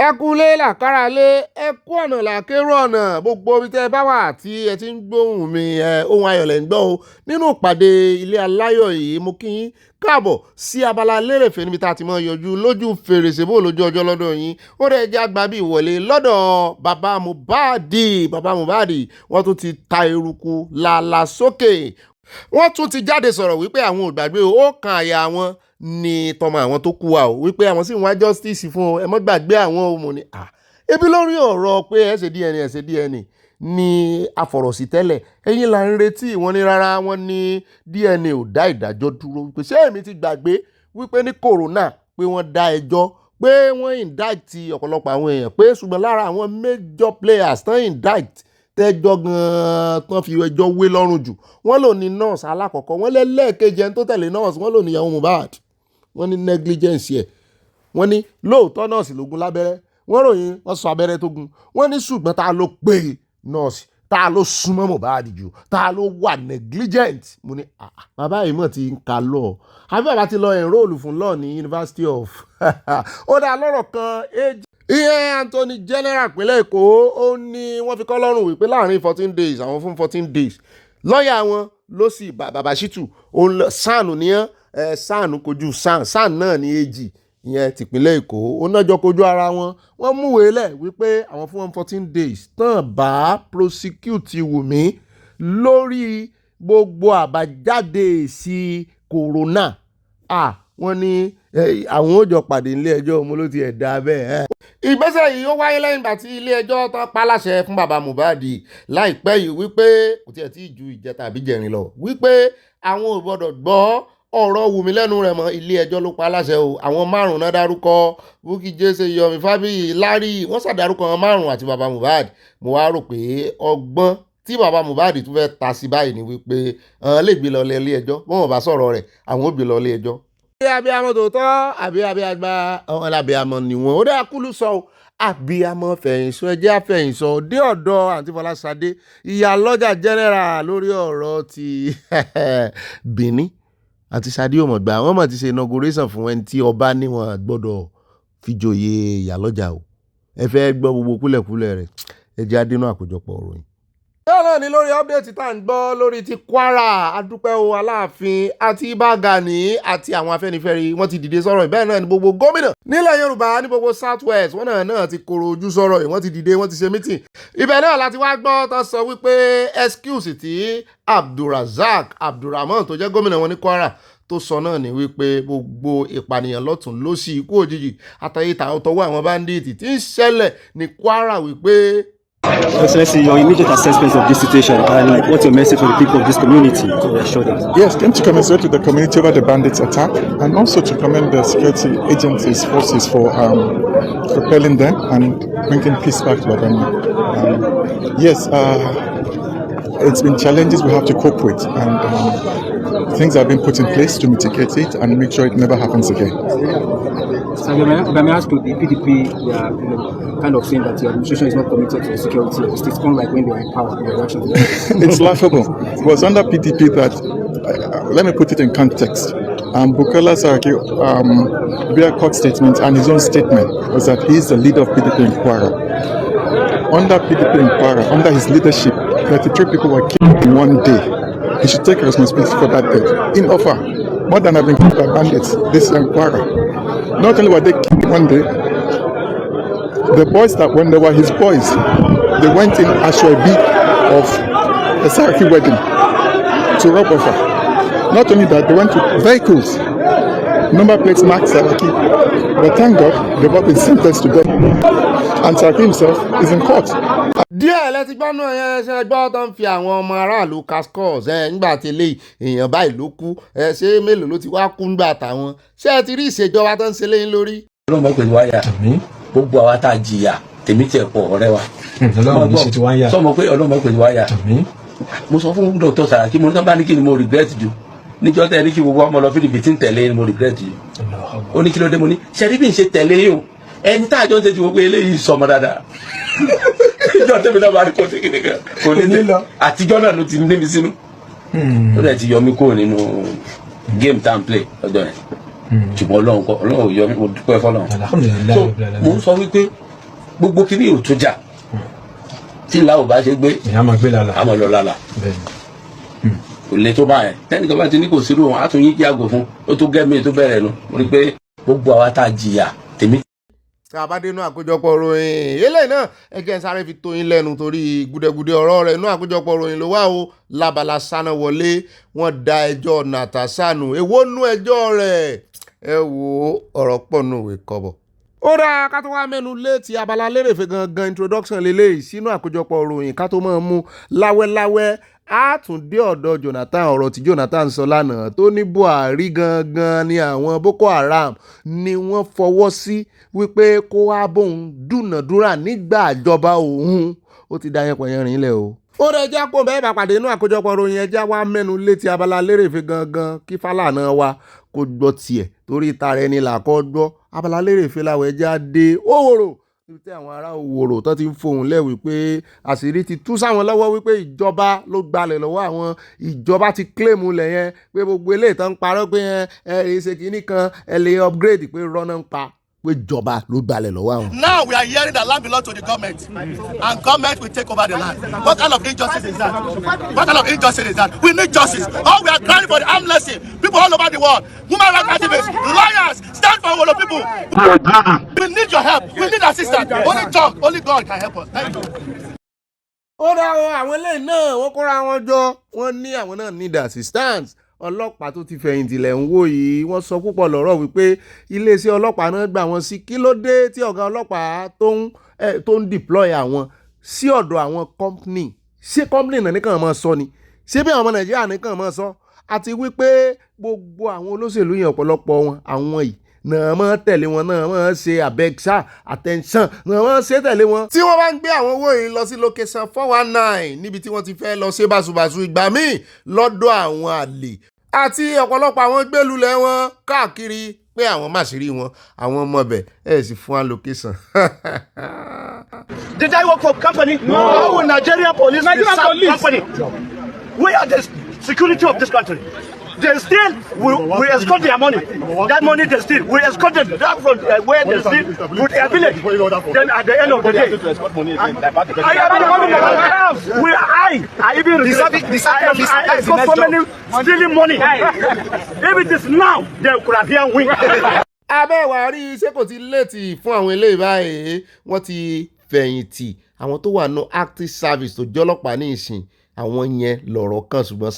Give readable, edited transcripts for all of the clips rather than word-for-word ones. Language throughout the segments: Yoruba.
ẹ kúlé làkàrà lé ẹ kú ọ̀nà làkérò ọ̀nà gbogbo ibi tẹ́ ẹ bá wà tí ẹ ti ń gbóhùn mi ohun ayọ̀ lẹ̀ ń gbọ́ o nínú ìpàdé ilé aláyọ̀ yìí mo kí yín káàbọ̀ sí abala lérèfé níbi tá a ti mọ yọjú lójú fèrèsé bó lójú ọjọ́ lọ́dọ̀ yín ó dẹ̀ jẹ́ àgbà bí ìwọlé lọ́dọ̀ bàbá Mohbad wọ́n tún ti ta eruku làlà sókè wọ́n tún ti jáde sọ̀rọ̀ wípé àwọn ò gbàgbé ó kan àyà wọn ní tọmọ àwọn tó kú wa o wípé àwọn sì ń wá justice fún ẹ mọ́ gbàgbé àwọn ọmọ ni ebi lórí ọ̀rọ̀ pé ẹ ṣe DNA ní àfọ̀rọ̀sí tẹ́lẹ̀ ẹ̀yin là ń retí wọ́n ní rárá wọ́n ní DNA ò dá ìdájọ́ dúró wípé ṣé èmi ti gbàgbé wípé ní corona pé wọ́n dá ẹjọ́ pé wọ́n indict ọ̀pọ̀lọpọ̀ àwọn èèyàn pé ṣùgbọ́n lára àwọn major players tán indict tẹ́jọ́ gan-an tán fi ẹjọ́ wé lọ́rùn jù wọ́n lò ní nurse alákọ̀ọ́kọ́ wọ́n lẹ́lẹ́ẹ̀kejì ẹni tó tẹ̀lé nurse wọ́n lò ní ìyàwó Mohbad wọ́n ní negligence ẹ̀ wọ́n ní lóòótọ́ nọ́ọ̀sì ló gún lábẹ́rẹ́ wọ́n ròyìn wọ́n sọ abẹ́rẹ́ tó gún wọ́n ní ṣùgbọ́n ta ló pé nọ́ọ̀sì ta ló súnmọ́ Mohbad jù ta ló wà negligent mo ní bàbá yìí mọ̀ ti ń ka lọ àbí bàbá ti lọ enroll fún law ní University of ó dá lọ́rọ̀ kan ìyẹn Anthony General ìpínlẹ̀ Èkó ó ní wọ́n fi kọ́ lọ́rùn wípé láàrin 14 days àwọn fún 14 days lọ́ọ̀yà wọn ló sì bàbá Ṣítù sànù níyàn sànù kojú sàn náà ní èjì ìyẹn tìpínlẹ̀ Èkó ó nájọ kojú ara wọn wọ́n múwèé lẹ̀ wípé àwọn fún wọn 14 days tán bá prosecute Wùmí lórí gbogbo àbájáde èsì corona wọ́n ní àwọn ò jọ pàdé ilé ẹjọ́ ọmọ ló ti ẹ̀dá bẹ́ẹ̀. ìgbésẹ̀ yìí ó wáyé lẹ́yìn ìgbà tí ilé ẹjọ́ tán pa láṣẹ fún bàbá Mohbad láìpẹ́ yìí wípé kò tiẹ̀ tí ì ju ìjẹta àbí jẹrin lọ wípé àwọn ò gbọ́dọ̀ gbọ́ ọ̀rọ̀ Wùmí lẹ́nu rẹ̀ mọ́ ilé ẹjọ́ ló pa láṣẹ o àwọn márùn-ún náà dárúkọ Bukky Jesse Yomi Fábíyì Larry wọ́n ṣàdárúkọ àwọn márùn-ún àti bàbá Mohbad mo wá rò pé ọgbọ́n tí bàbá Mohbad tún fẹ́ ta sí báyìí ni wípé àwọn lè gbé lọ ilé ẹjọ́ bọ́n bá sọ̀rọ̀ rẹ̀ àwọn ò gbé lọ ilé ẹjọ́ abiyamọ tòótọ́ abiyamọ àwọn abiyamọ níwọ̀n ó dáa kúlù sọ abiyamọ fẹ̀yìnsọ ẹjẹ́ àfẹ̀yìnsọ dé ọ̀dọ̀ àǹtí Fọláṣadé Iyaloja general lórí ọ̀rọ̀ ti Benin àti Ṣadé òmùgbà wọ́n mọ̀ ti ṣe inauguration fún ẹni tí ọba níwọ̀n gbọ́dọ̀ fi joyè Iyaloja o ẹ fẹ́ gbọ́ gbogbo kúlẹ̀kúlẹ̀ rẹ̀ ẹjẹ́ adínú àkójọpọ̀ òròyìn. náà ni lórí update tá à ń gbọ́ lórí ti Kwara adúpẹ́ o Aláàfin àti Ìbà Gani àti àwọn Afẹ́nifẹ́re wọ́n ti dìde sọ̀rọ̀ ìbẹ́ẹ̀ náà ni gbogbo gómìnà nílẹ̀ Yorùbá ní gbogbo South West wọ́n náà ti koro ojú sọ̀rọ̀ yìí wọ́n ti dìde wọ́n ti ṣe meeting ibẹ̀ náà láti wá gbọ́ tó sọ wípé excuse tí Abdulrahman tó jẹ́ gómìnà wọn ní Kwara tó sọ náà ni wípé gbogbo ìpànìyàn lọ́tún lósì ikú òjijì àtàyètà ọ̀tọ̀wọ́ àwọn báńdíìtì tí ń ṣẹlẹ̀ ní Kwara wípé Excellency, your immediate assessment of this situation and what's your message for the people of this community to assure them? Yes, came to commiserate with the community over the bandits' attack and also to commend the security agencies, forces for repelling them and bringing peace back to Ogbeni. Yes, it's been challenges we have to cope with and things have been put in place to mitigate it and make sure it never happens again. So, let me ask you, the PDP, kind of saying that your administration is not committed to the security of the state, unlike when they were in power in the election. It's laughable. It was under PDP that, let me put it in context, Bukola Saraki, via court statement and his own statement, was that he is the leader of PDP in Kwara. Under PDP in Kwara, under his leadership, 33 people were killed in one day. He should take responsibility for that death. In offer, more than have been killed by bandits, this in Kwara. Not only were they killed one day, the boys when they were his boys, they went in Ashwebi of a Saraki wedding to rob offer. Not only that, they went to vehicles, number plates marked Saraki. But thank God, they've all been sentenced to death. And Saraki himself is in court. díẹ̀ lẹ́tí gbọ́nú ẹ̀yẹn ṣe gbọ́ tó ń fi àwọn ọmọ aráàlú cascos nígbà tí eléyìí èèyàn báyìí ló kú ṣé mélòó ló ti wá kú ńgbà táwọn ṣé ẹ ti rí ìṣèjọba tó ń ṣe léyìn lórí. ọlọ́mọ pẹ̀lú wáyà gbogbo àwa tá a jìyà tèmi tiẹ̀ pọ̀ ọ̀rẹ́ wa sọmọ pé ọlọ́mọ pẹ̀lú wáyà mo sọ fún Dr. Saraki mo ní sábà ní kí ni mo regret jù níjọ́ tẹ́ ní kí gbogbo ọmọ lọ fílípì tí ń tẹ̀lé ni mo regret jù ó ní kí ló dé mo ní ṣẹ́rí bí n ṣe tẹ̀lé yìí o ẹni tá àjọ ń ṣe ti gbogbo eléyìí sọmọ dáadáa ìjọ tẹ́mi náà bá rí kó tẹ́kì nìkan kò ní lọ àtijọ́ náà ló ti ní mi sínú ó dẹ̀ ti yọ mí kúrò nínú game tá n play lọ́jọ́ yẹn ṣùgbọ́n Ọlọ́run yọ mí mo dúpẹ́ fọ́lọ́run so mo ń sọ wípé gbogbo kí ni yóò tó jà tí ìlà ò bá ṣe gbé àmọ́ lọ lálà kò lè tó báyẹn tẹ́nìkan bá ti ní kò sí lóhùn á tún yín kí àgò fún ó tó gẹ́mí tó bẹ̀rẹ̀ nu mo rí pé gbogbo àwa tá a jìyà tèmi. tá a bá dé inú àkójọpọ̀ ròyìn eléyìí náà ẹgẹ́ sáré fi tó yín lẹ́nu torí gúdẹ́gúdẹ́ ọ̀rọ̀ rẹ̀ inú àkójọpọ̀ ròyìn ló wà o lábala sáná wọlé wọ́n da ẹjọ́ Nàtàṣà nù èwo nú ẹjọ́ rẹ̀ ẹ wo ọ̀rọ̀ pọ̀ nù òwe kọ́bọ̀. ó dáa ká tó wá mẹ́nu létí abala lérèfé gangan introduction lélẹ́yìí sínú àkójọpọ̀ ròyìn ká tó máa mú láwẹ́láwẹ́ á tún dé ọ̀dọ̀ Jonathan ọ̀rọ̀ tí Jonathan sọ lánàá tó ní Buhari gangan ni àwọn Boko Haram ni wọ́n fọwọ́ sí wípé kó wá bóun dúnàdúrà nígbà ìjọba òun ó ti dá yẹn pọ̀ yẹn rìn lẹ̀ o. ó rẹ̀ já pò bẹ́ẹ̀ bá pàdé inú àkójọpọ̀ ròyìn ẹja wá mẹ́nu létí abala lérèfé gangan kí Fálànà wa kó gbọ́ tiẹ̀ torí tara ẹni là kọ́ gbọ́ abala lérèfé làwọn ẹja dé òwòrò tí àwọn ará òwòrò tó ti ń fohùn lẹ̀ wípé àṣírí ti tú sáwọn lọ́wọ́ wípé ìjọba ló gbalẹ̀ lọ́wọ́ àwọn ìjọba ti claim lẹ̀ yẹn pé gbogbo eléyìí tó ń parọ́ pé ẹ ṣe kínní kan ẹ lè upgrade pé rọ́nà ń pa pé ìjọba ló gbalẹ̀ lọ́wọ́ àwọn. Now we are hearing that land belongs to the government and government will take over the land. What kind of injustice is that? What kind of injustice is that? We need justice. All we are crying for the amnesty. People all over the world, human rights activists, lawyers, stand for all the people. We need your help. We need assistance. Only God can help us. Thank you. ó dáwọ́ àwọn eléyìí náà wọ́n kóra wọn jọ wọ́n ní àwọn náà need assistance. ọlọ́pàá tó ti fẹ̀yìntì lẹ̀ ń wò yìí wọ́n sọ púpọ̀ lọ́rọ̀ wípé iléeṣẹ́ ọlọ́pàá náà gbà wọ́n sí kí ló dé tí ọ̀gá ọlọ́pàá tó ń deploy àwọn sí ọ̀dọ̀ àwọn company ṣé company náà nìkan máa sọ ni ṣé bí àwọn ọmọ Nàìjíríà nìkan máa sọ àti wípé gbogbo àwọn olóṣèlú yẹn ọ̀pọ̀lọpọ̀ wọn àwọn yìí náà máa tẹ̀lé wọn náà máa ṣe abegsa attention náà máa ṣe tẹ̀lé wọn. tí wọ́n bá ń gbé àwọn owó yìí lọ sí location 419 níbi tí wọ́n ti fẹ́ lọ ṣe báṣubàṣu ìgbà míì lọ́dọ̀ àwọn àlè àti ọ̀pọ̀lọpọ̀ àwọn gbélulẹ̀ wọn káàkiri pé àwọn máṣírí wọn àwọn ọmọ ọbẹ̀ ẹ̀ sì fún wa location. Did I work for company? No. How will Nigerian police be company? We are the security of this country. They steal, we escort their money. That money they steal, we escort them back from where they steal to their village. Then at the end of the day, I even I escort so many stealing money. If it is now, they could have here win. abẹ́wà rí iṣẹ́ kò ti léètì fún àwọn eléyìí báyìí wọ́n ti fẹ̀yìntì àwọn tó wà ní active service tó jọ́lọ́pàá ní ìsìn àwọn yẹn lọ̀rọ̀ kan ṣùgbọ́n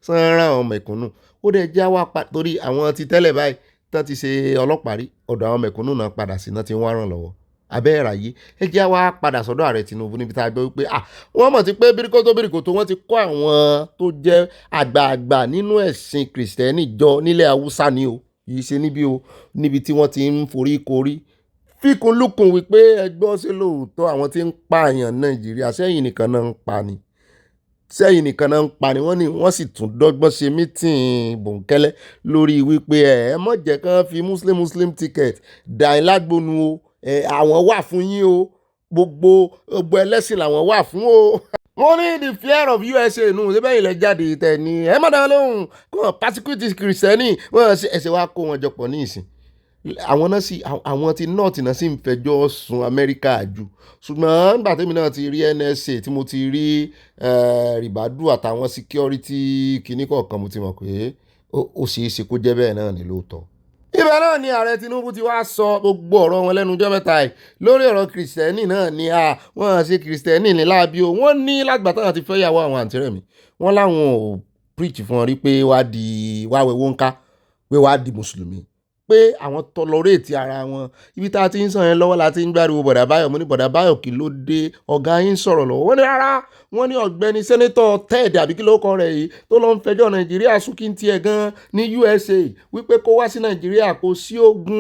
sàn rán àwọn mẹ̀kúnnù ó dẹ̀ já wá torí àwọn ti tẹ́lẹ̀ báyìí tán ti ṣe ọlọ́pàá rí ọ̀dọ̀ àwọn mẹ̀kúnnù náà padà sí náà ti wá ràn lọ́wọ́ abẹ́ ìràyè ẹ já wá padà sọ́dọ̀ ààrẹ Tinubu níbi tá a gbọ́ wípé wọ́n mọ̀ ti pé bíríkótó wọ́n ti kọ́ àwọn tó jẹ́ àgbààgbà nínú ẹ̀sìn kìrìsìtẹ́nì jọ nílẹ̀ Haúsá ni o yìí ṣe níbi tí wọ́n ti ń forí korí fíkunlùkùn wípé ẹgbọ́n ṣe lóòótọ́ àwọn tí ń pààyàn Nàìjíríà sẹ́yìn nìkan náà ń pa ni wọ́n ní wọ́n sì tún dọ́gbọ́n ṣe mítìn bòńkẹ́lẹ́ lórí wípé ẹ mọ̀ jẹ́ kán fi muslim ticket dà í lágbónú o àwọn wà fún yín o gbogbo ẹlẹ́sìn làwọn wà fún o. wọ́n ní the fear of USA nù síbẹ̀ ilẹ̀ jáde tẹ̀ ní ẹ mọ̀ dáná lóhùn kó persecute kìrìsìtẹ́nì wọ́n ẹsẹ̀ wá kó wọn jọpọ̀ ní ìsìn àwọn ti north náà sì ń fẹjọ́ sùn Amẹ́ríkà jù ṣùgbọ́n nígbà tèmi náà ti rí NSA tí mo ti rí ribadu àtàwọn security kìíní kọ̀ọ̀kan mo ti mọ̀ pé ó ṣeé ṣe kó jẹ́ bẹ́ẹ̀ náà ní lóòótọ́. ibẹ̀ náà ni ààrẹ Tinubu ti wá sọ gbogbo ọ̀rọ̀ wọn lẹ́nu ọjọ́ mẹ́ta yìí lórí ọ̀rọ̀ kìrìsìtẹ́nì náà ni wọ́n ṣe kìrìsìtẹ́nì ní láàbí o wọ́n ní lágbàtà àti fẹ́yàwó àwọn àǹtí rẹ̀ mi wọ́n láwọn ò preach fún wọn rí pé wá wẹ̀wọ́ ńká pé wá di mùsùlùmí pé àwọn tọlọrẹ́ẹ̀tì ara wọn ibi tá a ti ń sàn yẹn lọ́wọ́ la ti ń gbáriwo bọ̀dà báyọ̀ mo ní bọ̀dà báyọ̀ kí ló dé ọ̀gá yín sọ̀rọ̀ lọ́wọ́ wọ́n ní rárá wọ́n ní ọ̀gbẹ́ni sẹ́nétọ̀ Ted àbí kí ló kọ́ rẹ̀ yìí tó lọ ń fẹjọ́ Nàìjíríà súnkì tiẹ̀ gan ní USA wípé kó wá sí Nàìjíríà kó sí ogun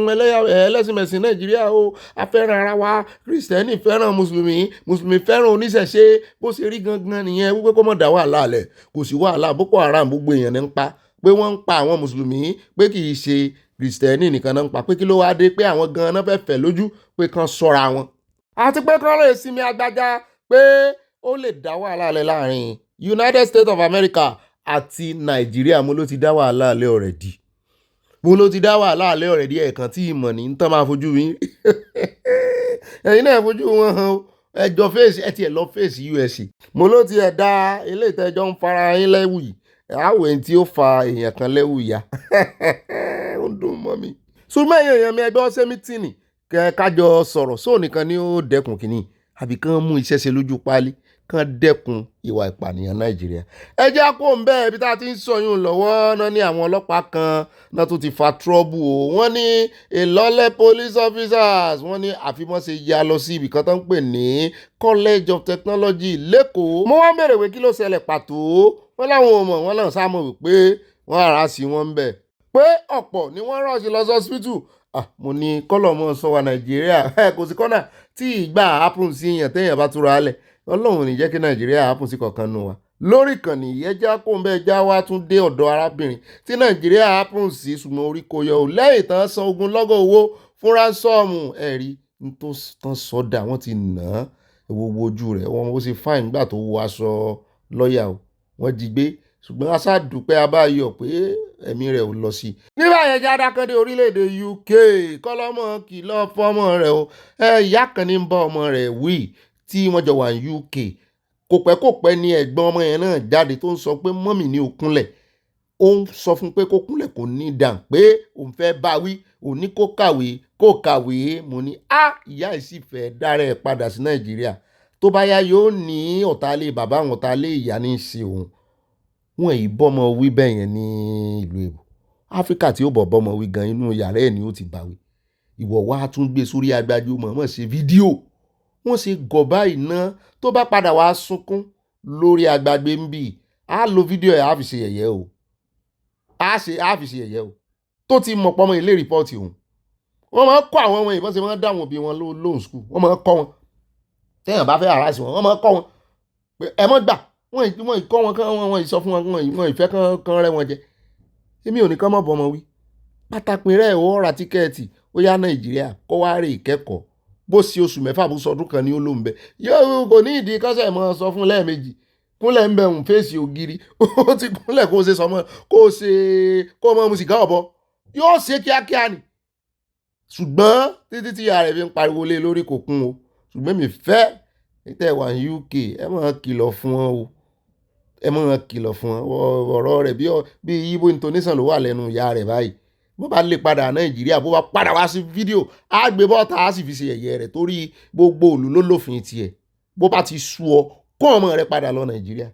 ẹlẹ́sìnmẹ̀sìn Nàìjíríà o afẹ́ràn ara wa Kristẹni fẹ́ràn mùsùlùmí fẹ́ràn oníṣẹ̀ṣe bó ṣe rí gangan nìyẹn wípé kó mọ̀ dá wàhálà alẹ̀ kò sí wàhálà Boko Haram gbogbo èèyàn ní ń pa pé wọ́n ń pa àwọn mùsùlùmí pé kì í ṣe Kristẹni nìkan náà ń pa pé kí ló wá dé pé àwọn gan-an náà fẹ́ fẹ́ lójú pé kan ṣọ́ra wọn àti pé kán lè sinmi agbájá pé ó lè dá wàhálà lẹ̀ láàrin United States of America àti Nàìjíríà mo ló ti dá wàhálà lẹ̀ ọ̀rẹ́dì ẹ̀ẹ̀kan tí ìmọ̀ ní tán máa fojú mi ẹ̀yin náà fojú wọn hàn o ẹjọ́ fèsì ẹ tiẹ̀ lọ fèsì US mo ló tiẹ̀ da ilé ìtẹ́jọ́ ń fara yín lẹ́wù yìí àwẹ̀ tí ó fa èèyàn kan lẹ́wù ya ó dùn mọ́ mi. ṣùgbọ́n èèyàn mi ẹgbẹ́ ọ̀sẹ̀ mítìnì kájọ sọ̀rọ̀ sóò nìkan ni ó dẹ́kun kínní àbí kán mú iṣẹ́ ṣe lójú páálí kán dẹ́kun ìwà ìpànìyàn Nàìjíríà. ẹ jẹ́ kó ń bẹ́ẹ̀ bí tá a ti ń sọyún lọ́wọ́ náà ní àwọn ọlọ́pàá kan náà tó ti fa trọ́bù o wọ́n ní Ìlọ́lẹ̀ police officers wọ́n ní àfimọ́ ṣe ya lọ sí ibì kan tó ń pè ní College of Technology lẹ́kọ̀ọ́. mo wá bèrè pé kí ló ṣẹlẹ̀ pàtó wọ́n láwọn ò mọ̀ wọ́n náà sá mọ̀ wípé wọ́n ara sí wọn ń bẹ̀ pé ọ̀pọ̀ ni wọ́n rọ̀ sí lọ hospital. mo ní kọ́lọ̀mọ́ sọ wa Nàìjíríà kò sí kọ́nà tí ìgbà happen sí èèyàn téèyàn bá túra lẹ̀ Ọlọ́run ò ní jẹ́ kí Nàìjíríà happen sí kankan nù wa. lórí ìkànnì ìyẹ́já kó ń bẹ́ẹ̀ já wá tún dé ọ̀dọ̀ arábìnrin tí Nàìjíríà happen sí ṣùgbọ́n orí kò yọ ò lẹ́yìn tán san ogun lọ́gọ̀ owó fún ránsọ́ọ̀mù ẹ̀rí tó tán sọ́dà wọ́n ti nà án ìwòwò ojú rẹ̀ wọ́n ó ṣe fáìn nígbà tó wọ aṣọ lọ́ọ̀yà o wọ́n jí gbé ṣùgbọ́n a ṣàdúpẹ́ abáyọ̀ pé ẹ̀mí rẹ̀ ò lọ sí. nígbà yẹn já dákẹ́dé orílẹ̀-èdè UK kọ́lọ́mọ kìlọ̀ fọ́mọ rẹ̀ o ìyá kan ní ń bá ọmọ rẹ̀ wí tí wọ́n jọ wà ní UK kò pẹ́ ní ẹ̀gbọ́n ọmọ yẹn náà jáde tó ń sọ pé mọ́mì ní ó kúnlẹ̀ ó ń sọ fún pé kó kúnlẹ̀ kò ní dàn pé òun fẹ́ bá wí òun ní kó kàwé mo ní ìyá yìí sì fẹ́ dára ẹ̀ padà sí Nàìjíríà tó bá yá yóò ní ọ̀tálé bàbá àwọn ọ̀tálé ìyá ní í ṣe òun wọn yìí bọ́mọ wí bẹ́ẹ̀ yẹn ní ìlú èbò Áfíríkà tí ó bọ́mọ wí gan inú yàrá ẹ̀ ni ó ti bá wí ìwọ wá tún gbé sórí agbájú mọ̀ọ́mọ̀ ṣe fídíò wọ́n ṣe gọ̀bá iná tó bá padà wá sunkún lórí agbágbé ń bì á lo fídíò ẹ̀ á fi ṣe yẹ̀yẹ́ o á fi ṣe yẹ̀yẹ́ o tó ti mọ̀ pọ́mọ ilé rìpọ́ọ̀tì òun wọ́n máa ń kọ́ àwọn ọmọ ìbọn ṣe máa ń dáwọn òbí wọn lóhùn skul wọ́n máa ń kọ́ wọn téèyàn bá fẹ́ àrásì wọn wọ́n máa ń kọ́ wọn pé ẹ mọ́ gbà wọ́n ìkọ́ wọn kán wọ́n ìsọ fún wọn wọ́n ìfẹ́ kán rẹ́ wọn jẹ èmi ò ní kán mọ̀ bọ́mọ wí pátápín rẹ̀ ó ra tíkẹ́ẹ̀tì ó yá Nàìjíríà kó wá rè ìkẹ́kọ̀ọ́ bó ṣe oṣù mẹ́fà bó sọdún kan ní ó ló ń bẹ yóò kò ní ìdí kọ́sẹ̀ mọ́ sọ fún lẹ́ẹ̀mejì kúnlẹ̀ ń bẹ̀ ń fèsì ògiri ó ti kúnlẹ̀ kó ṣe sọmọ kó mọ́ mu sìgá ọ̀bọ yóò ṣe kíákíá ni ṣùgbọ́n títí tí ààrẹ fi ń pariwo lé lórí kò kún o ṣùgbọ́n mi fẹ́ tẹ́ wà ní UK ẹ máa kìlọ̀ fún wọn o ẹ máa kìlọ̀ fún wọn ọ̀rọ̀ rẹ̀ bí Igbo intonation ló wà lẹ́nu ìyá rẹ̀ báyìí bó bá lè padà Nàìjíríà bó bá padà wá sí fídíò á gbé bọ́ta á sì fi ṣe ẹ̀yẹ rẹ̀ torí gbogbo òlú ló lófin tiẹ̀ bó bá ti sú ọ kó ọmọ rẹ̀ padà lọ Nàìjíríà.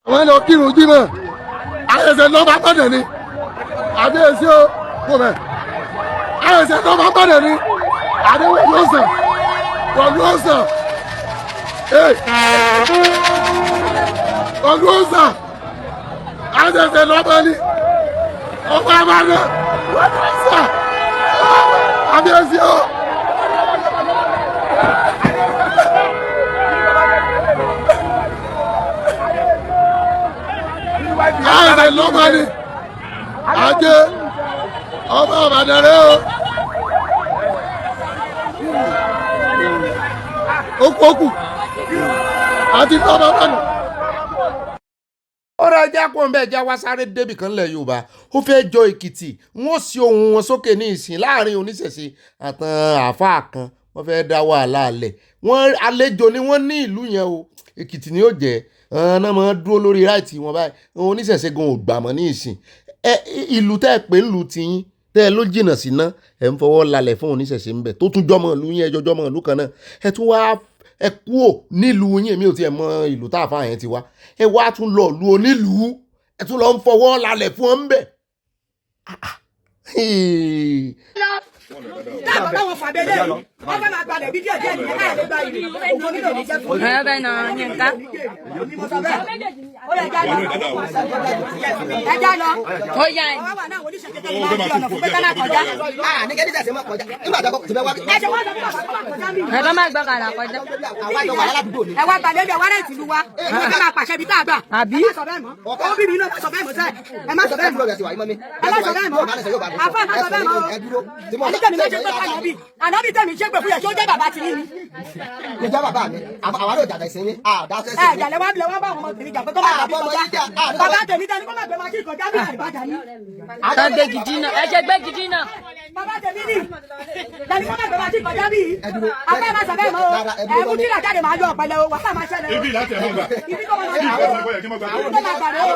àwọn ẹni kírun jímọ̀ àyẹ̀sẹ̀ lọ́ba gbọ́dọ̀ ni àbí èsì ó kò mẹ́ àyẹ̀sẹ̀ lọ́ba gbọ́dọ̀ ni àdéhùn yóò sàn pọ̀lú ọ̀sán pọ̀lú ọ̀sán àyẹ̀sẹ̀ lọ́ba ni ọba àbàdàn pọ̀lú ọ̀sán àbí èsì ó. àyẹ̀sẹ̀ lọ́ba ni ajé ọba àbàdàn rẹ o. okú àti tọ́ba bánà. ọ̀rọ̀ ẹja kó ń bẹ́ẹ̀ já wá sáré débì kan lẹ̀ Yorùbá ó fẹ́ jọ Èkìtì wọ́n sì ohun wọn sókè ní ìsìn láàrin oníṣẹ̀ṣe àtàn àáfàá kan wọ́n fẹ́ dá wàhálà alẹ̀ wọ́n àlejò ni wọ́n ní ìlú yẹn o Èkìtì ni ó jẹ́ ọ̀nà máa dúró lórí ráìtì wọn báyìí oníṣẹ̀ṣe gan ò gbà mọ́ ní ìsìn ìlú tẹ́ ẹ pé ń lu tiyín tẹ́ ẹ ló jìnnà sí ná ẹ ń fọwọ́ lálẹ̀ fún oníṣẹ̀ṣe ń bẹ̀ tó tún jọmọ ìlú yín ẹjọ́ jọmọ ìlú kan náà ẹ tún wá ẹ kúò nílùú yín èmi ò tiẹ̀ mọ ìlú tá a fà yẹn ti wá ẹ wá tún lọ lu onílùú ẹ tún lọ ń fọwọ́ lálẹ̀ fún ọ ń bẹ̀. dáàbò táwọn fà bẹ́ẹ̀ lẹ́yìn wọ́n fẹ́ máa gbalẹ̀ bí díẹ̀ díẹ̀ nìyẹn láì lè gba ìlú ògbó nílò ní jẹ́ fún mi. ọ̀rẹ́ bẹ́ẹ̀ náà ní nǹkan. ó yẹ já lọ. ó yá ẹ. ọwọ́ wà náà oníṣẹ́ kẹkẹ́ máa ń fi ọ̀nà fún pé kánà kọjá. ní kẹ́ni tẹ̀sí máa kọjá nígbà tó ti bẹ́ wá. ẹ ṣe wọ́n sọ fún àbábọ̀ kọjá mi. ẹ bá má gbọ́ kàrà kọjá. àwa jọ wà ládùúgbò ni. ẹ wá gbàlẹ́ bí ẹ wá rẹ̀ tìlú wa ẹ ká máa pàṣẹ bí tá a gbà. àbí. ẹ má sọ bẹ́ẹ̀ mọ́ ó bí mi náà má sọ bẹ́ẹ̀ mọ́ sẹ́ẹ̀ ẹ má sọ bẹ́ẹ̀ mọ́ ẹ má sọ bẹ́ẹ̀ mọ́ àfọ ẹ má sọ bẹ́ẹ̀ mọ́ àníkẹ́mi méje pé ká nàbì ànábì tẹ̀mí ṣe pè fún yẹ kí ó jẹ́ bàbá ti ní ni. Mo jẹ́ bàbá mi, àwọn àròjà ìsìn ní àdáṣẹ́ sí. Ìjàlẹ̀ wá bilẹ̀ wá bá àwọn ọmọbìnrin jà pé kó má gbé kọjá. Bàbá tèmi dání kó má gbé máa kí kọjá bí àìbájá ní. Ẹ gbé gidi náà, ẹ jẹ́ gbé gidi náà. Bàbá tèmi ní dání kó má gbé máa kí kọjá bí. Abẹ́ máa sọ bẹ́ẹ̀ mọ́ o. Ẹ̀kú tí ìlàjáde máa yọ ọ̀pẹ̀lẹ̀ o, wàhálà máa ṣẹlẹ̀ o. Ibi láti ẹ̀mọ́ gbà. Ibi tó máa gbà. Ibi tó máa gbà rẹ̀ o.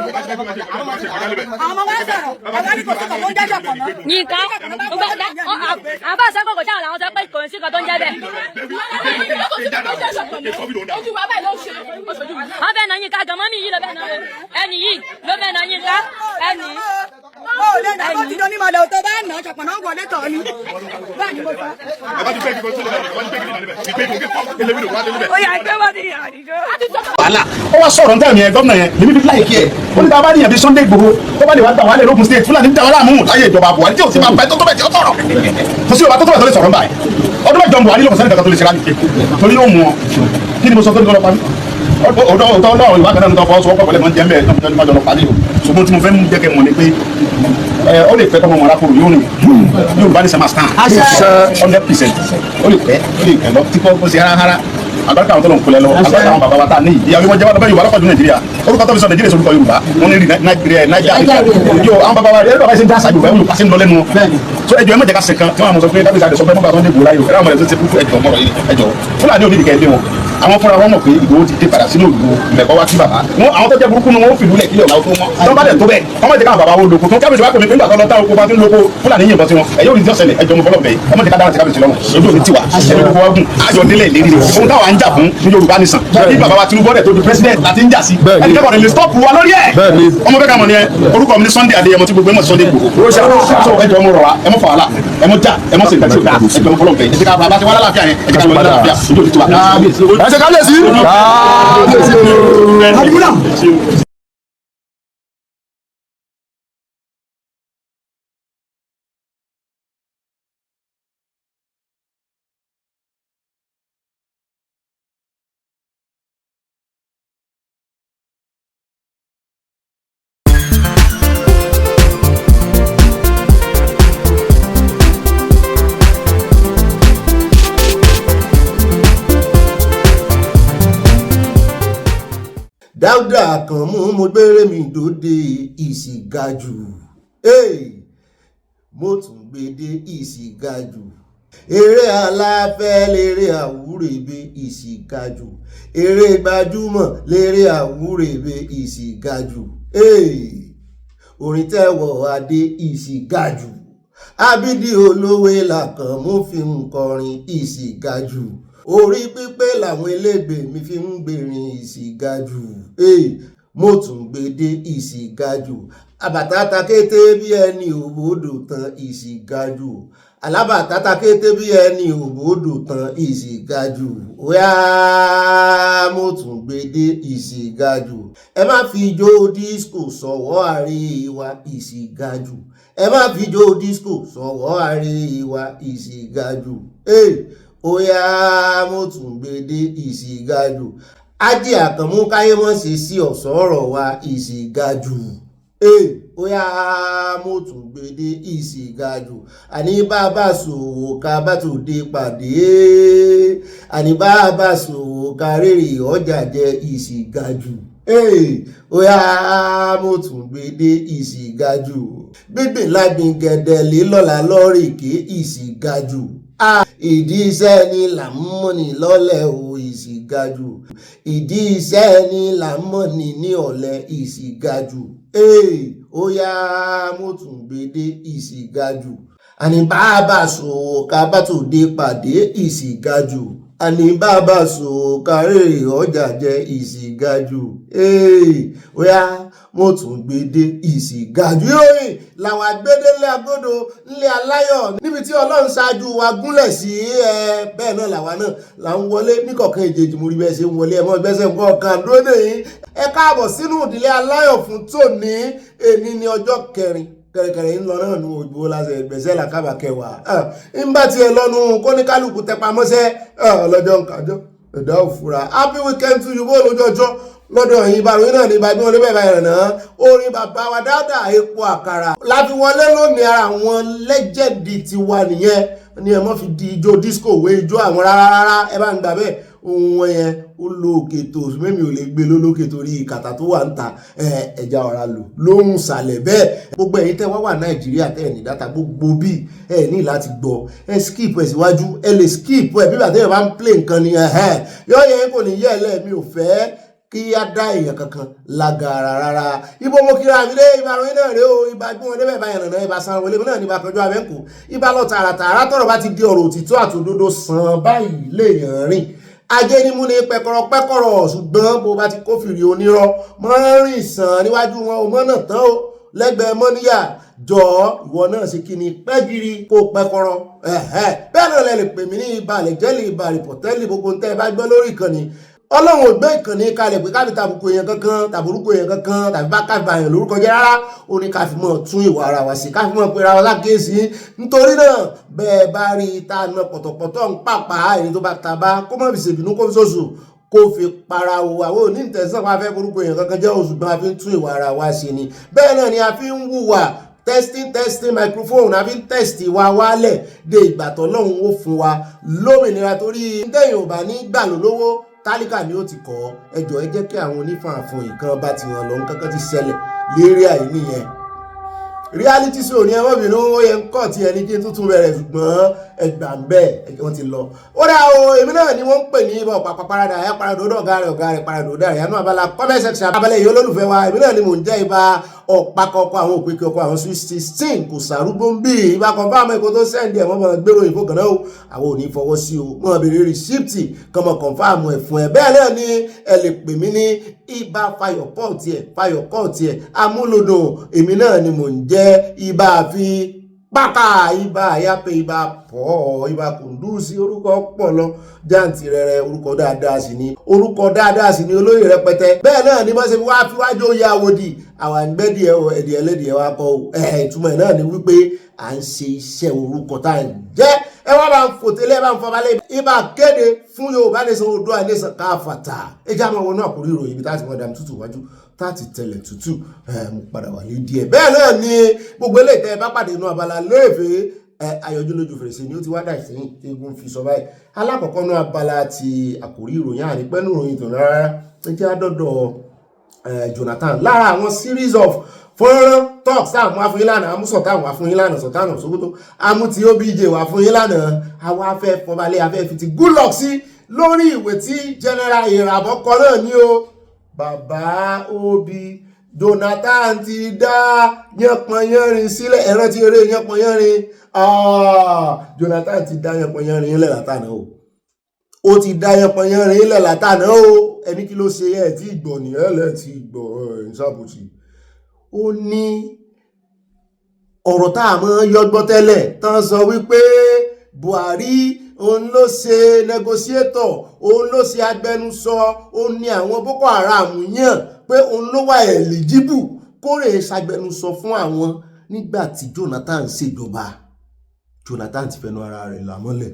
Àwọn ọmọ wa sọ̀rọ̀, ọ̀gá ní kò sí kò tó ń jẹ́jọ́ pọ̀ mọ́. Yínká, àbá àṣẹ́kọ̀ kò sáà làwọn sọ pé kò sí kan tó ń jẹ́ bẹ́ẹ̀. Wọ́n bẹ́ẹ̀ náà Yínká gan, mọ́mí yìí ló bẹ́ẹ̀ náà ẹni yìí ló bẹ́ẹ̀ náà Yínká ẹni. Ó lè nà bó ti dán ní mọ̀lẹ́ o tó bá nà ṣọ̀pọ̀ náà wọlé tọ̀ ni. Bẹ́ẹ̀ ni mo sọ. Ó yà ẹgbẹ́ wọ́n ti yà àdìjọ́. Wàhálà ó wá sọ̀rọ̀ ntẹ́ yẹn gómìnà yẹn lèmi bí láìkí ẹ̀ ó ní bàbá níyàn bí Sunday Igboho tó bá lè wá gbà wálé lókun state Fúlàní dá wàhálà mú láyé ìjọba Buhari tí ò sí máa bẹ tó tó bẹ̀ tí ó sọ̀rọ̀ kò sí ọba tó tó bẹ̀ tó lè sọ̀rọ̀ báyìí ọdún mẹ́jọ Buhari lókun sẹ́ni kankan tó lè ṣe láti torí yóò mú ọ kí ni mo sọ tó ní kọ́ lọ parí ọ̀dọ́ ọlọ́run ìwà kanáà ní tọ́kọ sọ pẹ̀lẹ́ mọ́ jẹ́ mẹ́ẹ̀ náà ní májọ lọ parí o ṣùgbọ́n tí mo fẹ́ mú jẹ́kẹ́ mọ̀ ni pé ó lè fẹ́ tọmọ wọn arákùnrin yóò rìn yóò bá ní sẹ́mà stand 100% ó lè fẹ́ lọ tí kò ṣe hárahárá agbára àwọn tó lọ ń kulẹ̀ lọ agbára àwọn bàbá wa tá ní ìyá wọn jẹ́ wọn lọ́bẹ̀ Yorùbá lọ́pàá ju Nàìjíríà orúkọ tó fi sọ Nàìjíríà sorúkọ Yorùbá wọn ní rí Nàìjíríà yóò àwọn bàbá wa yẹn bàbá ṣe ń dá àṣà Yorùbá Yorùbá ṣe ń lọ lẹ́nu so ẹjọ́ ẹ má jẹ́ ká ṣe kan tí wọ́n sọ pé dábìsì àdìsọ pé mọ́gbà tó ń dé gbòòrá yìí ẹ̀rọ àwọn ẹ̀sẹ̀ ti fún ẹjọ́ mọ́rọ̀ yìí ẹjọ́ Fúlàní ò ní ìdíkẹ́ ilé wọn àwọn fúnra wọn mọ̀ pé Ìgbòho ti dé padà sínú ìlú mẹ̀kọ́ wá sí bàbá wọn àwọn tó jẹ́ burúkú ni wọ́n fìlú lẹ̀ kílẹ̀ ọ̀la tó wọn tó bá dẹ̀ tó bẹ́ẹ̀ wọ́n mọ̀ jẹ́ káwọn bàbá wo lóko tó kábíyèsí wá pè mí nígbà tó lọ tá oko bá ti ń lóko Fúlàní yìnbọn sí wọn ẹ̀yọ́ òní tí ọ̀sẹ̀ ẹjọ́ mo fọlọ́ bẹ́ẹ̀ ọmọ jẹ́ ká dára sí kábíyèsí lọ́wọ́ ojú òní tiwa ẹni gbogbo wa gùn ayọ̀ délẹ̀ ìlérí rẹ̀ ohun táwa ń jà fún ní Yorùbá nìsàn bí bàbá wa Tinubu ọ̀dẹ̀ tó di president láti ń jà sí ẹni kẹ́kọ̀ọ́ ni lè stop wa lórí ẹ̀ ọmọ bẹ́ẹ̀ ká mọ̀ ni ẹ orúkọ mi ní Sunday Adéyẹmọ tí gbogbo ẹ̀ mọ̀ Sunday Igboho so ẹjọ́ mo rọ̀ wá ẹ mọ̀ fà wàhálà ẹ mọ̀ jà ẹ mọ̀ sèǹtẹ̀ tí o dá ẹjọ́ mo fọlọ́ bẹ́ẹ̀ ẹ jẹ́ ká bá ti wá lálàáfíà yẹn ẹ jẹ́ ká lọ lálàáfíà ojú òní tiwa ẹ ṣe kábíyèsí. Dáúdà Àkànmú mo gbére mi dòde ìsìgájù mo tún gbèdé ìsìgájù eré aláfẹ́ léré àwúrèbe ìsìgájù eré gbajúmọ̀ léré àwúrèbe ìsìgájù orin tẹ́wọ̀ adé ìsìgájù Abídí Olówe l'Àkànmú fi ń kọrin ìsìgájù orí pípé làwọn elégbè mi fi ń gbèrin ìsìgájù mo tún gbèdé ìsìgájù àbàtà kété bí ẹni òbòdò tán ìsìgájù alábàtà kété bí ẹni òbòdò tán ìsìgájù óyá mo tún gbèdé ìsìgájù ẹ má fi ijó disco sọ̀wọ́ àríwá ìsìgájù ẹ má fi ijó disco sọ̀wọ́ àríwá ìsìgájù óyá mo tún gbèdé ìsìgájù Ájì Àkànmú káyé mọ́ ṣe sí ọ̀sọ́rọ̀ wa ìsìgájù óyá mo tún gbèdé ìsìgájù àní bàbá sòwò ká bá tó dé pàdé àní bàbá sòwò ká rèrè ọjà jẹ ìsìgájù óyá mo tún gbèdé ìsìgájù gbígbìn lágbìn gẹ̀dẹ̀ lé lọ́la lọ́rèké ìsìgájù ìdí iṣẹ́ ni là ń mọ̀ni lọ́lẹ̀ o ìsìgájù ìdí iṣẹ́ ni là ń mọ̀ni ní ọ̀lẹ ìsìgájù óyá mo tún gbèdé ìsìgájù àní bàbá sòwò ká bá tó dé pàdé ìsìgájù àní bàbá sòwò ká rèrè ọjà jẹ ìsìgájù óyá mo tún gbèdé ìsìgájù ìròyìn làwọn agbédélé agbódo ńlẹ̀ aláyọ̀ níbi tí Ọlọ́run ṣáájú wa gúnlẹ̀ sí bẹ́ẹ̀ náà làwa náà là ń wọlé níkọ̀ọ̀kan ìjèjì mo rí bẹ́ẹ̀ ṣe ń wọlé ẹ mọ́ gbẹ́sẹ̀ nǹkan kan dúró nìyí ẹ káàbọ̀ sínú ìdílé aláyọ̀ fún tòní èní ní ọjọ́ kẹrìnkẹrìn ń lọ náà nu òjò láti ẹgbẹ̀sẹ̀ làkàbà kẹwàá ń bá tiẹ̀ lọ́nu kóníkálukú tẹpamọ́sẹ́ ọlọ́jọ́ nkájọ́ ẹ̀dá òfura happy weekend to you bó lójú ọjọ́ lọ́dọ̀ yìí bá ròyìn náà ní ibà bí wọ́n lé bẹ́ẹ̀ báyìí rẹ̀ orin bàbá wa dáadáa epo àkàrà láti wọlé lónìí ara àwọn lẹ́jẹ̀dì tiwa nìyẹn ní ẹ mọ́ fi di ijó disco wé ijó àwọn rárá ẹ bá ń gbà bẹ́ẹ̀ ohun wọn yẹn ó lo òkè tó mẹ́mi ò lè gbé lólókè torí ìkàtà tó wà ń ta ẹja ọ̀rá lò lóhùn sàlẹ̀ bẹ́ẹ̀ gbogbo ẹ̀yin tẹ́ wá Nàìjíríà tẹ́ ẹ̀ ní dátà gbogbo bí ẹ̀ ní láti gbọ́ ẹ skip ẹ̀ síwájú ẹ lè skip ẹ̀ bí bàtẹ́ ẹ̀ bá ń play nǹkan ni yọ yẹn kò ní yẹ ẹ̀ lẹ́ẹ̀mí ò fẹ́ kí á dá èèyàn kankan lágara rárá ibo mo kíra mi dé ibà ròyìn náà rèé o ibà gbọ́n wọn débẹ̀ báyìí nàná ibà san wọlé náà ní ibà kọjú abẹ́ǹkù ibà lọ tààràtààrà tọ̀rọ̀ bá ti di ọ̀rọ̀ òtítọ́ àtòdodo sàn báyìí léèyàn rìn ajé ni mú ní pẹ́kọ̀rọ̀ ṣùgbọ́n bó bá ti kófìrí onírọ́ mọ́ rìn sàn níwájú wọn ò mọ́nà tán o lẹ́gbẹ̀ẹ́ mọ́níyà jọ ìwọ náà ṣe kí ni pẹ́gìrì kó pẹ́kọ̀rọ̀ bẹ́ẹ̀ náà lè pè mí ní ibà lẹ́jẹ́lì ibà rìpọ̀tẹ́lì gbogbo tẹ́ ẹ bá gbọ́ lórí ìkànnì ọlọ́run ò gbé ìkànnì kalẹ̀ pé káfí tàbùkù èèyàn kankan tàbùrúkọ èèyàn kankan tàbí bá káfí àyàn lórúkọ jẹ́ rárá ó ní káfí mọ́ tún ìwà ara wa sí káfí mọ́ pé ra wa lákèésí nítorí náà bẹ́ẹ̀ bá rí ta na pọ̀tọ̀pọ̀tọ̀ ń pàpà èyí tó bá ta bá kó mọ́ fi ṣèbínú kó fi ṣoṣù kó fi para wo àwọn òní ìtẹ̀sán pa fẹ́ burúkú èèyàn kankan jẹ́ oṣù gbọ́n a fi ń tún ìwà ara wa ṣe ni bẹ́ẹ̀ náà ni a fi ń wùwà testing microphone a fi ń test wa wálẹ̀ de ìgbà tọ́lọ́run ó fún wa lómìnira torí ntẹ̀yìn ò bá ní gbà lólówó tálíkà ni ó ti kọ́ ẹjọ́ ẹ jẹ́ kí àwọn onífàǹfọ̀n nǹkan bá ti hàn lọ́n kankan ti ṣẹlẹ̀ lérí àìní yẹn reality show ni ẹwọ́n bìnú ó yẹ ń kọ́ tí ẹni kí n tuntun bẹ̀rẹ̀ ṣùgbọ́n ẹgbà ń bẹ́ẹ̀ wọ́n ti lọ ó dá o èmi náà ni wọ́n ń pè ní ibà ọ̀pá parada ẹ̀ parada ọ̀gá rẹ̀ parada ọ̀dà rẹ̀ yánú abala comment section abalẹ̀ yìí olólùfẹ́ wa èmi náà ni mò ń jẹ́ ibà ọ̀pá kọ̀ọ̀kọ̀ àwọn òpèkè ọkọ̀ àwọn sweet 16 kò sàrúgbó ń bì ibà kan fáwọn ẹ̀kọ́ tó sẹ́ndì ẹ̀ wọ́n mọ̀ gbèrò ìfò kan náà àwọn ò ní fọwọ́ sí o mọ̀ bèrè rìsíptì kọmọ kọ̀ǹfàmù ẹ̀ fún ẹ bẹ́ẹ̀ náà ni ẹ lè pè mí ní ibà fayọ̀kọ́ tiẹ̀ amúlòdùn èmi náà ni mò ń jẹ́ ibà fi pákà ibà àyàpẹ ibà pọ̀ ibà kùndùsí orúkọ pọ̀ lọ jáǹtì rẹ̀rẹ̀ orúkọ dáadáa sì ni olóyè rẹpẹtẹ bẹ́ẹ̀ náà ni wọ́n ṣe wá fíwájú oyè àwòdì àwọn àgbẹ̀dì ẹ̀dìẹ̀ ẹlẹ́dìẹ̀ wa kọ́ ìtumọ̀ náà ni wípé à ń ṣe iṣẹ́ orúkọ tá à ń jẹ́ ẹ wá bá ń fòtẹ́lẹ̀ bá ń fọbalẹ̀ ibà kéde fún Yorùbá nation Oòduà nation káfàtà ẹ já máa wọnú àkórí ìròyìn ibi táti wọn dàmú tútù wájú táti tẹ̀lẹ̀ tútù mo padà wà lé díẹ̀ bẹ́ẹ̀ náà ni gbogbo eléyìí tẹ́ ẹ bá pàdé inú abala léèfé ayọ̀jú lójú fèrèsé ni ó ti wá dà ìsẹ́yìn tí egun fi sọ báyìí alákọ̀ọ́kọ́ náà abala ti àkórí ìròyìn ànípẹ́nu ìròyìn tó rárá ẹ jẹ́ àdọ́dọ̀ Jonathan lára àwọn series of fọ́nrán talks táwọn afúnyílànà amúsọ̀tà àwọn afúnyílànà sọ̀tànà Sókótó amúti OBJ wà fúnyílànà àwọn afẹ́ fọbalẹ̀ afẹ́ fi ti good luck sí lórí ìwé tí general ìràbọ̀kọ náà ní o bàbá Obi Jonathan ti dá yánpọnyánrin sílẹ̀ ẹ̀rọ ti eré yánpọnyánrin Jonathan ti dá yánpọnyánrin ilẹ̀ látàná ó ti dá yánpọnyánrin ilẹ̀ látàná o ẹni kí ló ṣe ẹ̀ tí ìgbọ̀ nìyẹn lẹ̀ tí ìgbọ̀ ìṣàbòsí ó ní ọ̀rọ̀ tá a mọ́ yọgbọ́ tẹ́lẹ̀ tán sọ wípé Buhari òun ló ṣe negotiator òun ló ṣe agbẹnusọ òun ni àwọn Boko Haram yàn pé òun ló wà eligible kórè ṣagbẹnusọ fún àwọn nígbà tí Jonathan ṣèjọba Jonathan ti fẹnu ara rẹ̀ lámọ́lẹ̀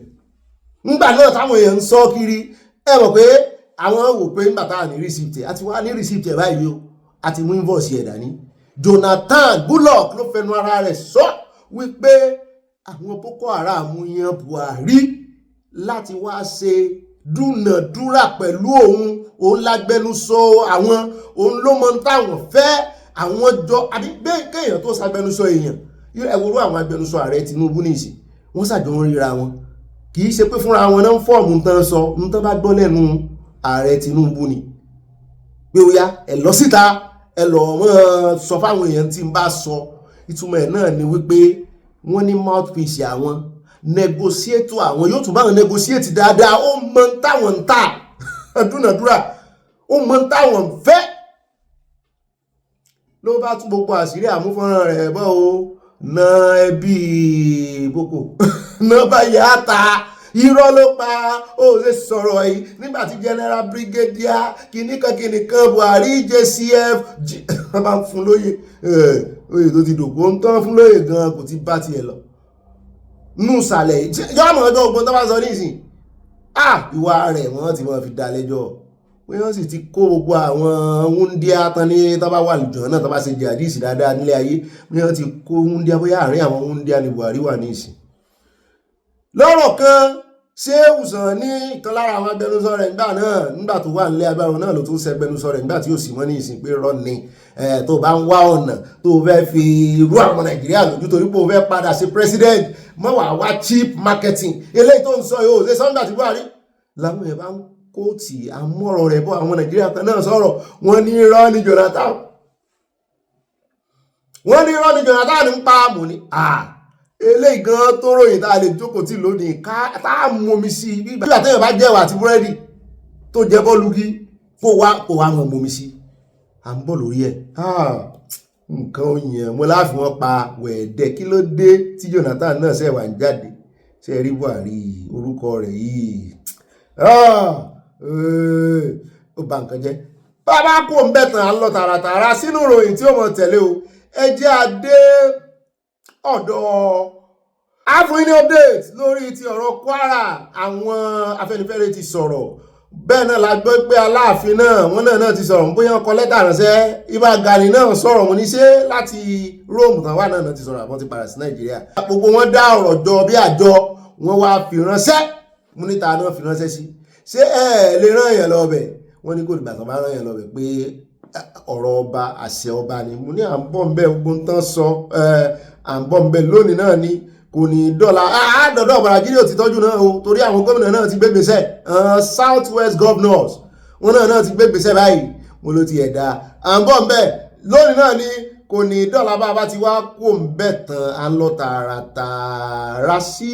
nígbà náà táwọn èèyàn ń sọ kiri ẹ mọ̀ pé àwọn wò pé nígbà táwọn ní receipt àti wá ní receipt ẹ̀ báyìí o àti mú invoice ẹ̀ dání Jonathan Goodluck ló fẹnu ara rẹ̀ sọ wípé àwọn Boko Haram yan Buhari láti wá ṣe dúnàdúrà pẹ̀lú òun lágbẹnusọ àwọn òun ló mọ táwọn fẹ́ àwọn jọ àbí bẹ́ẹ̀ kéèyàn tó ṣàgbẹnusọ èèyàn ẹ̀wòrú àwọn agbẹnusọ ààrẹ Tinubu nìsí wọ́n ṣàjọ ń ríra wọn kì í ṣe pé fúnra wọn náà ń fọ́ọ̀mù tán sọ ń tán bá gbọ́ lẹ́nu ààrẹ Tinubu ni pé ó yá ẹ lọ síta ẹ lọ mọ́ sọ fáwọn èèyàn tí ń bá sọ ìtumọ̀ ẹ̀ náà ni wípé wọ́n ní mouthpiece àwọn negotiate àwọn yóò tún bá wọn negotiate dáadáa ó mọ táwọn ń tà dúnàdúrà ó mọ táwọn ń fẹ́ ló bá tún gbogbo àṣírí àmúfọ́nrán rẹ̀ bọ́ o na ẹbí Boko náà bá yà á ta irọ́ ló pa ó ṣe sọ̀rọ̀ yìí nígbàtí general brigadier kìnnìkan Buhari JCF wọ́n bá ń fún lóye oyè tó ti dòkó ń tán fún lóye gan kò ti bá tiẹ̀ lọ nù sàlẹ̀ yọ́ àmọ́ ọjọ́ ogun tó bá sọ nísìn ìwà rẹ̀ wọ́n ti mọ̀ fi dá lẹ́jọ́ pé wọ́n sì ti kó gbogbo àwọn wúndíá tán ní tán bá wà lùjọ́ náà tán bá ṣe jihadis dáadáa nílé ayé pé wọ́n ti kó wúndíá bóyá àárín àwọn wúndíá ní Buhari wà ní ìsìn. lọ́rọ̀ kan ṣé ìwòsàn ní ìkan lára àwọn agbẹnusọ rẹ̀ nígbà tó wà nílé agbára náà ló tún ṣe agbẹnusọ rẹ̀ nígbà tí ó sì wọ́n ní ìsìn pé rọ́ ni tó bá ń wá ọ̀nà tó fẹ́ fi irú àwọn Nàìjíríà lójú torí pé ó fẹ́ padà sí president mọ́ wá cheap marketing eléyìí tó ń sọ yóò ṣe sọ́ńdà tí Buhari làwọn ẹ̀ bá ń kóòtì àmọ́rọ̀ rẹ̀ bọ́ àwọn Nàìjíríà kan náà sọ̀rọ̀ wọ́n ní irọ́ ní Jonathan ń pa mù ní eléyìí gan tó ròyìn tá a lè jókòó tí lónìí ká tá a mú omi sí i bí ìgbà téèyàn bá jẹ́ ẹ̀wà àti búrẹ́dì tó jẹ́ bọ́ọ̀lùgí kó wá mọ̀ omi sí i à ń bọ̀ lórí ẹ̀ nǹkan òyìn mo láàfin wọn pa wẹ̀ẹ́dẹ́ kí ló dé tí Jonathan náà ṣe wà ń jáde ṣe rí Buhari orúkọ rẹ̀ yìí ó bà nǹkan jẹ́ bàbá kò ń bẹ̀ tán à ń lọ tààràtààrà sínú ìròyìn tí ó mọ̀ tẹ̀lé o ẹ jẹ́ adé ọ̀dọ̀ àfúnni update lórí ti ọ̀rọ̀ Kwara àwọn Afẹ́nifẹ́re ti sọ̀rọ̀ bẹ́ẹ̀ náà la gbọ́ pé Aláàfin náà wọ́n náà ti sọ̀rọ̀ bóyá ọkọ̀ lẹ́tà ránṣẹ́ Ìbà Gani náà sọ̀rọ̀ wọn ní ṣe láti Rome tán wà náà ti sọ̀rọ̀ àbọ̀ ti padà sí Nàìjíríà gbogbo wọn dá ọ̀rọ̀ jọ bí àjọ wọn wá fi ránṣẹ́ múníta náà fi ránṣẹ́ sí ṣé ẹ lè rán èèyàn lọ bẹ̀ wọ́n ní kò dìgbà kan bá rán èèyàn lọ bẹ̀ pé ọ̀rọ̀ ọba àṣẹ ọba ni mo ní à ń bọ̀ ń bẹ́ gbogbo tán sọ à ń bọ̀ ń bẹ́ lónìí náà ni kò ní dọ́là àádọ́dọ́ ọ̀bàrà jírí ò ti tọ́jú náà o torí àwọn gómìnà náà ti gbégbèsè South West governors wọn náà ti gbégbèsè báyìí mo ló ti ẹ̀dá à ń bọ̀ ń bẹ́ lónìí náà ni kò ní dọ́là bá ti wá kó ń bẹ̀ tán à ń lọ tààràtààrà sí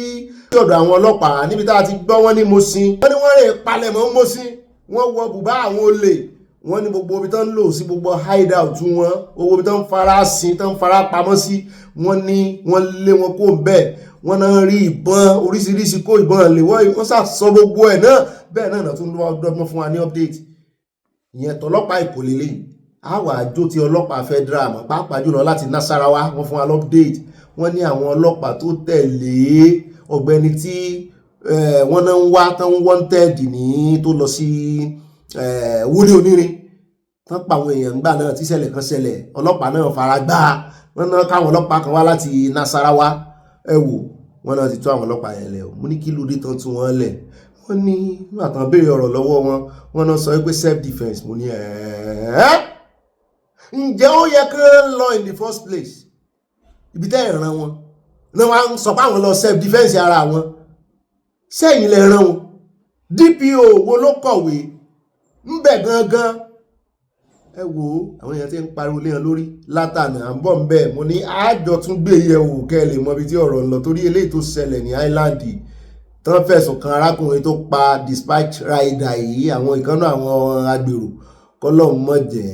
ọ̀dọ̀ àwọn ọlọ́pàá níbi tá a ti gbọ́ wọn ní Mọ́sìn wọ́n ní wọ́n rè palẹ̀mọ́ Mọ́sìn wọ́n wọ bùbá àwọn olè wọ́n ní gbogbo ibi tán ń lò sí gbogbo hideout wọn owó ibi tán ń fara sin tán ń fara pamọ́ sí wọ́n ní wọ́n lé wọn kó bẹ́ẹ̀ wọ́n náà rí ìbọn oríṣiríṣi kó ìbọn lè wọ́n sàsọ gbogbo ẹ̀ náà bẹ́ẹ̀ náà tún lọ́wọ́ dọ́gbọ́n fún wa ní update ìyẹn tọlọ́pàá Èkó lélẹ̀ àwa àjò tí ọlọ́pàá federal àmọ́ pàápàá jùlọ láti Nasarawa wọ́n fún wa update wọ́n ní àwọn ọlọ́pàá tó tẹ̀lé Ọ̀gbẹ́ni tí wọ́n náà ń wá tán wanted ní tó lọ sí wúlé onírin tán pa àwọn èèyàn ńgbà náà tí ṣẹlẹ̀ kan ṣẹlẹ̀ ọlọ́pàá náà fara gbá wọn náà káwọn ọlọ́pàá kan wá láti Nasarawa wọn náà ti tó àwọn ọlọ́pàá yẹn lẹ̀ mo ní kí ló dé tán tú wọn lẹ̀ wọ́n ní nígbà tán béèrè ọ̀rọ̀ lọ́wọ́ wọn náà sọ pé self defence mo ní ǹjẹ́ ó yẹ kán lọ in the first place ibi tẹ́ ìran wọn náà wọ́n á sọ pé àwọn lọ self defence ara wọn sẹ́yìn lẹ ràn wọn DPO wo ló kọ̀wé ń bẹ̀ gangan ẹ wo àwọn èèyàn tí ń pariwo léèyàn lórí látànà à ń bọ̀ ń bẹ̀ mo ní àjọ tún gbé yẹ̀ wò kẹ́ ẹ lè mọ ibi tí ọ̀rọ̀ ń lọ torí eléyìí tó ṣẹlẹ̀ ní Island tán fẹ̀sùn kan arákùnrin tó pa dispatch rider yìí àwọn ìkànnà àwọn agbèrò kọ́lọ́hún mọ̀ jẹ́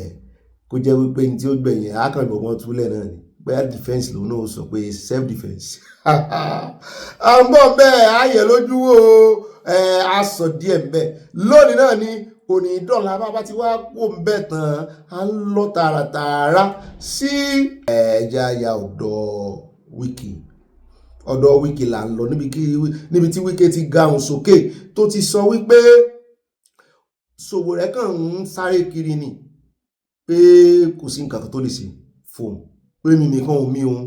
kó jẹ́ wípé ní tí ó gbẹ̀yìn àákàngbọ̀n wọn túlẹ̀ náà ni bóyá defence lòun náà sọ pé self defence à ń bọ̀ bẹ́ẹ̀ ayẹ̀ lójú wo a sọ díẹ̀ bẹ́ẹ̀ lónìí náà ni kò ní dọ́là bá ti wá kó ń bẹ̀ tán à ń lọ tààràtààrà sí ẹ̀ẹ́dá ya ọ̀dọ̀ Wike là ń lọ níbi tí Wike ti gahùn sókè tó ti sọ wípé Sowore kàn ń sáré kiri ni pé kò sí nǹkan tó lè ṣe fóun pé mi nìkan ò mí òun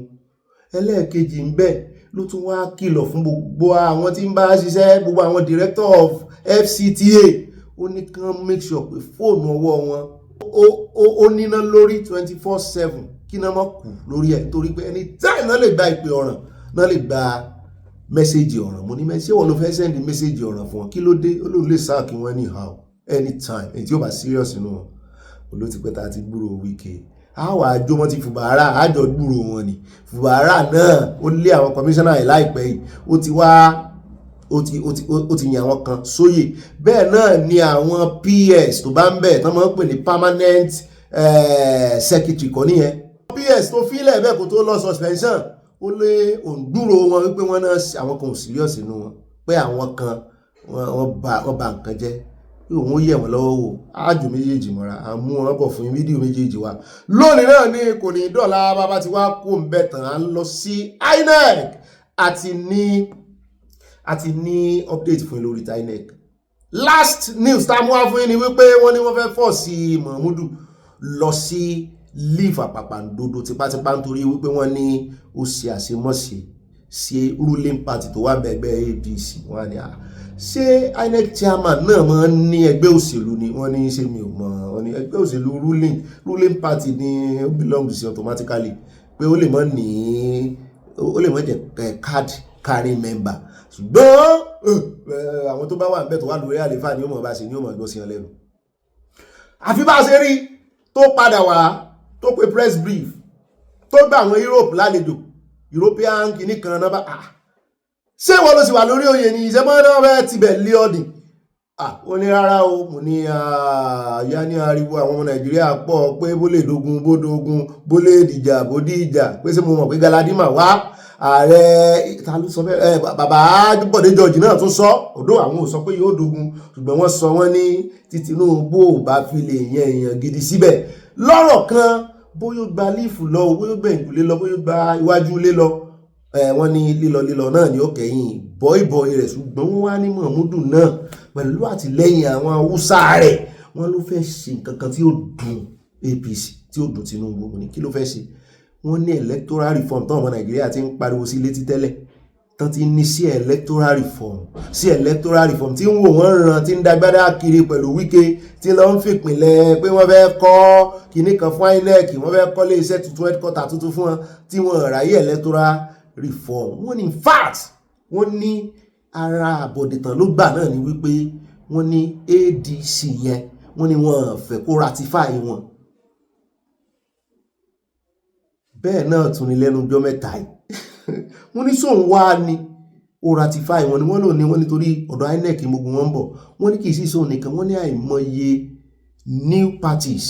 ẹlẹ́ẹ̀kejì ń bẹ̀ ló tún wá kìlọ̀ fún gbogbo àwọn tí ń bá ṣiṣẹ́ gbogbo àwọn director of FCTA ó ní kán make sure pé fóònù ọwọ́ wọn ó níná lórí 24/7 kí náà mọ̀ kù lórí ẹ̀ torí pé anytime náà lè gba ìpè ọ̀ràn náà lè gba mẹ́sẹ̀jì ọ̀ràn mo ní ṣé wọ́n ló fẹ́ sẹ́ndì mẹ́sẹ̀jì ọ̀ràn fún wọn kí ló dé olóhùn lè sáà kí wọ́n anyhow anytime èyí tí ó bá serious nínú wọn olóòtú tá a ti gbúrò Wike àwọn àjọ wọn ti Fubara àjọ gbúrò wọn ni Fubara náà ó lé àwọn kọmíṣánná ẹ̀ láìpẹ́ yìí ó ti yàn àwọn kan sóyè bẹ́ẹ̀ náà ni àwọn PS tó bá ń bẹ̀ tán máa ń pè ní permanent secretary kọ́ nìyẹn PS tó fílẹ̀ bẹ́ẹ̀ kó tó lọ suspension ó lé òǹdúró wọn wípé wọ́n náà àwọn kan ò serious nínú wọn pé àwọn kan wọ́n bà nǹkan jẹ́ òun ó yẹ̀ wọ́n lọ́wọ́ wò ájò méjèèjì mọ́ra à ń mú wọn bọ̀ fún fídíò méjèèjì wa lónìí náà ni kò ní dọ́là bàbá ti wá kó ń bẹ̀ tán à ń lọ sí INEC àti ní update fún lórí INEC last news tá a mú wá fún yín ni wípé wọ́n ní wọ́n fẹ́ fọ́ sí Muhammadu lọ sí leave àpàpàǹdodo tipátipá nítorí wípé wọ́n ní ó ṣe àṣemọ́ṣe sí ruling party tó wà bẹ̀gbẹ́ APC. wọ́n ní ṣé INEC chairman náà máa ń ní ẹgbẹ́ òṣèlú ni wọ́n ní ṣe mi ò mọ̀ wọ́n ní ẹgbẹ́ òṣèlú ruling party ni ó belong sí automatically pé ó lè mọ̀ jẹ́ card carrying member ṣùgbọ́n àwọn tó bá wà níbẹ̀ tó wà lórí àlefa ni ó mọ̀ bá ṣe ni ó mọ̀ gbọ́ sí ọ lẹ́nu. àfi bá a ṣe rí tó padà wá tó pe press brief tó gba àwọn Europe lálejò European kìíní kan náà bá ṣé wọ́n ló sì wà lórí oyè ní ìṣẹ́mọ́ náà bẹ́ẹ̀ tibẹ̀ lé ọ̀dìn. ó ní rárá o mo ní ìyá ní ariwo àwọn ọmọ Nàìjíríà pọ̀ pé bó lè dogun bó dogun bó lè dìjà bó dìjà pé ṣé mo mọ̀ pé Galadima wá ààrẹ ta ló sọ bẹ́ẹ̀ bàbá Bọ̀dé George náà tún sọ ọ̀dọ̀ àwọn ò sọ pé yóò dogun ṣùgbọ́n wọ́n sọ wọ́n ní tí Tinubu ò bá fi lè yan èèyàn gidi síbẹ̀ lọ́rọ̀ kan bóyá gba lífù lọ bóyá gba ìkùlé lọ bóyá gba iwájú lé lọ wọ́n ní lílọ náà ní ó kẹ́yìn bọ́ìbọ́ì rẹ̀ ṣùgbọ́n wọ́n wá ní Muhammadu náà pẹ̀lú àtìlẹ́yìn àwọn Haúsá rẹ̀ wọ́n ló fẹ́ ṣe nǹkan kan tí ó dùn APC tí ó dùn Tinubu ní kí ló fẹ́ ṣe wọ́n ní electoral reform táwọn ọmọ Nàìjíríà ti ń pariwo sí létí tẹ́lẹ̀ tán ti ní sí electoral reform tí ń wò wọ́n ràn tí ń dagbádá kiri pẹ̀lú Wike tí lọ ń fìpìlẹ̀ pé wọ́n fẹ́ kọ́ kinní kan fún INEC wọ́n fẹ́ kọ́ lé iṣẹ́ tuntun headquarter tuntun fún wọn tí wọ́n ráyè electoral reform. wọ́n ní in fact wọ́n ní ara àbọ̀dìtàn ló gbà náà ni wípé wọ́n ní ADC yẹn wọ́n ní wọ́n fẹ́ kó ratify wọn. bẹ́ẹ̀ náà tún ní lẹ́nu ọjọ́ mẹ́ta yìí wọ́n ní sóun wá ní ó ratify wọn ni wọ́n lò ní wọ́n nítorí ọ̀dọ̀ INEC gbogbo wọn bọ̀ wọ́n ní kì í sí sóun nìkan wọ́n ní àìmọye new parties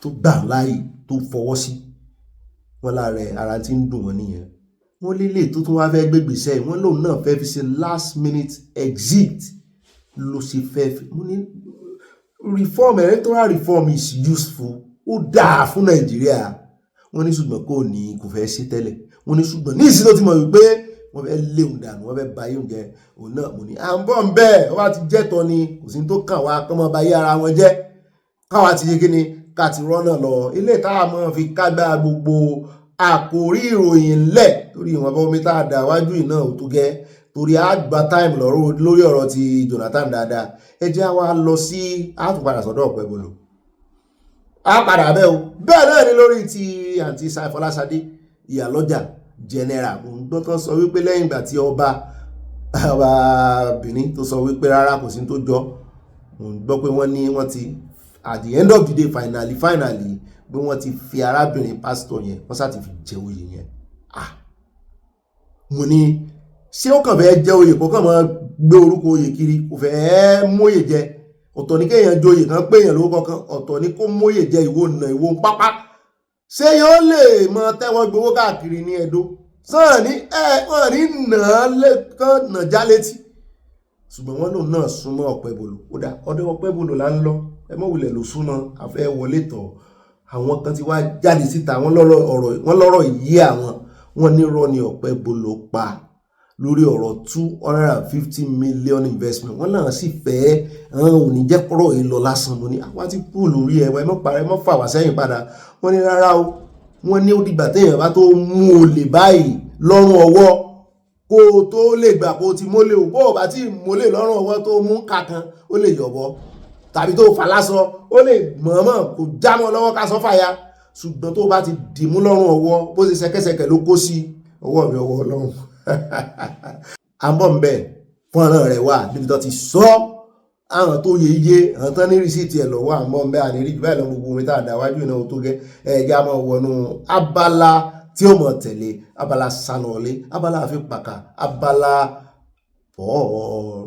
tó gbà láàyè tó fọwọ́ sí wọn lára ara tí ń dùn wọn nìyẹn. wọ́n lélẹ̀ tó tún wá fẹ́ gbégbèsè wọ́n lòun náà fẹ́ fi ṣe last minute exit ló ṣe fẹ́ fi wọ́n ní electoral reform is useful ó dáa fún Nàìjíríà. wọ́n ní ṣùgbọ́n kò ní kò fẹ́ ṣe tẹ́lẹ̀ wọ́n ní ṣùgbọ́n ní ìsìn tó ti mọ̀ wípé wọ́n fẹ́ léun dànù wọ́n fẹ́ ba yóò jẹ òun náà mo ní à ń bọ̀ ń bẹ́ẹ̀ wọ́n bá ti jẹ́tọ̀ ni kò sí tó kàn wá kọ́mọ bá yé ara wọn jẹ́ káwa ti ṣe kí ni ká ti rọ́nà lọ ilé táwa mọ́ fi kágbá gbogbo àkórí ìròyìn ńlẹ̀ torí ìwọ̀n bá omi tá a dà wájú iná ò tó gẹ́ torí àgbà táìmù lórí ọ̀rọ̀ ti Jonathan dáadáa ẹ jẹ́ àwa lọ sí àtúpadà sọ́dọ̀ Ọ̀pẹ́bọlò padà bẹ́ẹ̀ o bẹ́ẹ̀ náà ni lórí ti àǹtí Fọláṣadé Iyaloja general gbọ́tọ̀ sọ wípé lẹ́yìn ìgbà tí ọba Benin tó sọ wípé rárá kò sí tó jọ gbọ́ pé wọ́n ti at the end of the day finally pé wọ́n ti fi arábìnrin pásítọ̀ yẹn wọ́n sá ti fi jẹ oyè yẹn mo ní ṣé ó kàn fẹ́ jẹ oyè kó kàn máa gbé orúkọ oyè kiri kò fẹ́ móyè jẹ ọ̀tọ̀ ní kéèyàn joyè kan pé èèyàn lórúkọ kan ọ̀tọ̀ ní kó móyè jẹ ìwò nà ìwò pápá ṣé yóò lè mọ tẹ́wọ́ gbowó káàkiri ní Ẹdó sàn ní wọ́n ní nà já létí ṣùgbọ́n wọ́n lòun náà súnmọ́ Ọ̀pẹ́bọlò ó dá ọdún Ọ̀pẹ́bọlò là ń lọ ẹ mọ̀ wulẹ̀ ló súnmọ́ àfẹ́ wọlé tọ̀ àwọn kan ti wá jáde síta wọ́n lọ́rọ̀ yí àwọn wọ́n nírọ́ ni Ọ̀pẹ́bọlò pa lórí ọ̀rọ̀ 250 million investment wọ́n náà sì fẹ́ òní jẹ́ kọ́rọ̀ yìí lọ lásán mo ní àwa ti kú lórí ẹ̀wọ̀ ẹ mọ́ fà wá sẹ́yìn padà wọ́n ní rárá o wọ́n ní ó dìgbà téèyàn bá tó mú olè báyìí lọ́rùn ọwọ́ kó o tó lè gbà kó o ti mólè o bó o bá ti mólè lọ́rùn ọwọ́ tó mú kankan ó lè yọ̀bọ tàbí tó fà lásọ ó lè mọ̀ọ́mọ̀ kó jámọ́ lọ́wọ́ ká sọ fàya ṣùgbọ́n tó bá ti dìmú lọ́rùn ọwọ́ bó ṣe ṣẹ̀kẹ̀ṣẹ̀kẹ̀ ló kó sí ọwọ́ mi ọwọ́ Ọlọ́run àbọ̀ ń bẹ̀ fọ́nrán rẹ̀ wà níbi tó ti sọ àwọn tó yeye àwọn tán ní rìsíìtì ẹ̀ lọ́wọ́ àmọ́ ń bẹ́ ànírí jù báyìí lọ gbogbo omi tá a dáwájú ìnáwó tó gẹ́ ẹ̀já máa wọnú abala tí ó mọ̀ tẹ̀lé abala sanọ̀ọ́lé abala àfipàkà abala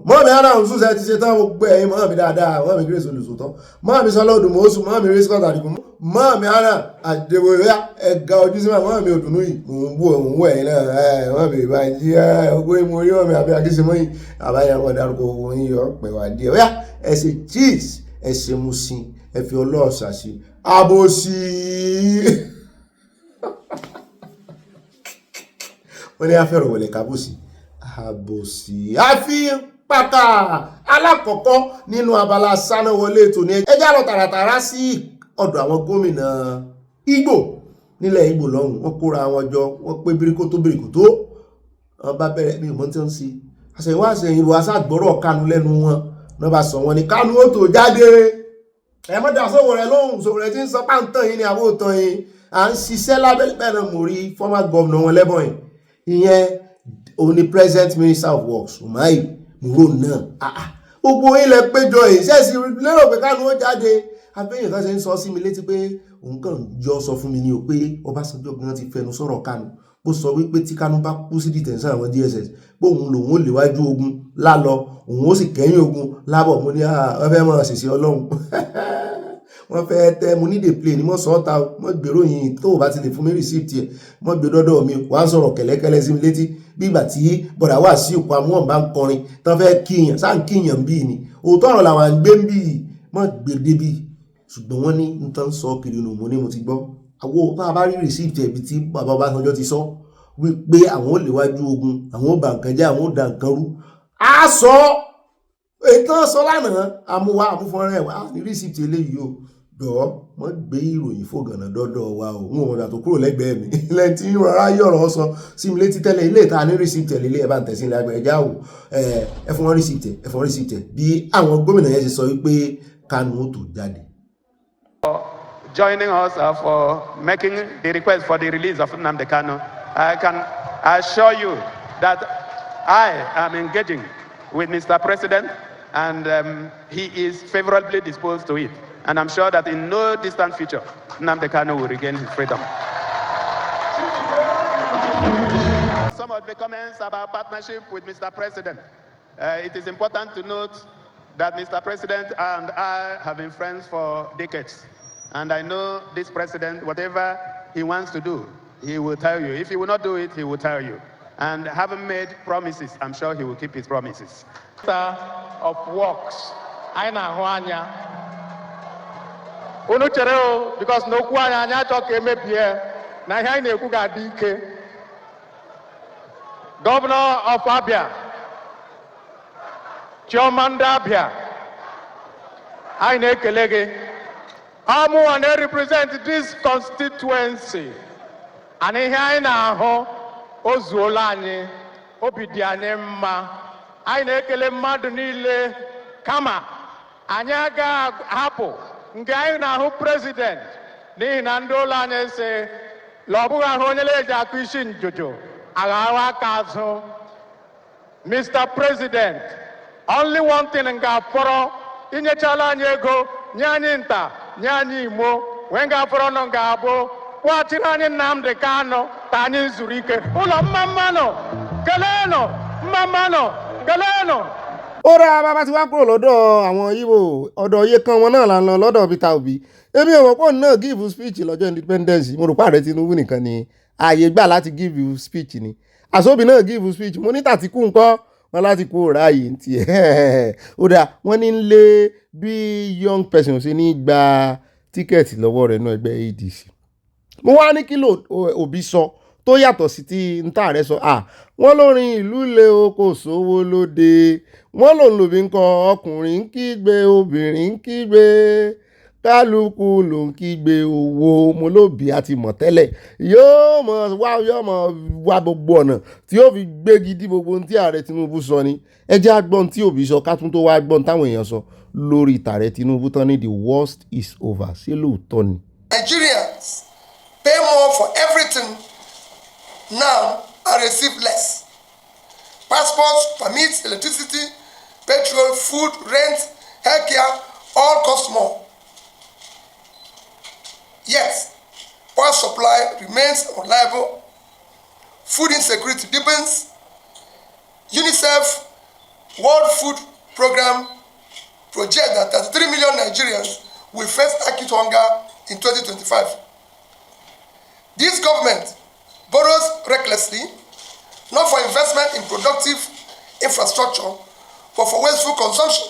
mọ́mí ara òun súnṣẹ́ ti ṣe tán gbogbo ẹ̀yìn mọ́mí dáadáa mọ́mí grace olùsòtọ́ mọ́mí sọlọ́ọ̀dù mọ́sù mọ́mí race court àdìgún mọ́mí ara àdèwòyá ẹ̀ga ojú sí mọ́mí òdùnú yìí òun bú òun wọ̀ ẹ̀yìn náà mọ́mí ìbáyìí ọgbọ́n ìmọ̀ orí mọ́mí àbí akíṣemọ́yìn àbáyé àwọn ọ̀dàrúkọ owó yìí yọ pẹ̀ wá díẹ̀ ọ̀yá ẹ ṣe cheese ẹ ṣe musin ẹ fi ọlọ́ọ̀ṣà ṣe àbòsí wọ́n ní afẹ́rọ̀ wọlé kábòsí àbòsí àfihàn pátá alákọ̀ọ́kọ́ nínú abala sánáwọlé ètò ní ẹjá lọ tààràtàrà sí ọ̀dọ̀ àwọn gómìnà Ìgbò nílẹ̀ Ìgbò lọ́hùn. Wọ́n kóra wọn jọ, wọ́n pé bíríkótó wọ́n bá bẹ̀rẹ̀ bí ìmọ̀ tí wọ́n sí àṣẹ̀yìnwá àṣẹ̀yìnwó aṣáàgbọ́rọ̀ Kánú lẹ́nu wọn náà bá sọ wọn ní Kánú ó tó jáde ẹ̀mọ́dà sọ̀wọ̀ rẹ̀ lóhùn sọ̀wọ̀ rẹ̀ tí ń sọ páǹtàn yìí ni àbó òtàn yìí à ń ṣiṣẹ́ lábẹ́lẹ́ náà mo rí former governor wọn lẹ́bọ̀n yìí ìyẹn òun ni present minister of works Umahi Muro náà gbogbo ilẹ̀ péjọ yìí ṣẹ́ẹ̀sì lérò pé Kánú ó jáde abẹ́yìn kan ṣe ń sọ sí mi létí pé òun kàn jọ sọ fún mi ní o pé Ọbásanjọ́ gan ti fẹnu sọ̀rọ̀ Kánú bó sọ wípé tí Kánú bá kú sí detention àwọn DSS bóun lòun ó léwájú ogun lálọ òun ó sì kẹ́yìn ogun lábọ̀ mo ní wọ́n fẹ́ mọ̀ ṣèṣe Ọlọ́run wọ́n fẹ́ tẹ́ mo ní dey play ni mo sọ ọ́ ta mo gbèrò yìí tó o bá ti lè fún mi receipt ẹ̀ mo gbé dọ́dọ̀ mi wàá sọ̀rọ̀ kẹ̀lẹ́kẹ̀lẹ́ sí mi létí bí ìgbà tí bọ̀dà wà sí òkú amúhàn bá ń kọrin tán fẹ́ kíyàn sáà ń kíyàn bíi ni òótọ́ ọ̀rọ̀ làwọn à ń gbé ń bíi mo gbé débi ṣùgbọ́n wọ́n ní n tán sọ kiri nù mo ní mo ti gbọ́ àwo tá a bá rí receipt ẹ̀bí tí bàbá Ọbásanjọ́ ti sọ wípé àwọn ò léwájú ogun àwọn ò bà nǹkan jẹ́ àwọn ò dà nǹkan rú a sọ ètò sọ lánàá àmúwá àmúfọ́nrán ẹ̀ wá ní receipt eléyìí o jọ̀ọ́ wọ́n gbé ìròyìn fògànà dọ́dọ̀ wa o wọn ò mọ̀dà tó kúrò lẹ́gbẹ̀ẹ́ mi lẹ́yìn tí rọra yọ̀rọ̀ sọ sí mi létí tẹ́lẹ̀ ilé ìta ní receipt ẹ̀ lélẹ̀ ẹ̀ bá ń tẹ̀sí ilẹ̀ àgbẹ̀ ẹ̀já o ẹ fún wọn receipt ẹ̀ bí àwọn gómìnà yẹn ṣe sọ wípé Kánú ó tó jáde. Joining us for making the request for the release of Nnamdi Kanu. I can assure you that I am engaging with Mr. President and he is favorably disposed to it. And I'm sure that in no distant future, Nnamdi Kanu will regain his freedom. Some of the comments about partnership with Mr. President. It is important to note that Mr. President and I have been friends for decades. And I know this president, whatever he wants to do, he will tell you. If he will not do it, he will tell you. And having made promises, I'm sure he will keep his promises. Of works, Aina Huanya. Unuchereo, because no Kwanya talk MPA, Nahine Kuga DK. Governor of Abia, Chomanda Abia, Aine Kelege. Amu and they represent this constituency. And here now, Ozuolani, Obidiane Ma, Aine Kele Madunile, Kama, Anyaga Hapo, Ngaina who president, Ninandolane say, Lobuga Honele Jakushin Jojo, Agawa Kazo, Mr. President, only one thing in Gaporo, in your Chalanyego, Nyaninta. Nyani mo wenga frono ngabo watirani Nnamdi Kanu tani zurike ulo mamano galeno ó rà bàbá tí wá kúrò lọ́dọ̀ àwọn Ìgbò ọ̀dọ̀ iye kan wọn náà là ń lọ lọ́dọ̀ Peter Obi èmi ò mọ̀ pé òun náà give speech lọ́jọ́ independence mo rò pé ààrẹ Tinubu nìkan ni ààyè gbà láti give speech ni Àsóbì náà give speech mo ní tàtíkù ńkọ́ wọn láti kó ráàyè ntí ẹ ó dà wọn ní lé bí young person ṣe ní gba tíkẹ́ẹ̀tì lọ́wọ́ rẹ̀ náà ẹgbẹ́ ADC mo wá ní kílò Òbí sọ tó yàtọ̀ sí ti ntá rẹ̀ sọ wọ́n lórin ìlú lé o kò sówó lóde wọ́n lòun lòbí ń kọ ọkùnrin ń kígbe obìnrin ń kígbe kálukú ló ń kígbe owó mo lóbi àti mọ̀ tẹ́lẹ̀ yóò mọ̀ wá gbogbo ọ̀nà tí yóò fi gbégi dí gbogbo ohun tí ààrẹ Tinubu sọ ni ẹ jẹ́ agbọ́n tí Òbí sọ ká tún tó wá gbọ́n táwọn èèyàn sọ lórí tààrẹ Tinubu tán ní the worst is over ṣé lóòótọ́ ni. Nigerians pay more for everything now and receive less. Passports, permits, electricity, petrol, food, rent, healthcare all cost more. Yet, oil supply remains unreliable, food insecurity deepens, UNICEF World Food Program project that 33 million Nigerians will face acute hunger in 2025. This government borrows recklessly, not for investment in productive infrastructure, but for wasteful consumption.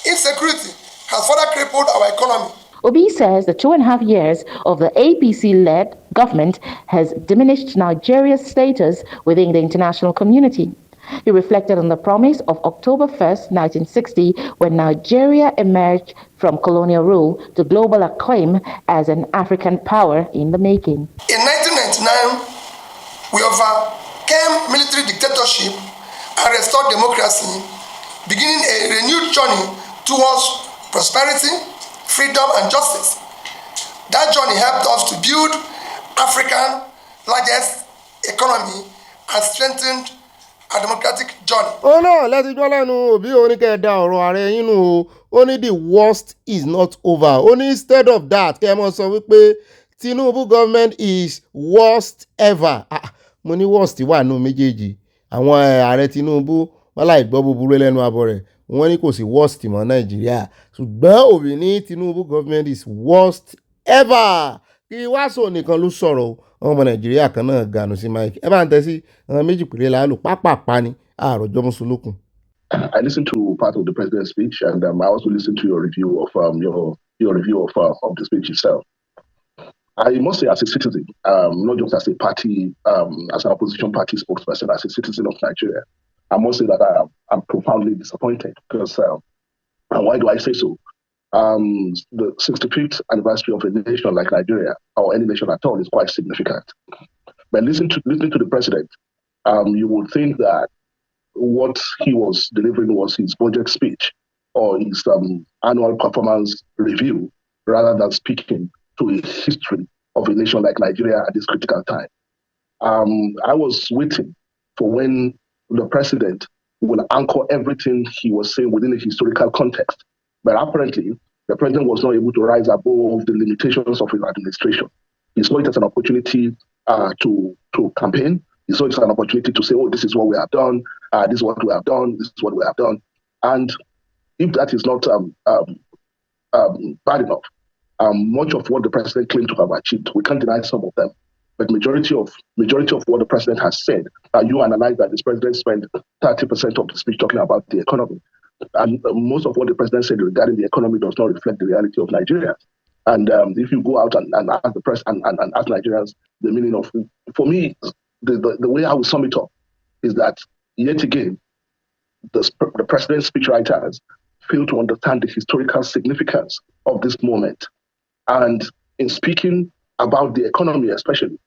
Insecurity has further crippled our economy. Obi says the 2.5 years of the APC-led government has diminished Nigeria's status within the international community. He reflected on the promise of October 1st, 1960, when Nigeria emerged from colonial rule to global acclaim as an African power in the making. In 1999, we overcame military dictatorship and restored democracy, beginning a renewed journey towards prosperity, freedom, and justice. That journey helped us to build Africa's largest economy and strengthened our democratic journey. ó náà lẹ́tí gbọ́ lẹ́nu òbí oníkẹ́ẹ̀dá ọ̀rọ̀ ààrẹ yín nù o ó ní the worst is not over ó ní instead of that kẹ́ ẹ mọ̀ sọ wípé Tinubu government is worst ever. Mo ní worst wà nù méjèèjì àwọn ààrẹ Tinubu wọ́n láì gbọ́ búburú lẹ́nu abọ́ rẹ̀ wọ́n ní kò sí worst mọ́ Nàìjíríà ṣùgbọ́n òbí ní Tinubu government is worst ever. Kí wàásù nìkan ló sọ̀rọ̀ ọmọ Nàìjíríà kan náà gànù sí Mike ẹ bá ń tẹ́sí méjì péré láàlú pápápá ni àròjọ mùsùlùkùn. I listened to part of the president's speech, and I also listened to your review of your review of the speech itself. I must say, as a citizen, not just as a party, as an opposition party spokesperson, as a citizen of Nigeria, I must say that I'm profoundly disappointed because, and why do I say so? The 65th anniversary of a nation like Nigeria, or any nation at all, is quite significant. But listening to the president, you would think that what he was delivering was his budget speech or his annual performance review, rather than speaking to a history of a nation like Nigeria at this critical time. I was waiting for when the president will anchor everything he was saying within a historical context. But apparently, the president was not able to rise above the limitations of his administration. He saw it as an opportunity to campaign. He saw it as an opportunity to say, oh, this is what we have done, this is what we have done, this is what we have done. And if that is not bad enough, much of what the president claimed to have achieved, we can't deny some of them. But majority of what the president has said, you analyze that this president spent 30% of the speech talking about the economy. And most of what the president said regarding the economy does not reflect the reality of Nigeria. And if you go out and ask the press and ask Nigerians the meaning of, for me, the way I will sum it up is that yet again, the president's speechwriters fail to understand the historical significance of this moment. And in speaking about the economy especially,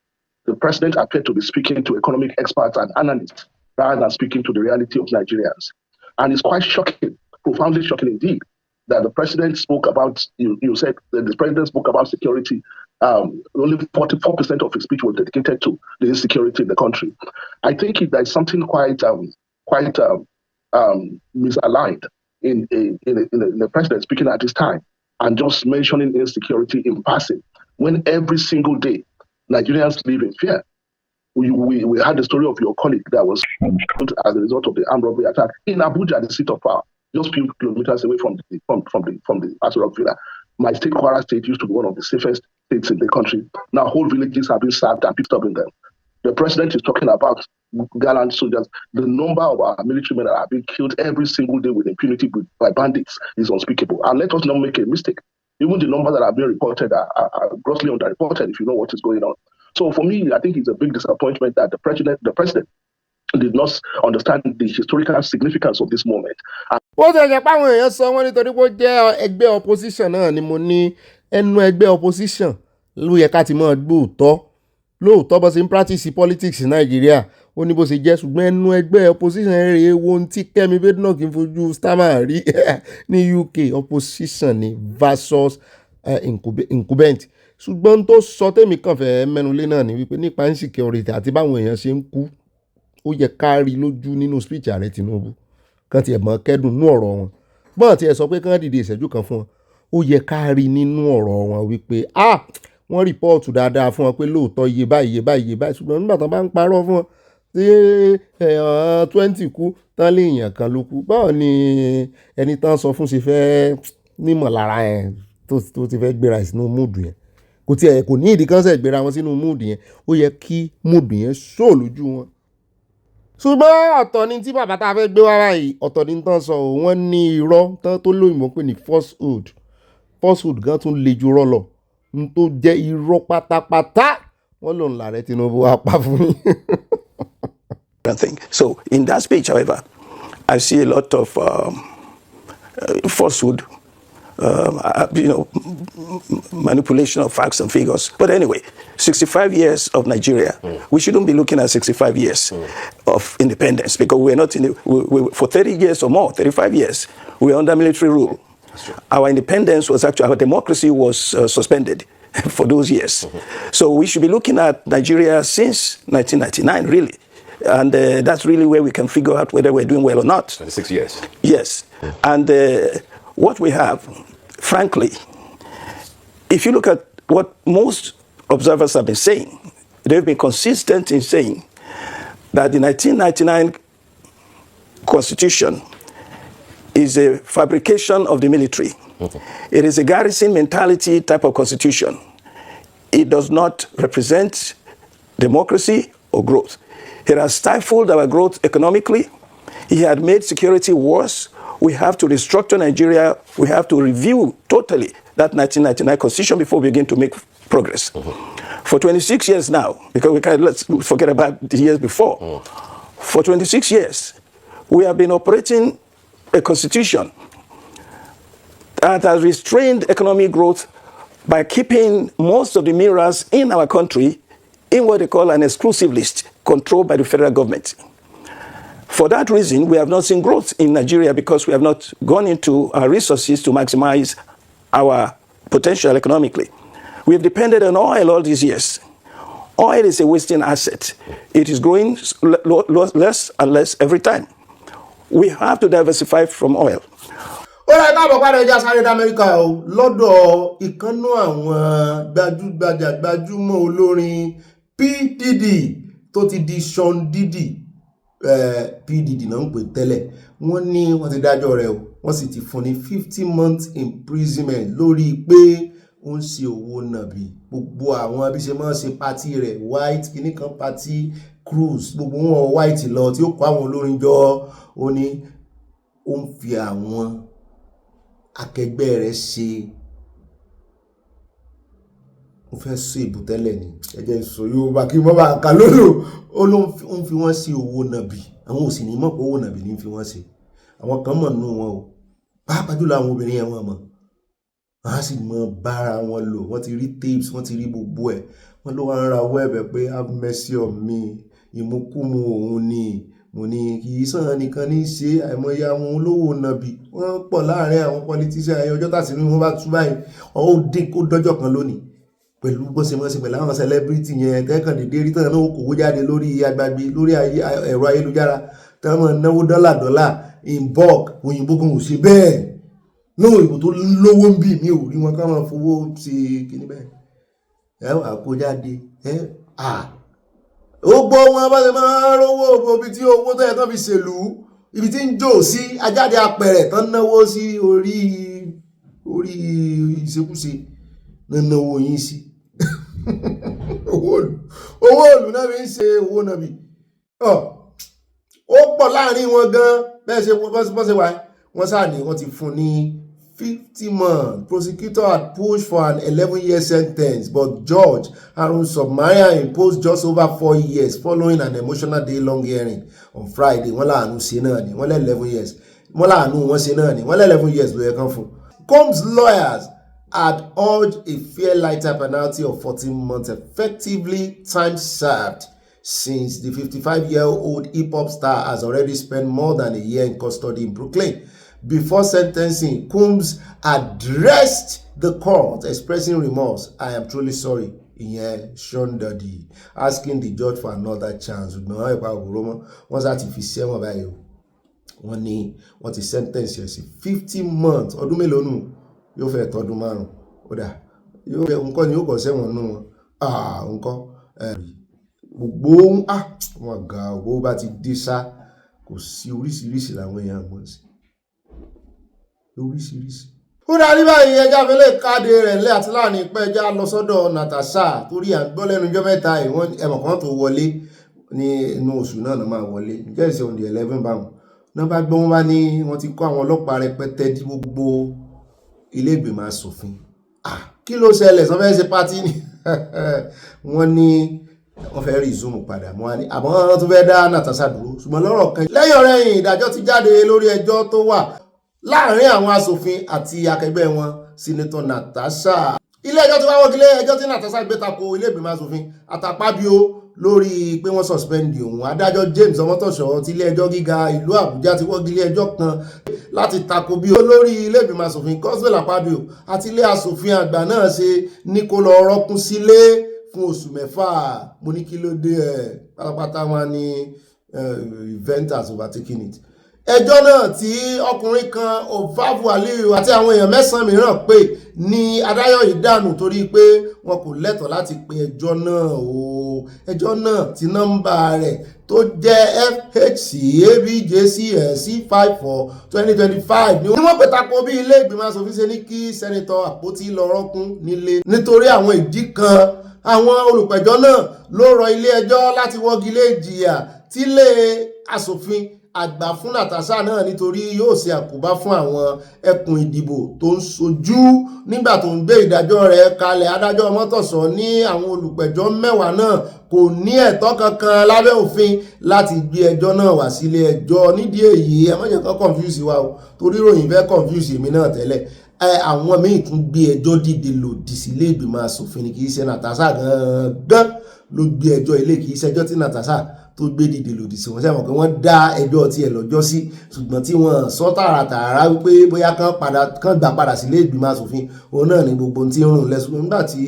the president appeared to be speaking to economic experts and analysts rather than speaking to the reality of Nigerians. And it's quite shocking, profoundly shocking indeed, that the president spoke about, you said that the president spoke about security. Only 44% of his speech was dedicated to the insecurity in the country. I think there's something quite misaligned in the president speaking at this time and just mentioning insecurity in passing, when every single day Nigerians live in fear. We had the story of your colleague that was killed as a result of the armed robbery attack in Abuja, the seat of power, just a few kilometers away from the Asarok Villa. My state, Kwara State, used to be one of the safest states in the country. Now whole villages have been sacked and picked up in them. The president is talking about gallant soldiers. The number of our military men that are being killed every single day with impunity by bandits is unspeakable. And let us not make a mistake. Even the numbers that are being reported are grossly underreported if you know what is going on. So for me, I think it's a big disappointment that the president did not understand the historical significance of this moment. Ó ti ẹ̀jẹ̀ páwọn èèyàn sọ wọ́n nítorí pé ó jẹ́ ẹgbẹ́ opposition náà ni mo ní ẹnu ẹgbẹ́ opposition ló yẹ ká ti mọ́ gbóòótọ́ lóòótọ́ bó ṣe ń practice politics ní Nàìjíríà ó ní bó ṣe jẹ́ ṣùgbọ́n ẹnu ẹgbẹ́ opposition rèé wo ohun tí Kẹ́mi Badenoch kì í fojú Starmer rí ní UK opposition ni versus incumbent. Ṣùgbọ́n tó sọ tèmi kàn fẹ́ mẹ́nulé náà ni wípé nípa insecurity àti báwọn èèyàn ṣe ń kú ó yẹ ká rí lójú nínú speech ààrẹ Tinubu kan tiẹ̀ mọ́ kẹ́dùn nínú ọ̀rọ̀ wọn bọ́n tiẹ̀ sọ pé kán dìde ìṣẹ́jú kan fún wọn ó yẹ ká rí nínú ọ̀rọ̀ wọn wípé wọ́n rìpọ́ọ̀tù dáadáa fún wọn pé lóòótọ́ iye báyìí ṣùgbọ́n nígbà tán bá ń parọ́ fún wọn tí 20 kú tán lé èèyàn kan ló kú báwo ni ẹni tán sọ fún ṣe fẹ́ nímọ̀lára ẹ̀ tó ti fẹ́ gbéra sínú múùdù yẹn kò ní ìdí kan sẹ̀ gbéra wọn sínú múùdù yẹn ó yẹ kí múùdù yẹn ṣó lójú wọn. Ṣùgbọ́n ọ̀tọ̀ ni tí bàbá tá a fẹ́ gbé wá báyìí ọ̀tọ̀ ni tán sọ wọ́n ní irọ́ tán tó lóyìnbó pé ní falsehood gan tún le ju irọ́ lọ n tó jẹ́ irọ́ pátápátá wọ́n lòun làárẹ̀ Tinubu apá fún yín. thing. So in that speech, however, I see a lot of falsehood, manipulation of facts and figures. But anyway, 65 years of Nigeria, we shouldn't be looking at 65 years of independence, because we're not for 30 years or more, 35 years, we were under military rule. Our independence was actually, our democracy was suspended for those years. So we should be looking at Nigeria since 1999, really. And that's really where we can figure out whether we're doing well or not. 26 years. Yes. And what we have, frankly, if you look at what most observers have been saying, they've been consistent in saying that the 1999 Constitution is a fabrication of the military. It is a garrison mentality type of constitution. It does not represent democracy or growth. It has stifled our growth economically. It had made security worse. We have to restructure Nigeria. We have to review totally that 1999 Constitution before we begin to make progress. For 26 years now, because let's forget about the years before. For 26 years, we have been operating a constitution that has restrained economic growth by keeping most of the minerals in our country in what they call an exclusive list, controlled by the federal government. For that reason, we have not seen growth in Nigeria, because we have not gone into our resources to maximize our potential economically. We have depended on oil all these years. Oil is a wasting asset. It is growing less and less every time. We have to diversify from oil. Ó rẹ̀ káàbọ̀ padà ẹja sáré d'Amẹ́ríkà o lọ́dọ̀ ìkànnú àwọn gbajúmọ̀ olórin PDD tó ti di Sean Diddy. PDD náà ń pè tẹ́lẹ̀, wọ́n ní wọ́n ti dájọ́ rẹ̀ o, wọ́n sì ti fún ní 50 months imprisonment lórí pé ó ń ṣe owó nàbì. Gbogbo àwọn bí ṣe máa ń ṣe pátì rẹ̀, white kìíní kan pátì cruise, gbogbo wọn white lọ tí ó kó àwọn olórin jọ. Ó ní ó ń fi àwọn akẹgbẹ́ rẹ̀ ṣe, ó fẹ́ ṣe ìbùtẹ́lẹ̀ ni ẹjẹ́ sọ Yorùbá kí wọ́n bá kà lólo. Ó ló ń fi wọ́n sí owó nàbì. Àwọn ò sì ní mọ̀ pé owó nàbì ní fi wọ́n ṣe. Àwọn kan mọ̀ nínú wọn o, pàápàá jùlọ àwọn obìnrin yẹn wọ́n mọ̀. Wọ́n á sì mọ bára wọn lò. Wọ́n ti rí tapes, wọ́n ti rí gbogbo ẹ̀. Wọ́n ló wá ń ra owó ẹ̀bẹ̀ pé have mercy on me, ìmúkúmu òun ni. Mo ní kì í sàn nìkan ní ṣe, àìmọye àwọn olówó nàbì wọ́n pọ̀ láàrin àwọn politician. Ọjọ́ tàṣírí wọn bá tú báyìí, ó dín kó dọ́jọ́ kan lónìí. Pẹ̀lú bó ṣe mọ́ sí pẹ̀lú àwọn celebrity yẹn tẹ́kàn dédé rí tán náà kò jáde lórí agbágbé lórí ẹ̀rọ ayélujára tán mọ̀ náwó dọ́là in bulk. Òyìnbó kan ò ṣe bẹ́ẹ̀. Náà òyìnbó tó lówó ń bì mí ò rí wọn ká máa fowó ṣe kíní bẹ́ẹ̀. Wà kó jáde. Ó gbọ́ wọn bá ṣe máa rówó ibi tí owó tó yẹ tán fi ṣèlú, ibi tí ń jò sí ajáde apẹ̀rẹ̀ tán náwó sí orí ìṣekúṣe náwó yín sí. Owó òlù náà fi ń ṣe owó náà bí. Ó pọ̀ láàrin wọn gan bẹ́ẹ̀ ṣe bọ́sẹ̀ wá. Wọ́n sáà ní wọ́n ti fún ní 50 months. Prosecutor had pushed for an 11-year sentence, but Judge Harun Submarian imposed just over 4 years following an emotional day-long hearing on Friday. Wọ́n láàánú ṣe náà ni, wọ́n lẹ́ 11 years. Wọ́n láàánú wọ́n ṣe náà ni, wọ́n lẹ́ 11 years ló yẹ kán fún. Combs' lawyers had urged a fair lighter penalty of 14 months, effectively time served, since the 55-year-old hip-hop star has already spent more than a year in custody in Brooklyn. Before sentencing, Combs addressed the court, expressing remorse. I am truly sorry. Sean Diddy, asking the judge for another chance. Wọ́n sá ti fi sẹ́wọ̀n báyìí o. Wọ́n ní wọ́n ti sentence yẹn sí 50 months. Ọdún mélòó nù? Yóò fẹ́ tọdún márùn-ún. Ó dà. Nǹkan ni yóò kọ̀ sẹ́wọ̀n nù wọn. Nǹkan. Gbogbo wọn ga owó bá ti dé sá. Kò sí oríṣiríṣi làwọn èèyàn mọ̀ sí. Oríṣiríṣi. Ó darí báyìí ẹja fẹ́lẹ́ káde rẹ̀ lẹ́ àti láàrin pẹ́ ẹja lọ sọ́dọ̀ Natasha torí à ń gbọ́ lẹ́nu ọjọ́ mẹ́ta ìwọ̀n ẹ̀mọ̀ kan tó wọlé ní inú oṣù náà máa wọlé. Ǹjẹ́ ìṣe on the 11 báwọn. Náà bá gbọ́ wọn bá ní wọ́n ti kó àwọn ọlọ́pàá rẹpẹtẹ dí gbogbo ilé ìgbìmọ̀ aṣòfin. Kí ló ṣẹlẹ̀ sọ fẹ́ ṣe pátí ni? Wọ́n ní wọ́n fẹ́ rí zoom padà mọ́ ní àmọ́ wọ́n tún fẹ́ dá Natasha dúró ṣùgbọ́n lọ́rọ̀ kan lẹ́yìn ọ̀rẹ́yìn ìdájọ́ ti jáde lórí ẹjọ́ tó wà láàrin àwọn asòfin àti akẹgbẹ́ wọn Senator Natasha. Ilé ẹjọ́ ti wá wọ́gilé ẹjọ́ tí Natasha gbé tako ilé ìgbìmọ̀ asòfin àtàpábíò lórí pé wọ́n suspend òun. Adájọ́ James Ọmọ́tọ̀ṣọ́ ti ilé ẹjọ́ gíga ìlú Àbújá ti wọ́gilé ẹjọ́ kan láti tako bí olórí ilé ìgbìmọ̀ asòfin Godswill Akpabio àti ilé asòfin àgbà náà ṣe ní kó lọ rọ́kún sílé fún oṣù 6. Mo ní kí ló dé pátápátá wọn ní event has overtaken it. Ẹjọ́ náà tí ọkùnrin kan Ovavu Aliyu àti àwọn èèyàn 9 mìíràn pè ní adájọ́ yìí dànù torí pé wọn kò lẹ́tọ̀ọ́ láti pe ẹjọ́ náà o. Ẹjọ́ náà tí nọ́mbà rẹ̀ tó jẹ́ FHC ABJCSC 54/2025 ni wọ́n pè tako bí ilé ìgbìmọ̀ asòfin ṣe ní kí sẹ́nitọ̀ Àpótí lọ rọ́kún nílé nítorí àwọn ìdí kan. Àwọn olùpẹ̀jọ́ náà ló rọ ilé ẹjọ́ láti wọ́gilé ìjìyà tí ilé asòfin àgbà fún Natasha náà nítorí yóò ṣe àkóbá fún àwọn ẹkùn ìdìbò tó ń ṣojú nígbà tó ń gbé ìdájọ́ rẹ̀ kalẹ̀. Adájọ́ Ọmọ́tọ̀ṣọ́ ní àwọn olùpẹ̀jọ́ 10 náà kò ní ẹ̀tọ́ kankan lábẹ́ òfin láti gbé ẹjọ́ náà wá sílé ẹjọ́. Nídìí èyí ẹ má jẹ́ kó confuse wa o torí ròyìn fẹ́ confuse èmi náà tẹ́lẹ̀. Àwọn míì tún gbé ẹjọ́ dìde lòdì sílé ìgbìmọ̀ asòfin ni kì í ṣe Natasha gangan ló gbé ẹjọ́ ilé kì í ṣẹjọ́ tí Natasha tó gbé dìde lòdì sí wọn sẹ́wọ̀n pé wọ́n dá ẹjọ́ tí ẹ lọ́jọ́ sí ṣùgbọ́n tí wọ́n sọ tààràtààrà wípé bóyá kán gbà padà sílé ìgbìmọ̀ asòfin òun náà ni gbogbo tí ń rùn lẹ́sùn nígbà tí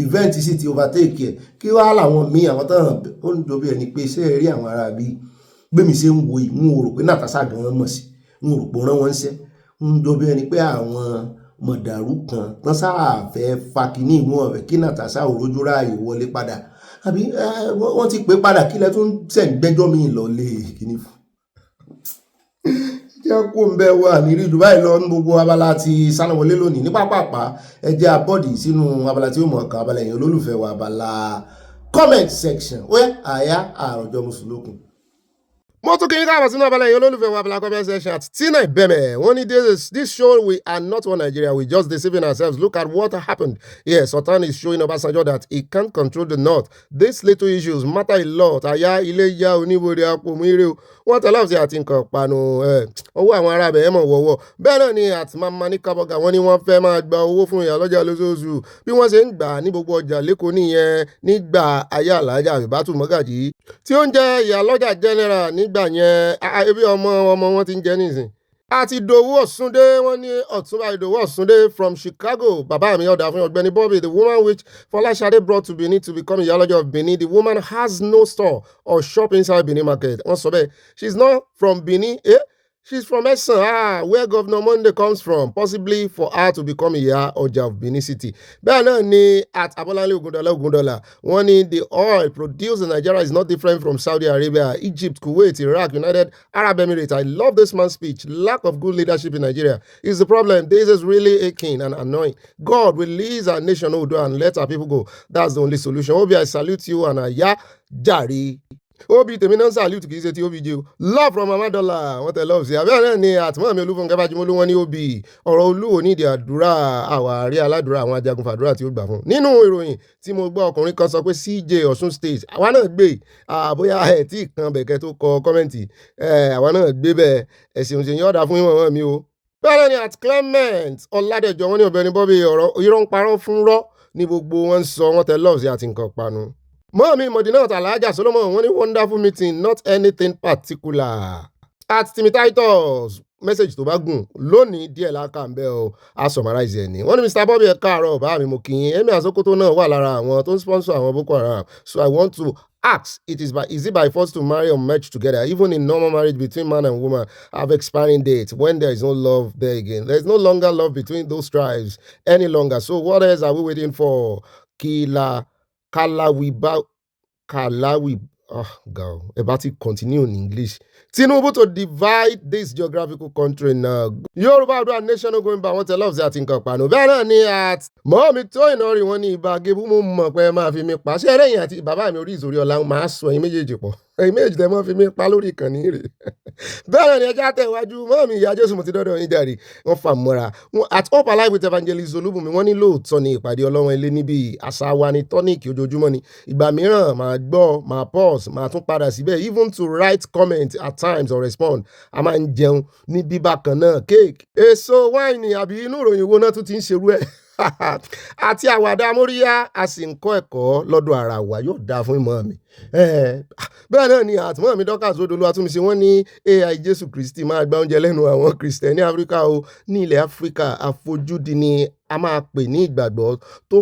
event sì ti overtake ẹ̀ kí wá làwọn míì àwọn tán ó ń jọbi ẹni pé ṣé ẹ rí àwọn ará bíi gbémi ṣe ń wo ìmú o rò pé Natasha gan mọ̀ sí ń rò pé rán wọn ṣẹ́ ń jọbi ẹni pé àwọn mọ̀dàrú kan tán sáà fẹ́ fa kínní ìwọ̀n ọ̀fẹ́ kí Natasha òrójú ráàyè wọlé padà àbí wọ́n ti pè padà kílẹ̀ tó ń gbẹ́jọ́ mi lọ lé kíní fún. Jẹ́ kó ń bẹ́ wà ní rí Dubai lọ ní gbogbo abala ti sánáwọlé lónìí ní pápápá ẹjẹ́ abọ́dì sínú abala tí ó mọ̀ ọ̀kan abala èèyàn olólùfẹ́ wa abala comment section ó yẹ àyà àròjọ mùsùlùkùn. Mo tún kí n káàbọ̀ sínú abala èèyàn olólùfẹ́ wa abala comment section àti Tina Ibeme wọ́n ní this show we are not one Nigeria, we just deceiving ourselves. Look at what happened. Yes, Sultan is showing Obasanjo that he can't control the north. These little issues matter a lot. Àyà Iyaloja oníbodè apòmùire o wọ́n tẹ̀lé ọ̀sẹ̀ àti nǹkan panu owó àwọn ará bẹ̀ ẹ̀ mọ̀ wọ̀wọ̀. Bẹ́ẹ̀ náà ni àti mama ní kábọ̀gà wọ́n ní wọ́n fẹ́ máa gba owó fún Iyaloja lóṣooṣù bí wọ́n ṣe ń gbà ní gbogbo ọjà lẹ́kọ̀ọ́ nìyẹn nígbà ayé Alhaja Àbíbátù Mọ́gàjí tí ó ń jẹ́ Iyaloja general nígbà yẹn ebi ọmọ wọn ti ń jẹ nísìn. Àti Ìdòwú Ọ̀ṣúndé wọ́n ní Ọ̀túnba Ìdòwú Ọ̀ṣúndé from Chicago. Bàbá mi ọ̀dà fún Ogbeni Bobby, the woman which Folashade brought to Benin to become Iyaloja of Benin. The woman has no store or shop inside Benin market. Wọ́n sọ bẹ́ẹ̀. She's not from Benin. She's from Esan, where Governor Monday comes from, possibly for her to become Iyaloja of Benin City. Bẹ́ẹ̀ náà ni at Abolale Ogundola, wọ́n ní the oil produced in Nigeria is not different from Saudi Arabia, Egypt, Kuwait, Iraq, United Arab Emirates. I love this man's speech. Lack of good leadership in Nigeria is the problem. This is really aching and annoying. God will release our nation Odo and let our people go. That's the only solution. Obi, I salute you and Aya Jari. Obi tèmi náà salute kìí ṣe ti Obi jẹ́ o. Love from Mama Dollar wọ́n tẹ love sí abẹ́rẹ́ náà ni àtìmọ́ mi Olúfúnkẹ́ Bájímọ́lú wọn ní Obi ọ̀rọ̀ olúwo nídìí àdúrà àwárí aládùúrà àwọn ajagun fàdúrà tí ó gbà fún. Nínú ìròyìn tí mo gbọ́ ọkùnrin kan sọ pé CJ Ọ̀ṣun State àwa náà gbé bóyá ẹ̀ tí kan bẹ̀kẹ́ tó kọ kọ́mẹ́ǹtì àwa náà gbé bẹ́ẹ̀ ẹ̀sìn òṣèyìn ọ̀dà fún ìwọ̀n mi o. Bẹ́ẹ̀ ni at Clement Ọ̀làdẹ̀jọ wọn ní Ọ̀gbẹ́ni Bobby ọ̀rọ̀ irọ́ ń parọ́ fún rọ́ ní gbogbo wọn sọ wọn tẹ love sí àti nǹkan panu. Mọ́mí Mọ̀dínà Alhaja Solomon wọ́n ní wonderful meeting not anything particular. At Timi Titus message tó bá gùn lónìí díẹ̀ láka ń bẹ́ ọ a summarize ẹ̀ ní. Wọ́n ní Mr. Bobby ẹ káàárọ̀ bá mi mo kí yín Emir Asokoto náà wà lára àwọn tó ń sponsor àwọn Boko Haram, so I want to ask, is it by force to marry or merge together? Even in normal marriage between man and woman have expiring dates when there is no love there again. There is no longer love between those tribes any longer. So what else are we waiting for? Kalawi, girl, about to continue in English. Tinubu to divide this geographical country now. Yoruba Odua nation no going back. Want to love that in Kapano. Bẹ́ẹ̀ ni at mọ́mí tó ìnáwó wọn ní ibà gébú mú mọ̀ pé máa fi mi pa. Ṣé ẹ̀rẹ́yìn àti bàbá mi orí ìzòrí ọ̀la máa sọ ẹ̀yin méjèèjì pọ̀. ẹ̀yin méjì tẹ́ mọ́ fi mí pa lórí ìkànnì rẹ̀. Bẹ́ẹ̀ ni ẹja tẹ̀wájú mọ́ mi ìyá Jésù mo ti dọ́dọ̀ yín jàre wọ́n fà mọ́ra at Up Alive with Evangelist Olúbùnmi wọ́n ní lóòótọ́ ni ìpàdé ọlọ́run ilé níbi àṣà wa ní tọ́níìkì ojoojúmọ́ ni ìgbà mìíràn máa gbọ́ máa pause máa tún padà síbẹ̀ even to write comment at times or respond a máa ń jẹun ní bíbá kan náà cake èso wáìnì àbí inú ìròyìn wo náà tún ti ń ṣerú ẹ̀ àti àwàdà amóríyá a sì ń kọ́ ẹ̀kọ́ lọ́dọ̀ ara wa yóò dáa fún ìmọ̀ mi bẹ́ẹ̀ náà ni àtìmọ́ mi Dorcas Odolu Atúnmíṣe wọ́n ní AI Jésù Kristi máa gba oúnjẹ lẹ́nu àwọn Kristẹni Áfíríkà o ní ilẹ̀ Áfíríkà àfojúdi ni a máa pè ní ìgbàgbọ́ tó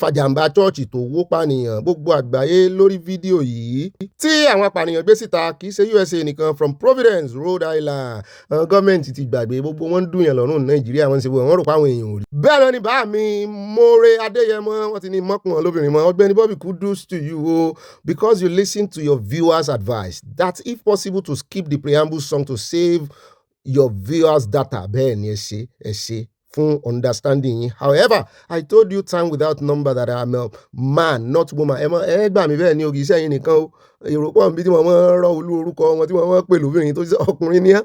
fa jàǹbá chọ́ọ̀chì tó wó pànìyàn gbogbo àgbáyé lórí fídíò yìí tí àwọn apànìyàn gbé síta kì í ṣe USA nìkan from Providence Rhode Island gọ́ọ̀mẹ̀ntì ti gbàgbé gbogbo wọn ń dùn yàn lọ́rùn Nàìjíríà wọn ń ṣe wọ́n rò pé àwọn èèyàn ò rí. bẹ́ẹ̀ náà ni bá mi More Adéyẹmọ wọ́n ti ní mọ́kùnrin lóbìnrin mọ́ Ọ̀gbẹ́ni Bobby kudos to you o because you listen to your viewers' advice that if possible to skip the preamble song to save your viewers' data bẹ́ẹ̀ ni ẹ ṣe fún understanding yín. However, I told you time without number that I am a man not woman. ẹ gbà mí bẹ́ẹ̀ ni ògì iṣẹ́ yín nìkan o èrò pọ̀ níbi tí wọ́n máa ń rọ olú orúkọ wọn tí wọ́n máa ń pè lóbìnrin tó ọkùnrin ní á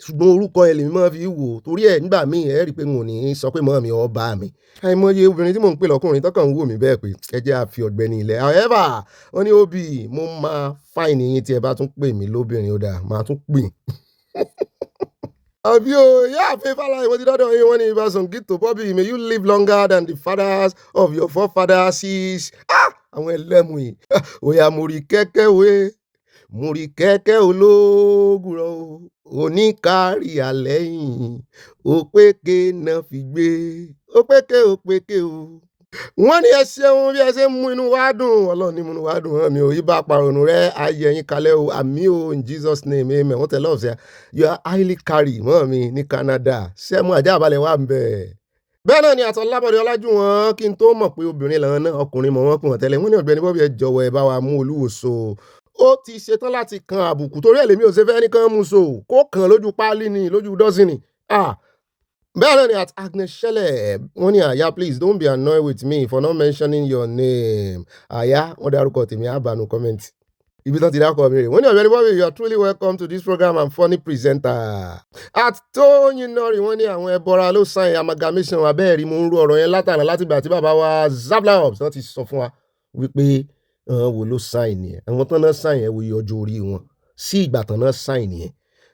ṣùgbọ́n orúkọ ẹ̀ lèmi máa fi wò torí ẹ̀ nígbà míì ẹ̀ rí i pé mo ní sọ pé mọ́ mi ọba mi àìmọye obìnrin tí mò ń pè lọ́kùnrin tọ́kàn ń wò mí bẹ́ẹ̀ pé ẹ jẹ́ àfi Ọ̀gbẹ́ni ilẹ̀. However, wọ́n ní òbí mo máa fáìní yín tí ẹ bá tún pè mí lóbìnrin ó dáa máa tún pè àbí o Ìyáàfin Fáláyé mo ti dọ́dọ̀ yín wọ́n ní ibà some gift to Bobby may you live longer than the fathers of your forefathers sis àwọn ẹlẹ́mu yìí òyà mo rí kẹ́kẹ́ ológùrọ̀ oníkárí àlẹ́yìn òpèké náà fi gbé òpèké o. wọ́n ní ẹ ṣeun bí ẹ ṣe ń mú inú wa dùn Ọlọ́run ní mú inú wa dùn hàn mí ò yí bá paronu rẹ ayé yín kalẹ̀ o àmì o in Jesus name amen wọ́n tẹ̀lé ọ̀sẹ̀ you are highly carry mọ́ mi ní Canada sẹ́mu àjẹ́ àbálẹ̀ wà ń bẹ̀. bẹ́ẹ̀ náà ni àtọ̀ Lábọ̀dé Ọlájú wọn kí n tó mọ̀ pé obìnrin làwọn náà ọkùnrin mọ̀ wọ́n pè wọ́n tẹ́lẹ̀ wọ́n ní Ọ̀gbẹ́ni Bobby ẹ jọ̀wọ́ ẹ bá wa mú Olúwo so ó ti ṣetán láti kan àbùkù torí ẹ̀ lèmi ò ṣe fẹ́ ní kán mú so kó kàn lójú páálí ni lójú dọ́sìnì bẹ́ẹ̀ náà ni at Agnes Shelle wọ́n ní àyà please don't be annoyed with me for not mentioning your name àyà wọ́n dárúkọ tèmi àbánu comment ibi tán ti dákọ̀ mi rè wọ́n ní Ọ̀gbẹ́ni Bobby you are truly welcome to this program and funny presenter at Tóyìn Nọ́rì wọ́n ní àwọn ẹbọra ló sign amalgamation abẹ́ẹ̀rí mo ń ru ọ̀rọ̀ yẹn látàná látìgbà tí bàbá wa Zablabs wọ́n ti sọ fún wa wípé wo ló sign yẹn àwọn tán náà sign yẹn wo iye ọjọ́ orí wọn sí ìgbà tán náà sign yẹn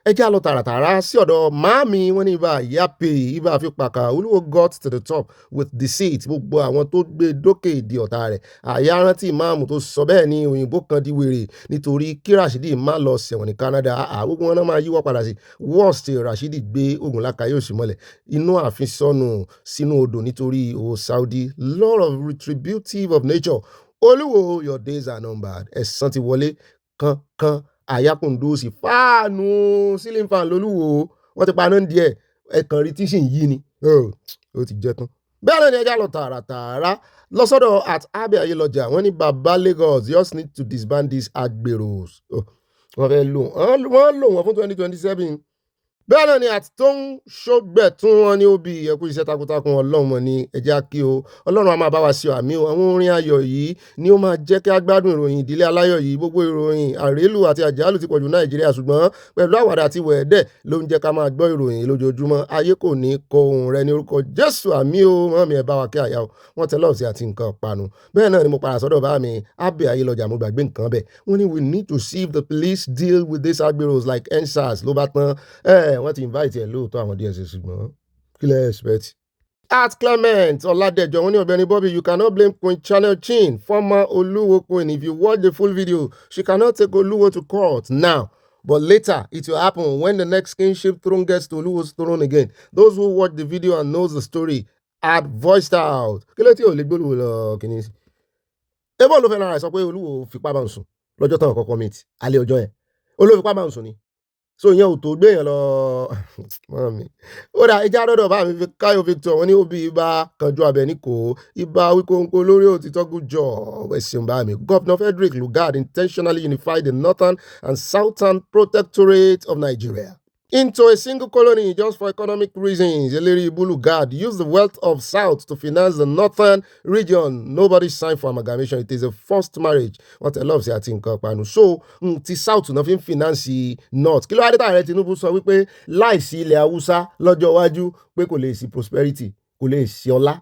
ẹ já lọ tààràtàrà sí ọ̀dọ̀ máàmí wọn ní ibà yápè ibà fipàkà Olúwo got to the top with deceit gbogbo àwọn tó gbé dókè ìdí ọ̀tá rẹ̀ àyà rántí ìmáàmù tó sọ bẹ́ẹ̀ ni òyìnbó kan di wèrè nítorí kí Rashidi má lọ ṣẹ̀wọ̀n ní Canada gbogbo wọn náà máa yíwọ́ padà sí worst Rashidi gbé ogun lákàáyé òsì mọ́lẹ̀ inú ààfin sọnù sínú odò nítorí owó Saudi law of retributive of nature Olúwo your days are numbered ẹ̀san ti wọlé kankan àyàkùndóòsì fáànù ceiling fan lólúwo wọ́n ti paná díẹ̀ ẹ̀kan rí tíṣìn yìí ni ó ti jẹ́ tán. bẹ́ẹ̀ náà ni ẹja lọ tààràtààrà lọ sọ́dọ̀ at Abe Iyaloja wọ́n ní baba Lagos just need to disband these agberos wọ́n fẹ́ lò wọ́n fún 2027. bẹ́ẹ̀ náà ni àti tó ń ṣọ́gbẹ̀ tún wọn ní òbí ẹkú iṣẹ́ takuntakun Ọlọ́run wọn ní ẹjẹ́ kí o Ọlọ́run a máa bá wa ṣe àmì o àwọn orin ayọ̀ yìí ni ó máa jẹ́ kí a gbádùn ìròyìn ìdílé aláyọ̀ yìí gbogbo ìròyìn àrélù àti àjálù ti pọ̀jù Nàìjíríà ṣùgbọ́n pẹ̀lú àwàdà àti wẹ̀ẹ́dẹ̀ ló ń jẹ́ ká máa gbọ́ ìròyìn lójoojúmọ́ ayé kò ní kọ ohùn rẹ ní orúkọ Jésù àmì o mọ́ mi ẹ̀ bá wa kí àyà o wọ́n tẹ lọ́ọ̀sì àti nǹkan panu bẹ́ẹ̀ náà ni mo padà sọ́dọ̀ bá mi Abe Iyaloja mo gbàgbé nǹkan bẹ̀ wọ́n ní we need to see if the police deal with these agberos like EndSARS ló bá tán wọ́n ti invite ẹ̀ lóòótọ́ àwọn DSS ṣùgbọ́n kí lẹ́ expect. at Clement Ọládẹjọ wọ́n ní Ọ̀gbẹ́ni Bobby you cannot blame Queen Channel Chin former Oluwo queen if you watch the full video she cannot take Oluwo to court now but later it will happen when the next kingship throne gets to Oluwo's throne again those who watch the video and knows the story had voiced out. kí ló tí ò lè gbólùwò lọ kìíní sí. ebó ló fẹ́ lára ẹ̀ sọ pé Olúwo fipá bá ń sùn lọ́jọ́ tán kọ́kọ́ meet alẹ́ ọjọ́ yẹn Olúwo fipá bá ń sùn ni so ìyẹn ò tó gbé yẹn lọ mọ́mí ó dà ìjà dọ́dọ̀ bá mi fi Káyọ̀ Victor wọn ní òbí ibà kanjú abẹ ní kò ibà wíkóńkó lórí òtítọ́ gújọ ẹ̀sìn bá mi Governor Frederick Lugard intentionally unified the northern and southern protectorate of Nigeria into a single colony just for economic reasons. Eleri Bulugard used the wealth of South to finance the northern region. Nobody signed for amalgamation. It is a forced marriage. Wọ́n tẹ̀ lọ́ọ̀sì àti nǹkan panu. So, ti South náà fi ń finance North. Kí ló wá dé tààrẹ Tinubu sọ wípé láìsí ilẹ̀ Haúsá lọ́jọ́ iwájú pé kò lè sí prosperity, kò lè sí ọlá,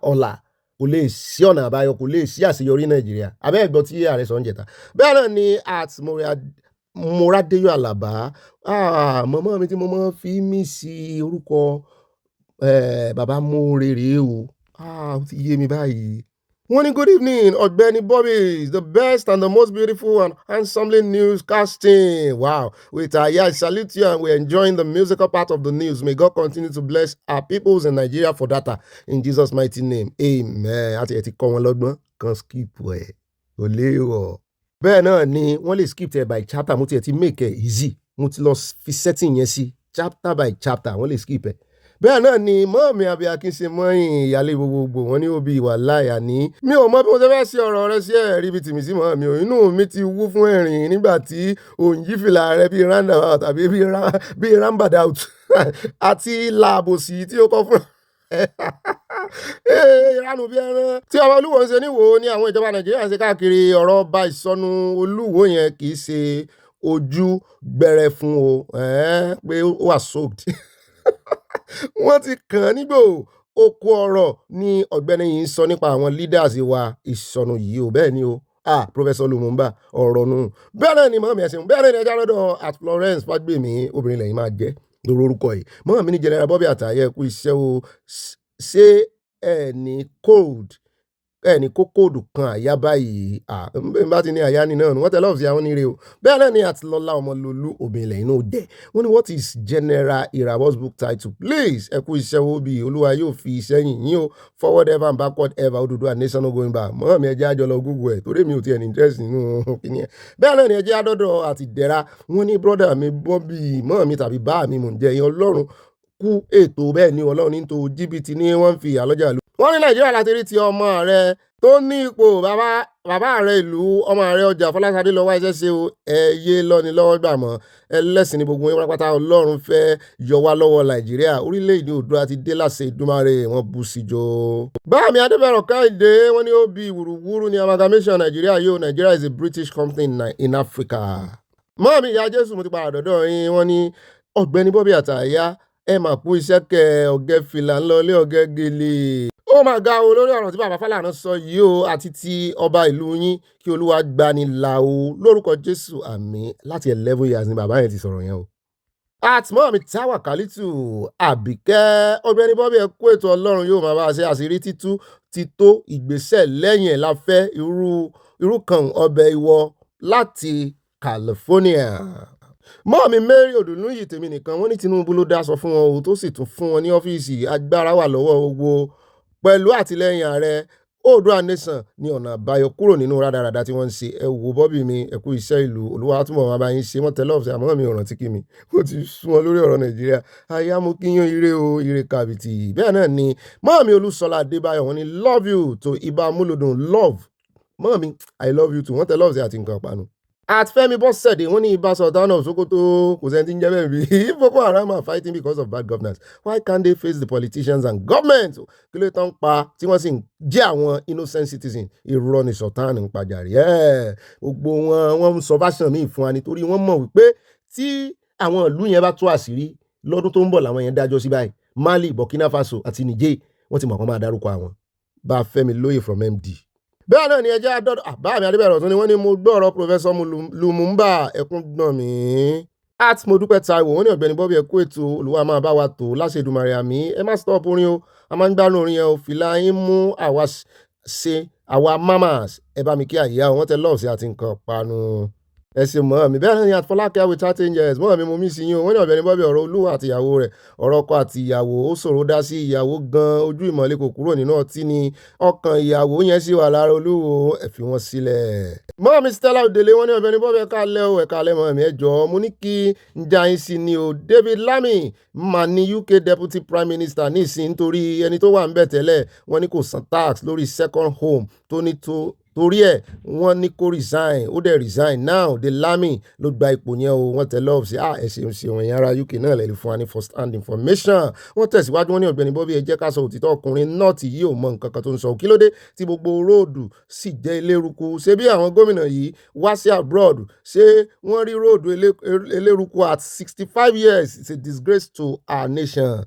kò lè sí ọ̀nà àbáyọ, kò lè sí àṣeyọrí Nàìjíríà. Abẹ́ ẹ̀gbọ́n tí ààrẹ sọ ń jẹta. Bẹ́ẹ̀ náà ni Moradeyo Alaba, mọ̀mọ́ mi tí mo máa fi mí sí orúkọ bàbá Mórèrè o. Ó ti yé mi báyìí. Wọ́n ní good evening, Ogbeni Bobby, the best and the most beautiful and handsomely newscasting. Wow. With I salute you and we're enjoying the musical part of the news. May God continue to bless our peoples in Nigeria for data. In Jesus' mighty name. Amen. Àti ẹ̀ ti kọ́ wọn lọ́gbọ́n kan skip ẹ̀. Kò léèwọ̀. Bẹ́ẹ̀ náà ni wọ́n lè skip ẹ̀ by chapter. Mo ti ẹ̀ ti make it easy. Mo ti lọ fi setting yẹn sí chapter by chapter. Wọ́n lè skip ẹ̀. Bẹ́ẹ̀ náà ni mọ́ọ̀mí Abíakínṣe mọ́yìn ìyálé gbogbogbò wọn ní òbí ìwà láyà ní. Mi ò mọ bí mo ṣe fẹ́ ṣe ọ̀rọ̀ rẹ sí ẹ̀rí bíi tìmí sí mọ́ọ̀mí o. Inú mi ti wú fún ẹ̀rín nígbà tí òǹyí fìlà rẹ bíi roundabout tàbí bíi roundabout àti làbòsí tí ó kọ́ fún ìranù bí ẹran tí ọba olúwo ń ṣe níwò ní àwọn ìjọba Nàìjíríà ń ṣe káàkiri ọ̀rọ̀ ọba ìsọnù olúwo yẹn kì í ṣe ojú gbẹrẹ fún o pé ó wà soaked. Wọ́n ti kàn án nígbò oko ọ̀rọ̀ ní ọ̀gbẹ́ni yìí ń sọ nípa àwọn leaders wa ìsọnù yìí o. Bẹ́ẹ̀ ni o. Professor Lumumba ọ̀rọ̀ nù. Bẹ́ẹ̀ náà ni mọ́mí ẹ̀sìn. Bẹ́ẹ̀ náà ni ẹja lọ́dọ̀ at Florence Fagbemi obìnrin lẹ́yìn máa jẹ́ lórí orúkọ yìí. Mọ́mí ní General Bobby Àtàyẹ kú iṣẹ́ o. Ṣé ẹni kó kóòdù kan àyà báyìí bá ti ní àyà ni náà wọ́n tẹ lọ́ọ̀fù sí àwọn oníire o. Bẹ́ẹ̀ náà ni Àtìlọ́lá Ọmọlólú obìnrin lẹ́yìn náà jẹ́. Wọ́n ní what is General Irabo's book title please? Ẹ kú iṣẹ́ wo bí Olúwa yóò fi iṣẹ́ yìn yín o. Forward ever and backward ever Odùduwà nation no going back. Mọ́mí ẹjẹ́ àjọ lọ Google ẹ̀ torí mi ò tiẹ̀ ní interest nínú kíní ẹ̀. Bẹ́ẹ̀ náà ni ẹjẹ́ àdọ́dọ̀ àti dẹ̀ra. Wọ́n ní brother mi Bobby mọ́mí tàbí bá mi mò ń jẹ́ yín Ọlọ́run kú ètò bẹ́ẹ̀ ni Ọlọ́run ní tó jìbìtì ní wọ́n fi Iyaloja lù. Wọ́n ní Nàìjíríà láti rí ti ọmọ rẹ̀ tó ní ipò bàbá ààrẹ ìlú ọmọ ààrẹ ọjà Fọláṣadé lọ́wọ́ iṣẹ́ ṣe o. Ẹyẹ lọ́ni lọ́wọ́ gbà mọ́ ẹlẹ́sìn ní gbogbo yín pátápátá Ọlọ́run fẹ́ yọ wá lọ́wọ́ Nàìjíríà orílẹ̀-èdè Oòduà ti dé láṣẹ Ìdúmàrè wọn bú sí jọ. Báàmí Adébẹ̀rọ̀ Káìdé wọ́n ní ó bí wùrúwúrú ní amalgamation Nàìjíríà yóò. Nigeria is a British company in Africa. Mọ́ọ̀mí ìyá Jésù mo ti padà dọ́dọ̀ yín wọ́n ní Ọ̀gbẹ́ni Bobby Àtàyà ẹ máa kú iṣẹ́ kẹ ọ̀gẹ́ fìlà ńlọlé ọ̀gẹ́ gèlè. Ó máa ga o lórí ọ̀rọ̀ tí bàbá Fálànà sọ yìí o àti ti ọba ìlú yín kí Olúwa gbani là o lórúkọ Jésù àmín. Láti 11 years ni bàbá yẹn ti sọ̀rọ̀ yẹn o. Àtìmọ́ mi Táwà Kálítù Àbíkẹ́ Ọ̀gbẹ́ni Bobby ẹ kú ètò Ọlọ́run yóò máa bá a ṣe àṣírí títú ti tó ìgbésẹ̀ lẹ́yìn ẹ̀ la fẹ́ irú kan ọbẹ̀ ìwọ láti California. Mọ́ọ̀mí Mary Odùnúyì tèmi nìkan wọ́n ní Tinubu ló dá sọ fún wọn o tó sì tún fún wọn ní ọ́fíìsì agbára wà lọ́wọ́ gbogbo pẹ̀lú àtìlẹ́yìn ààrẹ Oòduà nation ní ọ̀nà àbáyọ kúrò nínú rádaràda tí wọ́n ń ṣe. Ẹ wo Bobby mi ẹ kú iṣẹ́ ìlú Olúwa túnbọ̀ wọn bá yín ṣe wọ́n tẹ lọ́ọ̀fù àmọ́ mi ò rántí kí mi ó ti sún wọn lórí ọ̀rọ̀ Nàìjíríà. Aya mo kí yín ire o ire kàbìtì. Bẹ́ẹ̀ náà ni mọ́ọ̀mí Olúṣọlá Adébáyọ̀ wọ́n ní love you to Ibà Múlòdùn love mọ́ọ̀mí I love you too wọ́n tẹ lọ́ọ̀fù àti nǹkan panu. At Femi Bọ́sẹ̀dé wọ́n ní Ibà Sultan of Sokoto kò sẹ́ni tí ń jẹ́ bẹ́ẹ̀ bí Boko Haram are fighting because of bad governance. Why can't they face the politicians and government? Kí ló tán pa tí wọ́n sì ń jẹ́ àwọn innocent citizens irọ́ ni Sultan ń pàjáre. Gbogbo wọn ń sọ version míì fún wa nítorí wọ́n mọ̀ wípé tí àwọn ìlú yẹn bá tú àṣírí lọ́dún tó ń bọ̀ làwọn yẹn dájọ́ sí báyìí. Mali, Burkina Faso àti Niger wọ́n ti mọ̀ kán máa dárúkọ àwọn. Bá Fẹ́mi lóye from MD. Bẹ́ẹ̀ náà ni ẹjẹ́ àdọ́dọ̀ àbáàmì Adébẹ̀rọ̀ tó ní wọ́n ní mo gbọ́ ọ̀rọ̀ Professor Lumumba ẹkún gbọ̀n mí. Mo dúpẹ́ Táíwò wọ́n ní Ọ̀gbẹ́ni Bobby ẹ kú ètò Olúwa máa bá wa tò láṣẹ Èdùmàrè àmín. Ẹ má stop orin o a máa ń gbádùn orin yẹn o fìlà yín mú àwa mamas ẹ bá mi kí àyíyá wọn tẹ lọ́ọ̀sì àti nǹkan panu. Ẹ ṣe mọ́ mi bẹ́ẹ̀ ni Àfọlákẹ́ with 13 years mọ́ mi mo mí sí yín o wọ́n ní Ọ̀gbẹ́ni Bobby ọ̀rọ̀ Olúwa àti ìyàwó rẹ̀ ọ̀rọ̀ ọkọ àti ìyàwó ó ṣòro dá sí ìyàwó gan ojú ìmọ̀lẹ́ kò kúrò nínú ọtí ni ọkàn ìyàwó yẹn sì wà lára Olúwo ẹ fi wọ́n sílẹ̀. Mọ́ mi Stella Odele wọ́n ní Ọ̀gbẹ́ni Bobby ẹ̀ka alẹ́ o ẹ̀ka alẹ́ mọ́ mi ẹ jọ̀ọ́ mo ní kí n já yín sí ni o. David Lammy mà ní UK deputy prime minister ní ìsìn nítorí ẹni tó wà ń bẹ̀ tẹ́lẹ̀ wọ́n ní kò san tax lórí second home tó ní tó torí ẹ̀ wọ́n ní kó resign ó dẹ̀ resign now the lami ló gba ipò yẹn o wọ́n tẹ love sí ẹ ṣeun ẹ̀yin ará UK náà lè fún wa ní first hand information wọ́n tẹ̀síwájú wọn ní Ọ̀gbẹ́ni Bobby ẹ jẹ́ ká sọ òtítọ́ ọkùnrin nọ́ọ̀tì yìí ò mọ nǹkan kan tó ń sọ kí ló dé tí gbogbo róòdù sì jẹ́ eléruku ṣé bí àwọn gómìnà yìí wá sí abroad ṣé wọ́n rí róòdù eléruku at 65 years it's a disgrace to our nation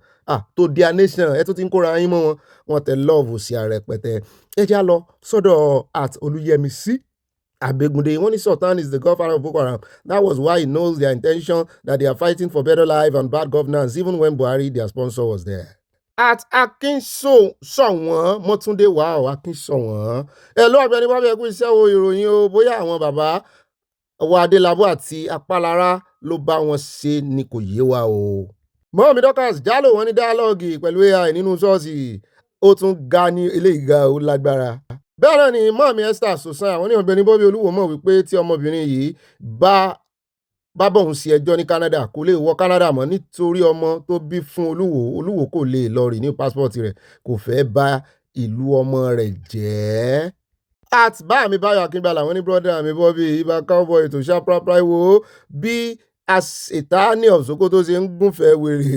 to their nation ẹ tó ti ń kóra yín mọ́ wọn tẹ love sí ààrẹ pẹ̀tẹ́ ẹ já lọ sọ́dọ̀ at Olúyẹmísí Abegunde, when Sultan is the godfather of Boko Haram, that was why he knows their intention that they are fighting for better life and bad governance, even when Buhari, their sponsor, was there. At Akinsowọn Mọ́túndé wow Akinsowọn. Ẹ ló Ọ̀gbẹ́ni Bobby ẹkú iṣẹ́ o ìròyìn o bóyá àwọn bàbá wa Adélabú àti Apálára ló bá wọn ṣe ni kò yé wa o. Mọ́mí Dorcas Jálò wọn ní dáálọ́ọ̀gì pẹ̀lú AI nínú ṣọ́ọ̀ṣì ó tún ga ní eléyìí ga ó lágbára. Bẹ́ẹ̀ náà ni mọ́mí Esther Sosan àwọn ní Ọ̀gbẹ́ni Bobby Olúwo mọ̀ wípé tí ọmọbìnrin yìí bá bóun sí ẹjọ́ ní Canada kò lè wọ Canada mọ́ nítorí ọmọ tó bí fún Olúwo kò lè lọ rí ní pásítọ̀tì rẹ̀ kò fẹ́ bá ìlú ọmọ rẹ̀ jẹ́. At bá mi Báyọ̀ Akínbálà àwọn ní brọ́dà mi Bobby ibà cowboy ètò ṣàprápráì wo bí Asitani of Sokoto ṣe ń gúnfẹ́ wèrè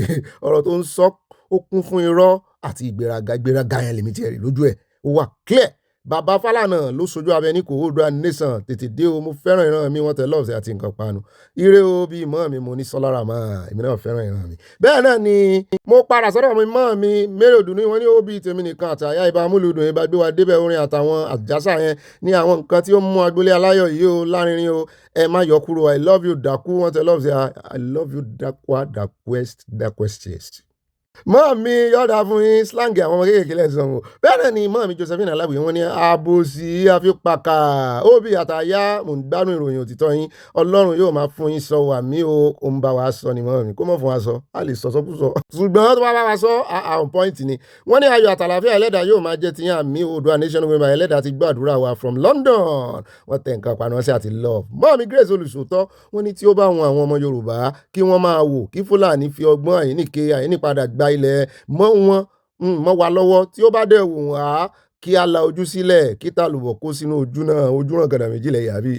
ọ̀rọ̀ tó ń sọ ó kún fún irọ́ àti ìgbéraga yẹn lèmi tiẹ̀ rí lójú ẹ̀ ó wà clear. Bàbá Fálànà ló sojú abẹ ní kò Oòduà nation tètè dé o mo fẹ́ràn ìran mi wọ́n tẹ lọ́ọ̀sì àti nǹkan panu ire o bí mọ́ mi mo ní sọ́lára mọ́ èmi náà fẹ́ràn ìran mi. Bẹ́ẹ̀ náà ni mo padà sọ́dọ̀ mi mọ́ mi méròdù ní wọ́n ní ó bí tèmi nìkan àtàyà ibà múlùdùn ibà gbé wa débẹ̀ orin àtàwọn àjàsà yẹn ní àwọn nǹkan tí ó mú agboolé aláyọ̀ yìí o lárinrin o ẹ má yọ kúrò I love you Daku wọ́n tẹ lọ́ọ̀sì I love you Dakwa Dakwest. Mọ́ọ̀mí yọ̀dà fún yín slang àwọn ọmọ kéékèèké lẹ́sàn o bẹ́ẹ̀ náà ni mọ́ọ̀mí Josephine Aláwìyé wọn ní àbòsí àfipàkà òbí àtàyà mò ń gbádùn ìròyìn òtítọ́ yín Ọlọ́run yóò máa fún yín sọ wà mí o ó ń bá wa sọ ni mọ́ọ̀mí kó mọ̀ fún wa sọ a lè sọ̀sọ́kúsọ ṣùgbọ́n tó bá bá wa sọ àwọn point ni wọ́n ní ayọ̀ àtàlàfíà ẹlẹ́dàá yóò máa jẹ́ tiyín àmì Oòduà nation wema ẹlẹ́dàá ti gbàdúrà wa from London wọ́n tẹ̀ nǹkan paná sí àti love mọ́ọ̀mí Grace olùsòótọ́ wọ́n ní tí ó bá wọn àwọn ọmọ Yorùbá kí wọ́n máa wò kí Fúlàní fi ọgbọ́n àyínípadà gba ilẹ̀ mọ́ wa lọ́wọ́ tí ó bá dẹ̀ wò wá kí a la ojú sílẹ̀ kí tàlùbọ̀ kó sínú ojú náà ojú ràn gàdà méjìlẹ̀ yàbí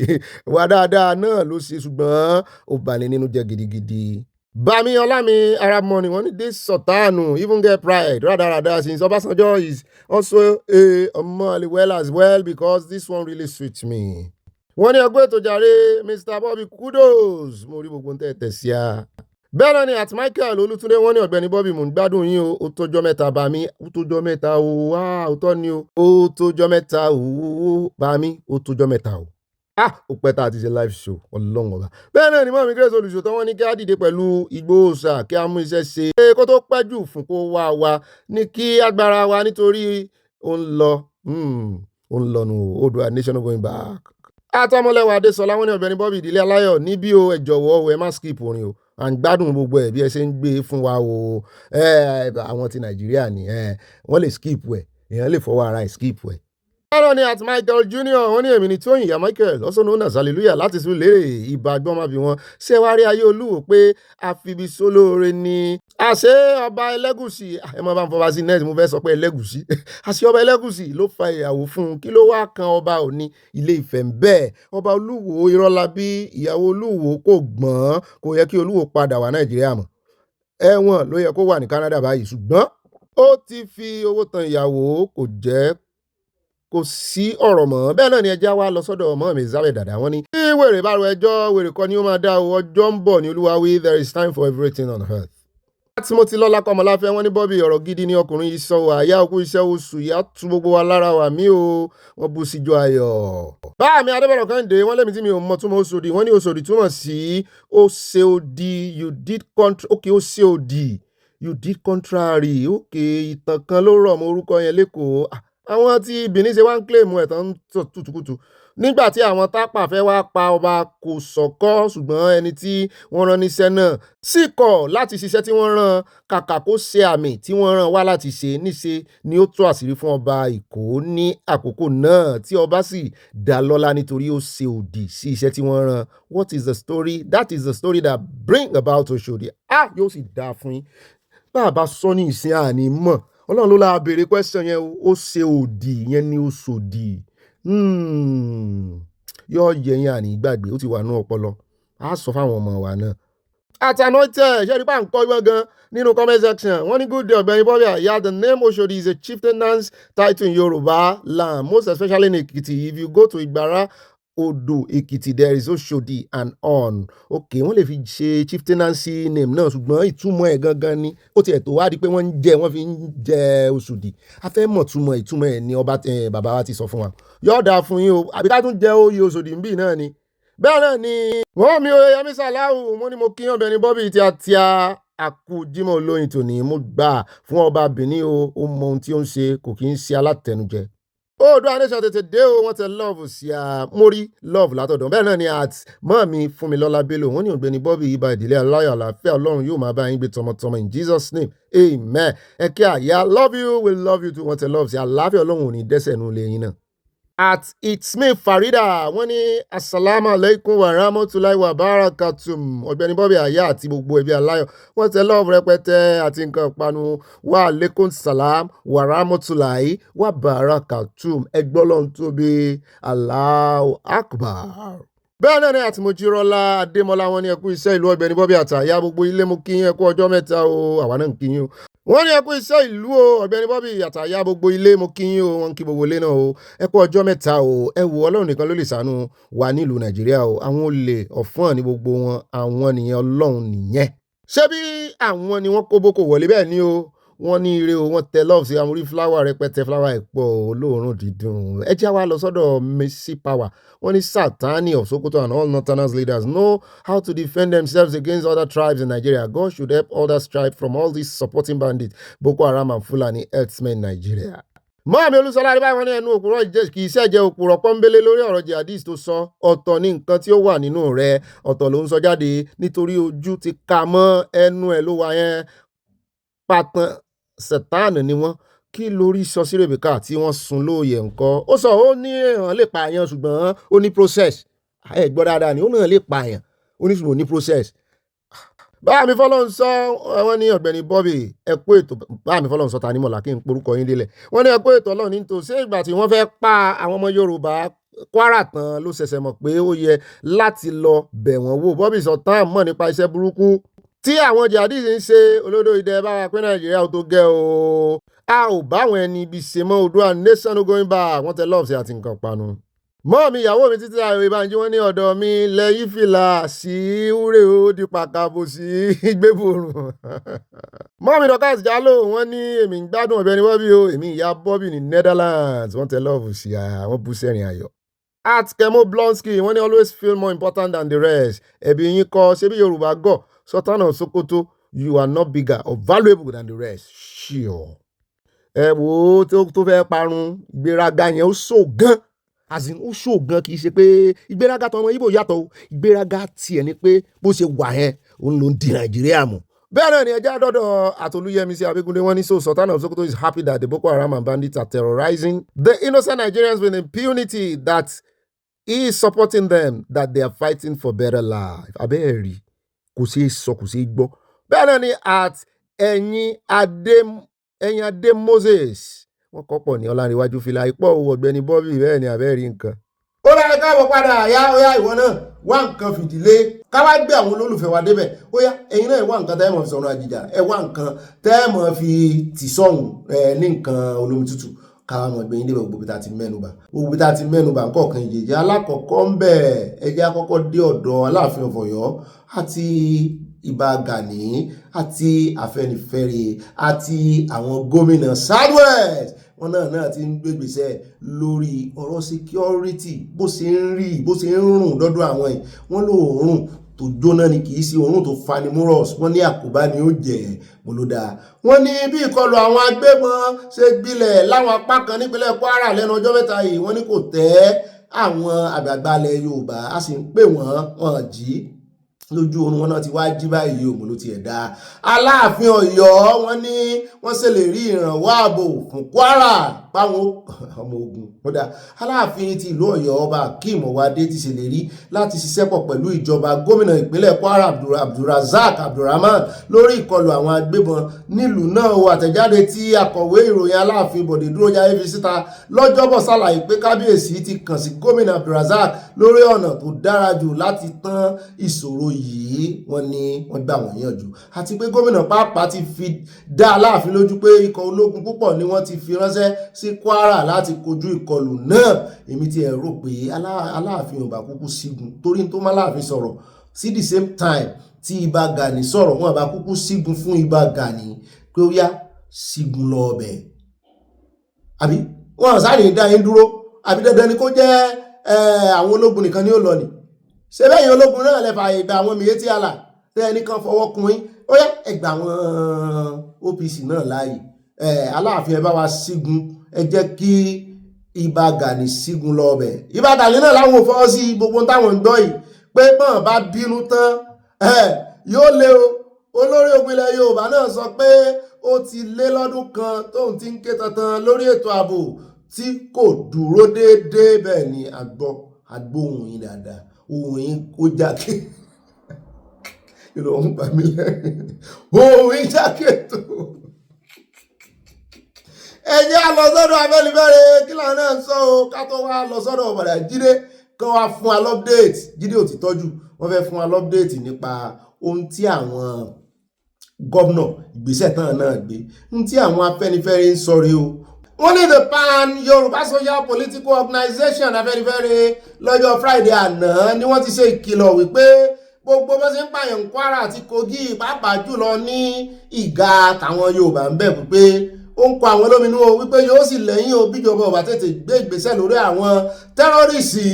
wà dáadáa náà ló ṣe ṣùgbọ́n ó bani nínú jẹ́ gidigidi. Bami Olami Arab money wọ́n ní this Sultanu even get pride rádaràdà since Ọbásanjọ́ is also a ọmọ as well because this one really suits me. Wọ́n ní ọgbẹ́ ètò jàre Mr. Bobby kudos mo rí gbogbo ń tẹ̀ sí a. Bẹ́ẹ̀ náà ni àti Michael Olútúndé wọ́n ní Ọ̀gbẹ́ni Bobby mò ń gbádùn yín o ó tójọ́ mẹ́ta bá mi ó tójọ́ mẹ́ta o wá òótọ́ ni o ó tójọ́ mẹ́ta o bá mi ó tójọ́ mẹ́ta o. Ó pẹ́ tá a ti ṣe live show Ọlọ́run ọba. Bẹ́ẹ̀ náà ni mọ́mí Grace olùṣòtọ́ wọ́n ní kí á dìde pẹ̀lú Ìgbòho ṣá kí á mú iṣẹ́ ṣe kó tó pẹ́ jù fún kó wá wa ní kí agbára wa nítorí ó ń lọ nù Oòduà nation going back. Àtọmọlẹ́wà Adésọlá wọ́n ní Ọ̀gbẹ́ni Bobby ìdílé aláyọ̀ níbí o ẹ jọ̀wọ́ ẹ má skip orin o à ń gbádùn gbogbo ẹ̀ bí ẹ ṣe ń gbé fún wa o àwọn ti Nàìjíríà ni wọ́n lè skip ẹ̀ èèyàn lè fọwọ́ ara ẹ̀ skip ẹ̀. Bẹ́ẹ̀ ni àti Michael Junior wọ́n ní èmi ní Tóyìn ìyá Michael also known as hallelujah láti sùn lérè ìbà gbọ́nmábí wọn ṣé wá rí ayé Olúwo pé àfibi sólóore ni àṣé ọba Ẹlẹ́gùṣì ẹ máa bá ń fọwọ́ sí nẹ́ẹ̀sì mo fẹ́ sọ pé Ẹlẹ́gùṣì àṣé ọba Ẹlẹ́gùṣì ló fa ìyàwó fún un kí ló wá kan ọba Ọ̀ọ̀ni Ilé Ifẹ̀ ń bẹ́ẹ̀ ọba Olúwo Irọ́lábí ìyàwó Olúwo kò gbọ́n kò yẹ kí Olúwo padà wá Nàìjíríà mọ́ ẹ̀wọ̀n ló yẹ kó wà ní Canada báyìí ṣùgbọ́n ó ti fi owó tan ìyàwó kò sí ọ̀rọ̀ mọ́ bẹ́ẹ̀ náà ni ẹja wa lọ sọ́dọ̀ ọmọ mi Zawe Dada wọ́n ní bí wèrè bá ro ẹjọ́ wèrè kọ́ ni ó máa dá o ọjọ́ ń bọ̀ ní Olúwa wí there is time for everything on earth. Tí mo ti lọ́lá kọmọláfẹ́ wọ́n ní Bobby ọ̀rọ̀ gidi ní ọkùnrin yìí sọ àyà òkú iṣẹ́ oṣù yá tu gbogbo wa lára wà mí o wọ́n bú síjọ ayọ̀. Báàmí Adébọ̀rọ̀ Kẹ́hìndé wọ́n lẹ́mi tí mi ò mọ̀ túmọ̀ Òṣòdì wọ́n ní Òṣòdì túmọ̀ sí ó ṣe òdì you did contrary ìtàn kan ló rọ̀ mọ́ orúkọ yẹn lẹ́kọ̀ọ́ àwọn tí Benin ṣe wá ń kílèmù ẹ̀ tán tútùkùtù nígbà tí àwọn tápà fẹ́ wá pa ọba kò sọ̀kọ́ ṣùgbọ́n ẹni tí wọ́n rán níṣẹ́ náà sì kọ̀ láti ṣiṣẹ́ tí wọ́n rán kàkà kó ṣe àmì tí wọ́n rán wá láti ṣe níṣe ni ó tú àṣírí fún ọba Èkó ní àkókò náà tí ọba sì dá lọ́lá nítorí ó ṣe òdì sí iṣẹ́ tí wọ́n rán. What is the story? That is the story that bring about Oṣòdì. Yóò sì dáa fún yín bàbá sọ ní ìsìn àní mọ̀ Ọlọ́run ló la béèrè question yẹn ó ṣe òdì yẹn ni Òṣòdì yóò yẹyin àní gbàgbé ó ti wà ní ọpọlọ á sọ fáwọn ọmọ wa náà. Àtànọ́tẹ̀ ṣe rí bá ń kọ́ gbọ́n gan nínú comment section wọ́n ní good day Ọ̀gbẹ́ni Bobby Aya. The name Oshodi is a chieftain's title in Yoruba land, most especially in Ekiti. If you go to Igbara Odo Ekiti, there is Oshodi and on. Okay, wọ́n lè fi ṣe chieftaincy name náà ṣùgbọ́n ìtumọ̀ ẹ̀ gangan ni ó tiẹ̀ tó wá di pé wọ́n fi ń jẹ Oṣòdì. A fẹ́ mọ̀ ìtumọ̀ ẹ̀ ni bàbá wa ti sọ fún wa. Yóò dáa fún yín o àbí ká tún jẹ oyè Oṣòdì ń bì náà ni. Bẹ́ẹ̀ náà ni wọ́n mi oyè Yẹmí Sàláù mo ní mo kí Ọ̀gbẹ́ni Bobby tíátíá àkú Jímọ̀ olóyin tòní mo gbà fún ọba Benin o ó mọ ohun tí ó ń ṣe kò kí ń ṣe alátẹnujẹ. Oòduà Nation tètè dé o wọ́n tẹ love sí a mórí love látọ̀dọ̀ bẹ́ẹ̀ náà ni mọ́ mi Fúnmilọ́lá Bello wọ́n ní Ọ̀gbẹ́ni Bobby ibà ìdílé aláyọ̀ àlàáfíà Ọlọ́run yóò máa bá yín gbé tọmọtọmọ in Jesus name amen. Ẹ kí àyà love you we love you too wọ́n tẹ love sí àlàáfíà Ọlọ́run ò ní dẹ́sẹ̀ nù lẹ́yìn náà. It's me Farida wọ́n ní assalamu alaikum wa rahmatulahi wa barakatum Ọ̀gbẹ́ni Bobby Aya àti gbogbo ẹbí aláyọ̀ wọ́n tẹ love rẹpẹtẹ àti nǹkan ìpanu wa alaikum salam wa rahmatulahi wa barakatum ẹgbọ́lọ́n tóbi Allahu akbar. Bẹ́ẹ̀ náà ni àtìmọ̀jírọ́lá Adémọ́lá wọn ní ẹkú iṣẹ́ ìlú Ọ̀gbẹ́ni Bobby Aya gbogbo ilé mú kí yín ẹkú ọjọ́ mẹ́ta o àwa náà ń kí yín o. Wọ́n ní ẹkú iṣẹ́ ìlú o Ọ̀gbẹ́ni Bobby Aya gbogbo ilé mú kí yín o wọ́n kí gbogbo ilé náà o ẹkú ọjọ́ mẹ́ta o ẹ wo Ọlọ́run nìkan ló lè ṣàánú wa nílùú Nàìjíríà o àwọn olè ọ̀fọ́n ní gbogbo wọn àwọn nìyẹn Ọlọ́run nìyẹn. Ṣé bí àwọn ni wọ́n kó boko wọlé bẹ́ẹ̀ ni o wọ́n ní ire o wọ́n tẹ love sí àwọn orí fúláwà rẹpẹtẹ fúláwà ẹ̀pọ̀ olóòórùn dídùn ẹ jẹ́ wá lọ sọ́dọ̀ Mercy Power wọ́n ní Satani of Sokoto and all Northerners leaders know how to defend themselves against other tribes in Nigeria. God should help others tribe from all these supporting bandits Boko Haram and Fulani herdsmen in Nigeria. Mọ́àmí Olúṣọlá Adébáyọ̀ wọn ní ẹnu òpùrọ̀ kì í ṣẹ̀jẹ̀ òpùrọ̀ pọ́nbélé lórí ọ̀rọ̀ jihadist tó sọ ọ̀tọ̀ ní nǹkan tí ó wà nínú rẹ̀ ọ̀tọ̀ ló ń sọ jáde nítorí ojú ti ka mọ́ ẹnu ẹ̀ ló wà yẹn pàtàn Sátánì ni wọ́n kí lórí sọ sí Rebecca tí wọ́n sun lóòyẹ̀ nǹkan ó sọ ó ní èèyàn lè pààyàn ṣùgbọ́n ó ní process ẹ gbọ́ dáadáa ni ó náà lè pààyàn ó ní ṣùgbọ́n ó ní process. Báàmí Fọlọ́run sọ wọ́n ní Ọ̀gbẹ́ni Bobby ẹ kú ètò Báàmí Fọlọ́run sọ ta ní mọ̀lá kí n porúkọ yín délẹ̀ wọ́n ní ẹ kú ètò Ọlọ́run ní tòsí ìgbà tí wọ́n fẹ́ pa àwọn ọmọ Yorùbá Kwara tán ló ṣẹ̀ṣẹ̀ mọ̀ pé ó yẹ láti lọ bẹ̀ wọ́n wò Bobby sọ tán mọ̀ nípa iṣẹ́ burúkú tí àwọn jihadis ń ṣe olódò idẹ bá wa pé Nàìjíríà ó tó gẹ́ o a ò bá àwọn ẹni ibi ṣe mọ́ Oòduà Nation no going back wọ́n tẹ lọ́ọ̀fù sí àti nǹkan panu. Mọ́ mi ìyàwó mi títí ayọ̀ ìbànjú wọn ní ọ̀dọ̀ mi lẹ́yìn fìlà sí wúrè ó di pàkàbò sí gbébòrùn. Mọ́ mi Dorcas Jalo wọ́n ní èmi ń gbádùn Ọ̀gbẹ́ni Bobby o èmi ìyá Bobby ní Netherlands wọ́n tẹ lọ́ọ̀fù sí àwọn bú sẹ́rìn ayọ̀. Kemo Blonsky wọ́n ní always feel more important than the rest ẹ̀bí yín kọ́ ṣebí Yorùbá gọ̀ Sultan of Sokoto you are not bigger or valuable than the rest sure. Ẹ wo tó fẹ́ parun ìgbéraga yẹn ó ṣò gan azin ó ṣò gan kì í ṣe pé ìgbéraga tọmọ Ìgbò yàtọ̀ o ìgbéraga tiẹ̀ ni pé bó ṣe wà yẹn òun ló ń di Nàìjíríà mú. Bẹ́ẹ̀ náà ni ẹjẹ́ àdọ́dọ̀ Àtolúyẹmísí Abẹ́gúndé wọ́n ní so Sultan of Sokoto is happy that the Boko Haram and bandits are terrorizing the innocent Nigerians with impunity that he is supporting them that they are fighting for better life. Abẹ́ẹ̀rí kò sí sọ kò sí gbọ́. Bẹ́ẹ̀ náà ni ẹ̀yin adé Moses wọ́n kọ́pọ̀ ní Ọlánrewájú fìlà ipò owó Ọ̀gbẹ́ni Bobby bẹ́ẹ̀ ni abẹ́ẹ̀rí nǹkan. Ó lára káàbọ̀ padà ó ìwọ náà wá nǹkan fìdílé ká wá gbé àwọn olólùfẹ́ wa débẹ̀ ó yá ẹ̀yin náà wá nǹkan tẹ́ẹ̀mọ̀ fi sọ̀rọ̀ àjìjà ẹ wá nǹkan tẹ́ẹ̀mọ̀ fi tì sọ̀hún ní nǹkan olómi tútù káwọn ọmọ ẹgbẹ́ yín débẹ̀ gbogbo tá ti mẹ́nubà nǹkan ìjèjì alákọ̀ọ́kọ́ ń bẹ̀ ẹjẹ́ àkọ́kọ́ dé ọ̀dọ̀ Aláàfin of Ọ̀yọ́ àti Ìbà Gani àti Afẹ́nifẹ́re àti àwọn gómìnà Southwest wọn náà ti ń gbégbèsè lórí ọ̀rọ̀ security bó ṣe ń rùn dọ́dọ̀ àwọn ẹ̀ wọ́n ló rùn tó jóná ni kìí sí òórùn tó fanimorous wọ́n ní àkóbá ni ó jẹ́ mọ́lódà wọ́n ní bí ìkọlù àwọn agbébọn ṣe gbilẹ̀ láwọn apá kan nípínlẹ̀ Kwara lẹ́nu ọjọ́ mẹ́ta yìí wọ́n ní kò tẹ́ àwọn àgbààgbà ilẹ̀ Yorùbá a sì ń pè wọ́n jí lójú oorun wọn náà ti wá jí báyìí òmò ló ti ẹ̀dá Aláàfin Ọ̀yọ́ wọ́n ní wọ́n ṣèlérí ìrànwọ́ ààbò fún Kwara báwọn ọmọ ogun kódà Aláàfin ti ìlú Ọ̀yọ́ ọba Akeem Ọwádé ti ṣèlérí láti ṣiṣẹ́ pọ̀ pẹ̀lú ìjọba gómìnà ìpínlẹ̀ Kwara Abdulrazak Abdulrahman lórí ìkọlù àwọn agbébọn nílùú náà. O àtẹ̀jáde tí akọ̀wé ìròyìn Aláàfin Bọ̀dé Dúrójayé fi síta lọ́jọ́bọ̀ ṣàlàyé pé kábíyèsí ti kàn sí gómìnà Abdulrazak lórí ọ̀nà tó dára jù láti tán ìṣòro yìí. Wọ́n ní wọ́n gbà wọ́n yànjú àti pé gómìnà pàápàá ti fi dá Aláàfin lójú pé ikọ̀ ológun púpọ̀ ni wọ́n ti fi ránṣẹ́ sí Kwara láti kojú ìkọlù náà. Èmi ti ẹ̀ rò pé Aláàfin ò bá kúkú sígun torí tó má Aláàfin sọ̀rọ̀ sí the same time tí Ìbà Gani sọ̀rọ̀ wọn bá kúkú sígun fún Ìbà Gani pé ó yá sígun lọ ọbẹ̀ àbí wọn sáré dá yín dúró àbí dandan ni kó jẹ́ àwọn ológun nìkan ni ó lọ ni ṣe bẹ́ẹ̀ yẹn ológun náà lẹ́fà ìgbà àwọn mìíràn tí a là tẹ́ ẹnìkan fọwọ́ kun yín ó yá ẹgbà àwọn OPC náà láàyè Aláàfin ẹ bá wa sígun ẹ jẹ́ kí Ìbà Gani sígun lọ ọbẹ̀. Ìbà Gani náà láwọn ò fọwọ́ sí gbogbo táwọn ń gbọ́ yìí pé bọ́n bá bínú tán yóò lé o. Olórí ogun ilẹ̀ Yorùbá náà sọ pé ó ti lé lọ́dún kan tóun ti ń ké tantan lórí ètò ààbò tí kò dúró déédéé. Bẹ́ẹ̀ ni agbóhùn yín dáadáa ohùn yín kó jákè ìrọ̀rùn pa mí lẹ́rìn ohùn yín jákè tó. Ẹ jẹ́ á lọ sọ́dọ̀ Afẹ́nifẹ́re kí làwọn náà ń sọ o ká tó wá lọ sọ́dọ̀ Bọ̀dà Jídé kán wá fún wa lọ́pdéètì. Jídé ò ti tọ́jú wọ́n fẹ́ fún wa lọ́pdéètì nípa ohun tí àwọn gómìnà ìgbésẹ̀ tán náà gbé ohun tí àwọn Afẹ́nifẹ́re ń sọ rèé o. Wọ́n ní the Pan Yorùbá Social Political Organization Afẹ́nifẹ́re lọ́jọ́ Friday àná ni wọ́n ti ṣe ìkìlọ̀ wípé gbogbo bó ṣe ń pààyàn Kwara àti Kogi pàápàá jùlọ ní ìgà táwọn Yorùbá ń bẹ̀ wípé ó ń kọ àwọn lóminú o wípé yóò sì lẹ́yìn o bíjọba ọba tètè gbé ìgbésẹ̀ lórí àwọn tẹ́rọ́rìsì.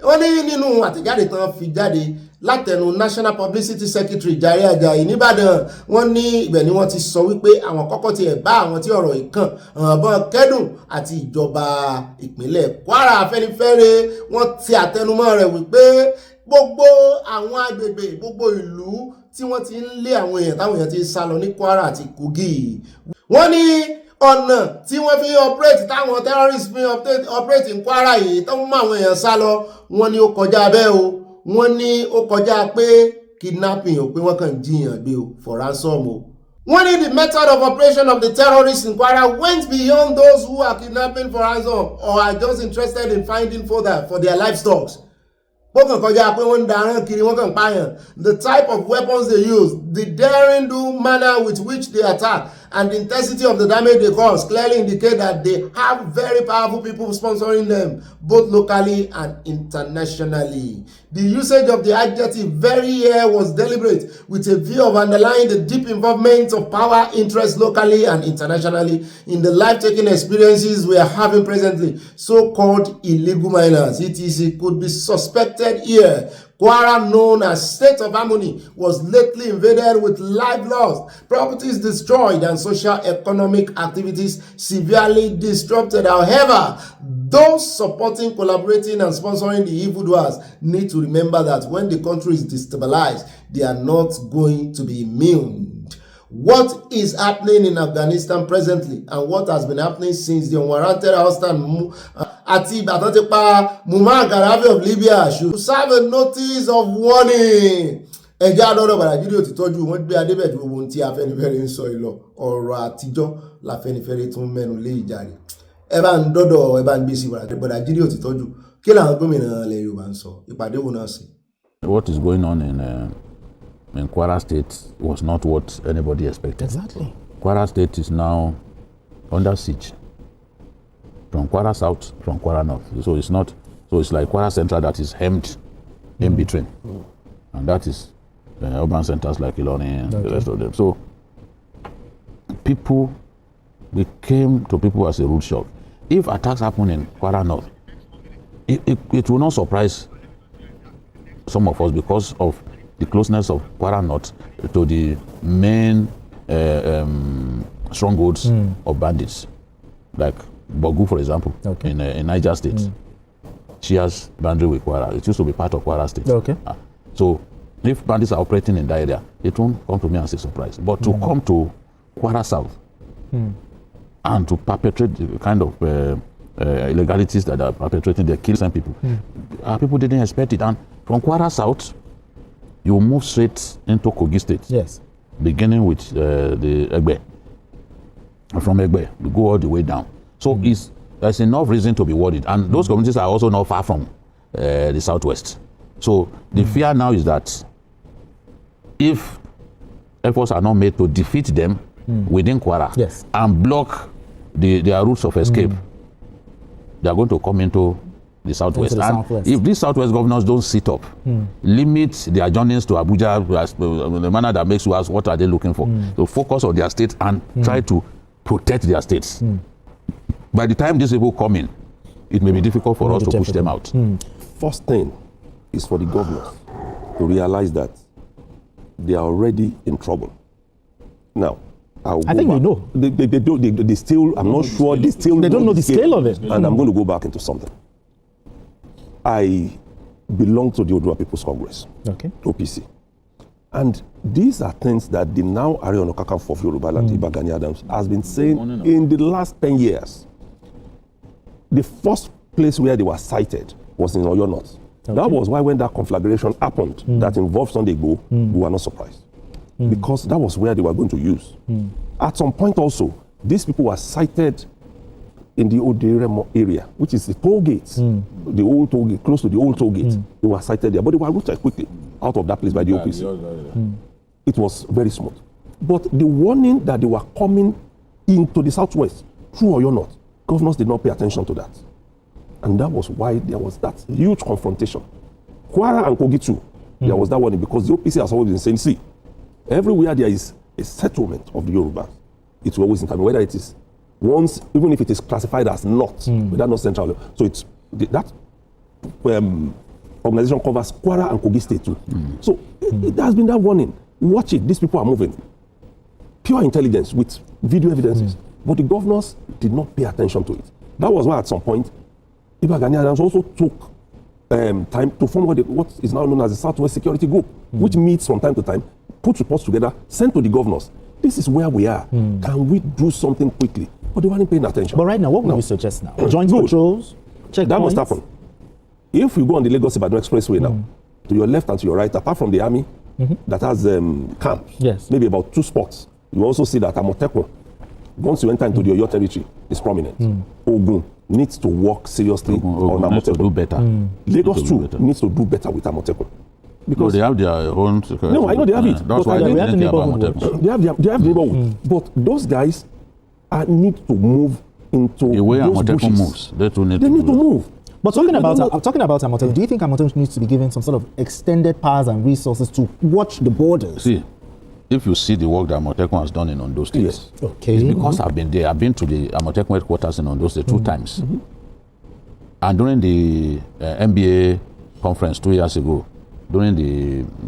Wọ́n ní nínú àtẹ̀jáde tán fi jáde látẹnu National Publicity Secretary Jare Ajayi nìbàdàn wọ́n ní ibẹ̀ ni wọ́n ti sọ wípé àwọn kọ́kọ́ ti ẹ̀ bá àwọn tí ọ̀rọ̀ ìkàn ọ̀bọ̀n kẹ́dùn àti ìjọba ìpínlẹ̀ Kwara. Afẹ́nifẹ́re wọ́n ti àtẹnumọ́ rẹ̀ wípé gbogbo àwọn agbègbè gbogbo ìlú tí wọ́n ti ń lé àwọn èèyàn táwọn èèyàn ti sá lọ ní Kwara àti Kogi wọ́n ní ọ̀nà tí wọ́n fi operate táwọn terrorists fi operate ní Kwara yìí tó mú àwọn èèyàn sá lọ wọ́n ní ó kọjá bẹ́ẹ̀ o wọ́n ní ó kọjá pé kidnapping ò pé wọ́n kàn jiyàn gbé o for ransom o. Wọ́n ní the method of operation of the terrorists in Kwara went beyond those who are kidnapping for ransom or are just interested in finding fodder for their livestock. Wọ́n kàn kọjá pé wọ́n ń darán kiri wọ́n kàn pààyàn. The type of weapons they use, the daring do manner with which they attack and the intensity of the damage they cause clearly indicate that they have very powerful people sponsoring them both locally and internationally. The usage of the adjective very here was deliberate with a view of underlying the deep involvement of power interests locally and internationally in the life-taking experiences we are having presently. So-called illegal miners, etc., could be suspected here. Kwara, known as State of Harmony, was lately invaded with life lost, properties destroyed, and social-economic activities severely disrupted. However, those supporting, collaborating, and sponsoring the evildoers need to remember that when the country is destabilized, they are not going to be immune. What is happening in Afghanistan presently and what has been happening since the unwarranted ousting àti ìbátan ti pa Muammar Gaddafi of Libya should serve a notice of warning. Ẹjẹ́ àdọ́dọ̀ Bọ̀dà Jídé ti tọ́jú wọ́n gbé adébẹ̀dù ohun tí Afẹ́nifẹ́re ń sọ ìlọ ọ̀rọ̀ àtijọ́ l'Afẹ́nifẹ́re tún mẹ́nu lé ìjà rẹ̀. Ẹ bá ń dọ́dọ̀ ẹ bá ń gbé sí Bọ̀dà Jídé ti tọ́jú kí làwọn gómìnà ilẹ̀ Yorùbá ń sọ ìpàdé wo náà sí. What is going on in Kwara State was not what anybody expected. Exactly. Kwara State is now under siege from Kwara South, from Kwara North. So it's not. So it's like Kwara Central that is hemmed in between, and that is urban centers like Ilorin and the rest of them. So we came to people as a rude shock. If attacks happen in Kwara North, it will not surprise some of us because of the closeness of Kwara North to the main strongholds of bandits, like Bogu, for example, in Niger State. She has boundary with Kwara. It used to be part of Kwara State. So if bandits are operating in that area, it won't come to me as a surprise. But to come to Kwara South and to perpetrate the kind of illegalities that are perpetrating, they're killing some people. People didn't expect it. And from Kwara South, you move straight into Kogi State. Yes. Beginning with the Egbe. From Egbe, we go all the way down. So there's enough reason to be worried. And those communities are also not far from the southwest. So the fear now is that if efforts are not made to defeat them within Kwara and block their routes of escape, they are going to come into the southwest. If these southwest governors don't sit up, limit their journeys to Abuja in the manner that makes you ask, what are they looking for? So focus on their state and try to protect their states. By the time these people come in, it may be difficult for us to push them out. First thing is for the governors to realize that they are already in trouble. Now, I think we know. They still, I'm not sure, they don't know the scale of it. And I'm going to go back into something. I belong to the Odua People's Congress, OPC. And these are things that the now Ààrẹ Ọ̀nà Kakanfò of Yoruba land, Ìbà Gani Adams, has been saying in the last 10 years. The first place where they were cited was in Oyo North. That was why when that conflagration happened that involved Sunday Igboho, we were not surprised. Because that was where they were going to use. At some point also, these people were cited in the Oderemo area, which is the toll gates, the old toll gate, close to the old toll gate. They were cited there, but they were routed quickly out of that place by the OPC. It was very smooth. But the warning that they were coming into the southwest through Oyo North, governors did not pay attention to that. And that was why there was that huge confrontation. Kwara and Kogi too, there was that warning because the OPC has always been saying, see, everywhere there is a settlement of the Yorubas, it will always intervene, whether it is once, even if it is classified as not, but that's not central. So it's that organization covers Kwara and Kogi State too. So it has been that warning. Watch it, these people are moving. Pure intelligence with video evidences. But the governors did not pay attention to it. That was why at some point, Ìbà Gani Adams also took time to form what is now known as the Southwest Security Group, which meets from time to time, puts reports together, sent to the governors. This is where we are. Can we do something quickly? But they weren't paying attention. But right now, what would you suggest now? Joint patrols? Checkpoints? That must happen. If you go on the Lagos-Ibadan Expressway now, to your left and to your right, apart from the army that has camps, maybe about 2 spots, you also see that Amotekun, once you enter into the Oyo territory, is prominent. Ogun needs to work seriously on Amotekun. Needs to do better. Lagos too needs to do better with Amotekun. Because they have their own security. No, I know they have it. That's why they have neighborhood. They have neighborhood. But those guys need to move into the way those Amotekun bushes. moves. They need to move. But talking about Amotekun, do you think Amotekun needs to be given some sort of extended powers and resources to watch the borders? See, if you see the work that Amotekun has done in Ondo State, it's because I've been there. I've been to the Amotekun headquarters in Ondo State 2 times. And during the MBA conference 2 years ago, during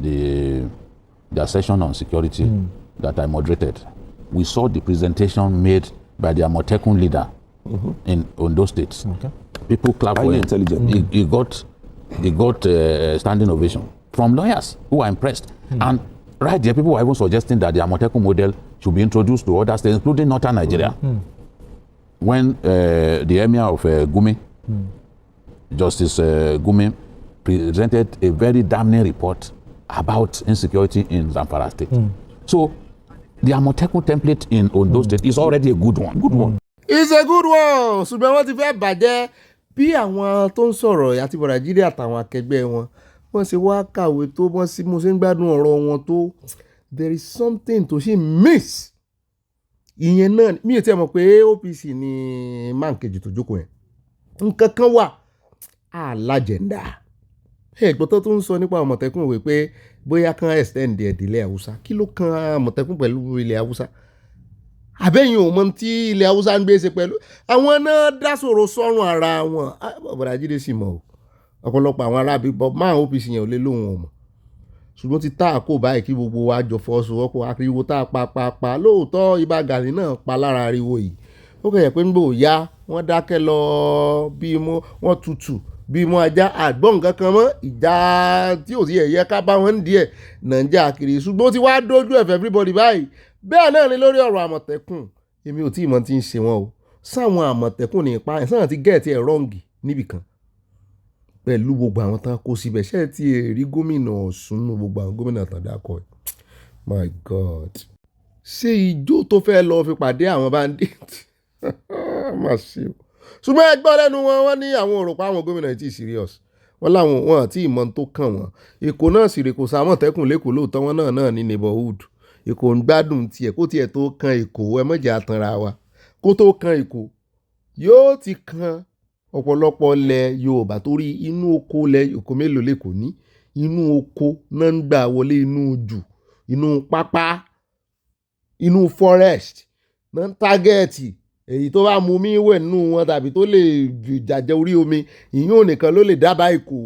the session on security that I moderated, we saw the presentation made by the Amotekun leader in Ondo State. People clapped for him. He got standing ovation from lawyers who were impressed. And right there, people were even suggesting that the Amotekun model should be introduced to other states, including northern Nigeria. When the emir of Gumi, Justice Gumi, presented a very damning report about insecurity in Zamfara State. So the Amotekun template in Ondo State is already a good one. It's a good one. Ṣùgbọ́n wọ́n ti fẹ́ bàjẹ́ bí àwọn tó ń sọ̀rọ̀ àti Nàìjíríà àtàwọn akẹgbẹ́ wọn wọ́n ṣe wá kàwé tó wọ́n sì mú sí ń gbádùn ọ̀rọ̀ wọn tó there is something to ṣe miss. Ìyẹn náà mi ò tiẹ̀ mọ̀ pé OPC ni máa ń kejì tó jókòó yẹn. Nǹkan kan wà alájẹ̀ndà. Ẹ̀gbọ́n tó ń sọ nípa Àmọ̀tẹ́kùn ìwé pé bóyá kan extend ìdílé Haúsá. Kí ló kan Àmọ̀tẹ́kùn pẹ̀lú ilẹ̀ Haúsá? Àbẹ́yìn ò mọ̀ tí ilẹ̀ Haúsá ń gbé ṣe pẹ̀lú àwọn náà dá sọ̀rọ̀ sọ́run ara wọn. Bọ̀dà Jídé sì mọ̀ o. Ọ̀pọ̀lọpọ̀ àwọn arábí máa OPC yẹn ò lè lóhun ọmọ. Ṣùgbọ́n ti tá àkó báyìí kí gbogbo wa jọ fọwọ́sowọ́pọ̀ ariwo tá a pa lóòótọ́ Ìbà Gani náà pa lára ariwo yìí. Ó kẹ̀yẹ̀ pé nígbò ya wọ́n dákẹ́ lọ bí wọ́n tutù bí mo ajá àgbọ̀n nǹkan kan mọ́ ìjà tí ò sí ẹ̀yẹ ká bá wọn díẹ̀ nàìjà kiri ṣùgbọ́n ti wá dójú ẹ̀fẹ̀ everybody báyìí bẹ́ẹ̀ náà ni lórí ọ̀rọ̀ Àmọ̀tẹ́kùn èmi ò tí ì mọ̀ tí ń ṣe wọn o sáwọn àmọ̀tẹ́kùn ní ipa ẹ̀ sáwọn ti gẹ̀ẹ́tì ẹ̀ rọ́ǹgì níbìkan pẹ̀lú gbogbo àwọn tán kó síbẹ̀ ṣé ti rí gómìnà Ọ̀ṣun nù gbogbo àwọn gómìnà tán dákọ̀ ẹ̀ my God ṣé ijó tó fẹ́ lọ fi pàdé àwọn bandit má ṣe o ṣùgbọ́n ẹgbọ́n lẹ́nu wọn wọ́n ní àwọn òròpá àwọn gómìnà yìí ti serious wọ́n láwọn wọn àti ìmọ̀ tó kàn wọ́n Èkó náà sì rè kò sàmọ̀tẹ́kùn lẹ́kọ̀ọ́ lóòótọ́ wọn náà ní neighborhood Èkó ń gbádùn tiẹ̀ kó tiẹ̀ tó kan Èkó ẹ mọ̀jẹ̀ àtànra wa kó tó kan Èkó yóò ti kan ọ̀pọ̀lọpọ̀ ilẹ̀ Yorùbá torí inú oko ilẹ̀ Èkó mélòó lẹ́kọ̀ọ́ ní inú oko náà ń gbà wọlé inú jù inú pápá inú forest náà ń tágẹ́ẹ̀tì èyí tó bá mú mi wẹ̀ nínú wọn tàbí tó lè jàjẹ orí omi ìyún nìkan ló lè dábàá Èkó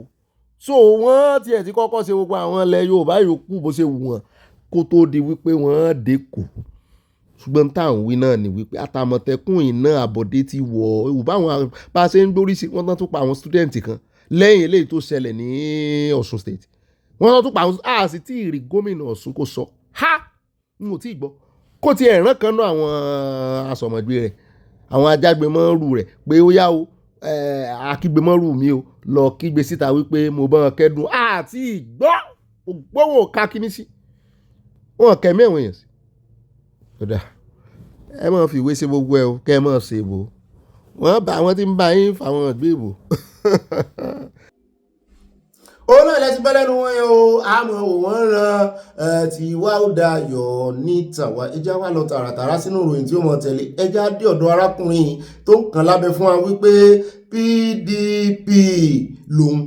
so wọ́n tiẹ̀ ti kọ́kọ́ ṣe gbogbo àwọn ilẹ̀ Yorùbá yòókù bó ṣe wù wọ́n kó tó di wípé wọ́n dẹ́kù ṣùgbọ́n táwọn wí náà ni wípé àtàmọ̀tẹ́kùn iná àbọ̀dé ti wọ̀ ọ́ báwọn bá ṣe ń gbórí sí wọ́n tán tún pa àwọn student kan lẹ́yìn eléyìí tó ṣẹlẹ̀ ní Ọ̀ṣun state wọ́n tán tún pa àwọn àṣì tí ìrì gómìnà Ọ̀ṣun kò sọ ha n ò tí ì gbọ́ kó ti ẹ̀ràn kan náà àwọn asọ̀mọ̀gbé rẹ̀ àwọn ajágbémọ́rù rẹ̀ pé ó yá o akígbémọ́rù mi o lọ kígbe síta wípé mo bá wọn kẹ́dùn àti ìgbọ́ ògbóhùn ká kíní sí wọn kẹ́mí ẹ̀wọ̀n yẹn sí kódà ẹ máa fi ìwé ṣe gbogbo ẹ o kẹ́ ẹ máa ṣe ìbò wọ́n bá àwọn tí ń bá yín fáwọn ìgbé ìbò. òun náà lẹ́sìn bẹ́ẹ̀ lẹ́nu wọn yẹn o àmọ́ wọ́n ran tí wá ó da yọ̀ ní tàwa ẹja wà lọ tààràtàrà sínú ìròyìn tí ó mọ̀ tẹ̀lé ẹja dé ọ̀dọ̀ arákùnrin tó ń kàn lábẹ́ fún wa wípé PDP lòun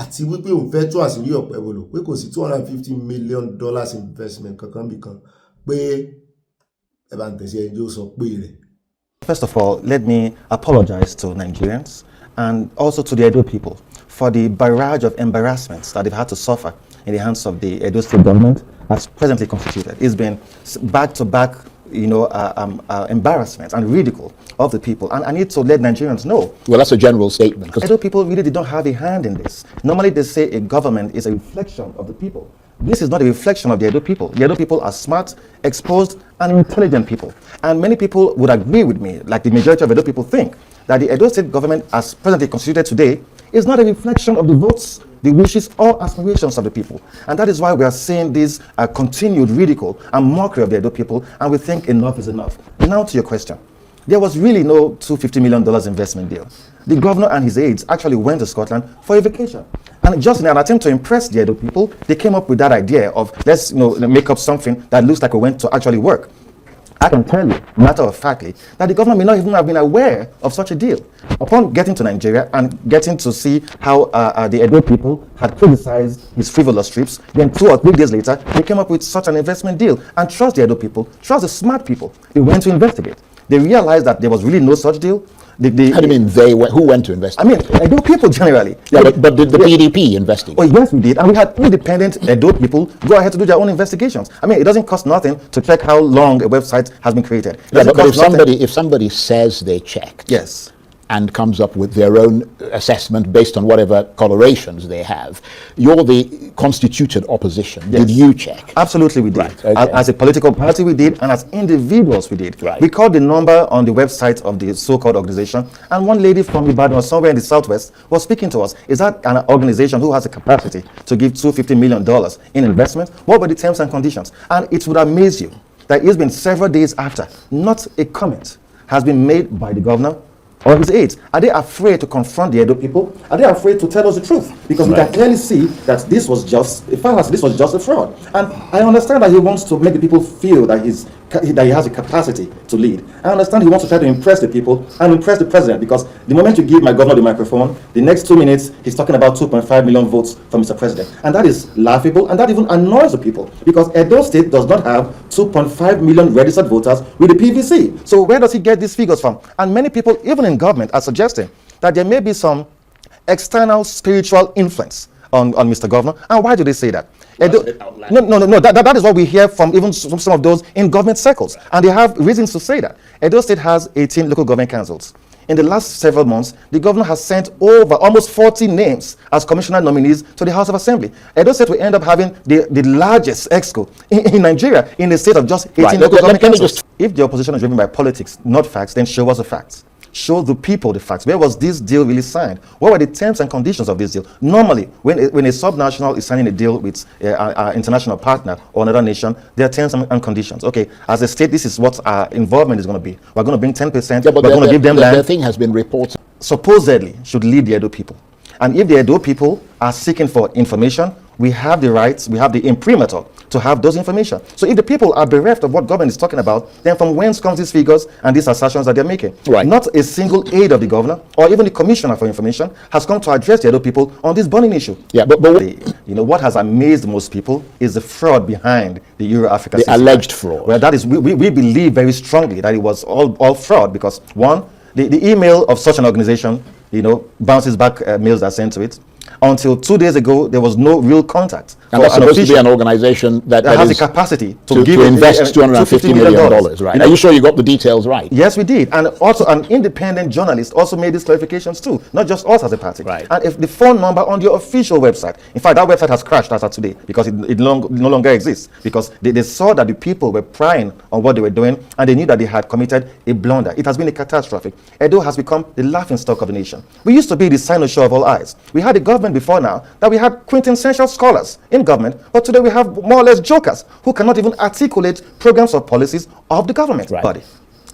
àti wípé òun fẹ́ tú àṣírí ọ̀pẹ wò lò pé kò sí $250 million investment kankan bìkan pé ẹ bá ń tẹ̀sí ẹjọ́ sọ pé rẹ̀. First of all, let me apologize to Nigerians and also to the Edo people for the barrage of embarrassments that they've had to suffer in the hands of the Edo state government as presently constituted. It's been back-to-back, embarrassment and ridicule of the people. And I need to let Nigerians know. Well, that's a general statement. Edo people really did not have a hand in this. Normally they say a government is a reflection of the people. This is not a reflection of the Edo people. The Edo people are smart, exposed, and intelligent people. And many people would agree with me, like the majority of Edo people think, that the Edo state government as presently constituted today is not a reflection of the votes, the wishes, or aspirations of the people. And that is why we are seeing this continued ridicule and mockery of the Edo people, and we think enough is enough. Now to your question. There was really no $250 million investment deal. The governor and his aides actually went to Scotland for a vacation. And just in an attempt to impress the Edo people, they came up with that idea of let's make up something that looks like we went to actually work. I can tell you, matter of factly, that the governor may not even have been aware of such a deal. Upon getting to Nigeria and getting to see how the Edo people had criticized his frivolous trips, then 2 or 3 days later, they came up with such an investment deal. And trust the Edo people, trust the smart people. They went to investigate. They realized that there was really no such deal. How do you mean they went? Who went to investigate? I mean, Edo people generally. Yeah, but did the PDP investigate? Oh, yes, we did. And we had independent Edo people go ahead to do their own investigations. I mean, it doesn't cost nothing to check how long a website has been created. Yeah, but if somebody says they checked, yes, and comes up with their own assessment based on whatever colorations they have, you're the constituted opposition. Yes. Did you check? Absolutely we did. Right. Okay. As a political party we did, and as individuals we did. Right. We called the number on the website of the so-called organization, and one lady from Ibadan or somewhere in the southwest was speaking to us. Is that an organization who has the capacity to give $250 million in investment? What were the terms and conditions? And it would amaze you that it's been several days after, not a comment has been made by the governor or his aides. Are they afraid to confront the Edo people? Are they afraid to tell us the truth? Because we can clearly see that this was just a fallacy, this was just a fraud. And I understand that he wants to make the people feel that he has a capacity to lead. I understand he wants to try to impress the people and impress the president, because the moment you give my governor the microphone, the next 2 minutes he's talking about 2.5 million votes for Mr. President. And that is laughable, and that even annoys the people, because Edo State does not have 2.5 million registered voters with the PVC. So where does he get these figures from? And many people, even in government, are suggesting that there may be some external spiritual influence on Mr. Governor. And why do they say that? No. That is what we hear from even some of those in government circles. And they have reasons to say that. Edo State has 18 local government councils. In the last several months, the governor has sent over almost 40 names as commissioner nominees to the House of Assembly. Edo State will end up having the largest exco in Nigeria in the state of just 18 local government councils. If the opposition is driven by politics, not facts, then show us the facts. Show the people the facts. Where was this deal really signed? What were the terms and conditions of this deal? Normally, when a subnational is signing a deal with an international partner or another nation, there are terms and conditions. Okay, as a state, this is what our involvement is going to be. We're going to bring 10%. Yeah, but we're going to give them land. The thing has been reported. Supposedly should lead the Edo people. And if the Edo people are seeking for information, we have the rights, we have the imprimatur to have those information. So if the people are bereft of what government is talking about, then from whence comes these figures and these assertions that they're making? Right. Not a single aide of the governor or even the commissioner for information has come to address the Edo people on this burning issue. Yeah, but what has amazed most people is the fraud behind the Euro-Africa system. Alleged fraud. Well, that is, we believe very strongly that it was all fraud because, one, the email of such an organization, bounces back mails that are sent to it. Until 2 days ago, there was no real contact. And that's supposed to be an organization that has the capacity to invest $250 million, right? Are you sure you got the details right? Yes, we did. And also an independent journalist also made these clarifications too, not just us as a party. Right. And if the phone number on your official website, in fact, that website has crashed as of today because it no longer exists, because they saw that the people were prying on what they were doing and they knew that they had committed a blunder. It has been a catastrophe. Edo has become the laughingstock of the nation. We used to be the cynosure of all eyes. We had a government before now that we had quintessential scholars in government, but today we have more or less jokers who cannot even articulate programs or policies of the government body.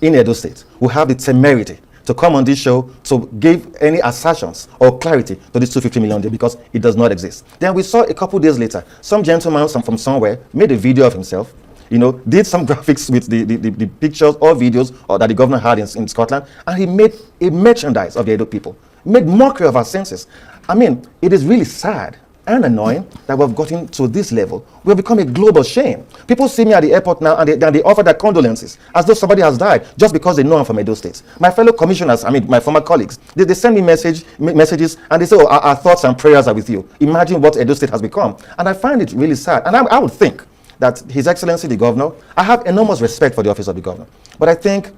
In Edo State, we have the temerity to come on this show to give any assertions or clarity to this 250 million deal because it does not exist. Then we saw a couple days later, some gentleman from somewhere made a video of himself, did some graphics with the pictures or videos that the governor had in Scotland, and he made a merchandise of the Edo people, made mockery of our senses. I mean, it is really sad and annoying that we've gotten to this level. We've become a global shame. People see me at the airport now and they offer their condolences as though somebody has died just because they know I'm from Edo State. My fellow commissioners, my former colleagues, they send me messages and they say, our thoughts and prayers are with you. Imagine what Edo State has become. And I find it really sad. And I would think that His Excellency the Governor, I have enormous respect for the office of the Governor, but I think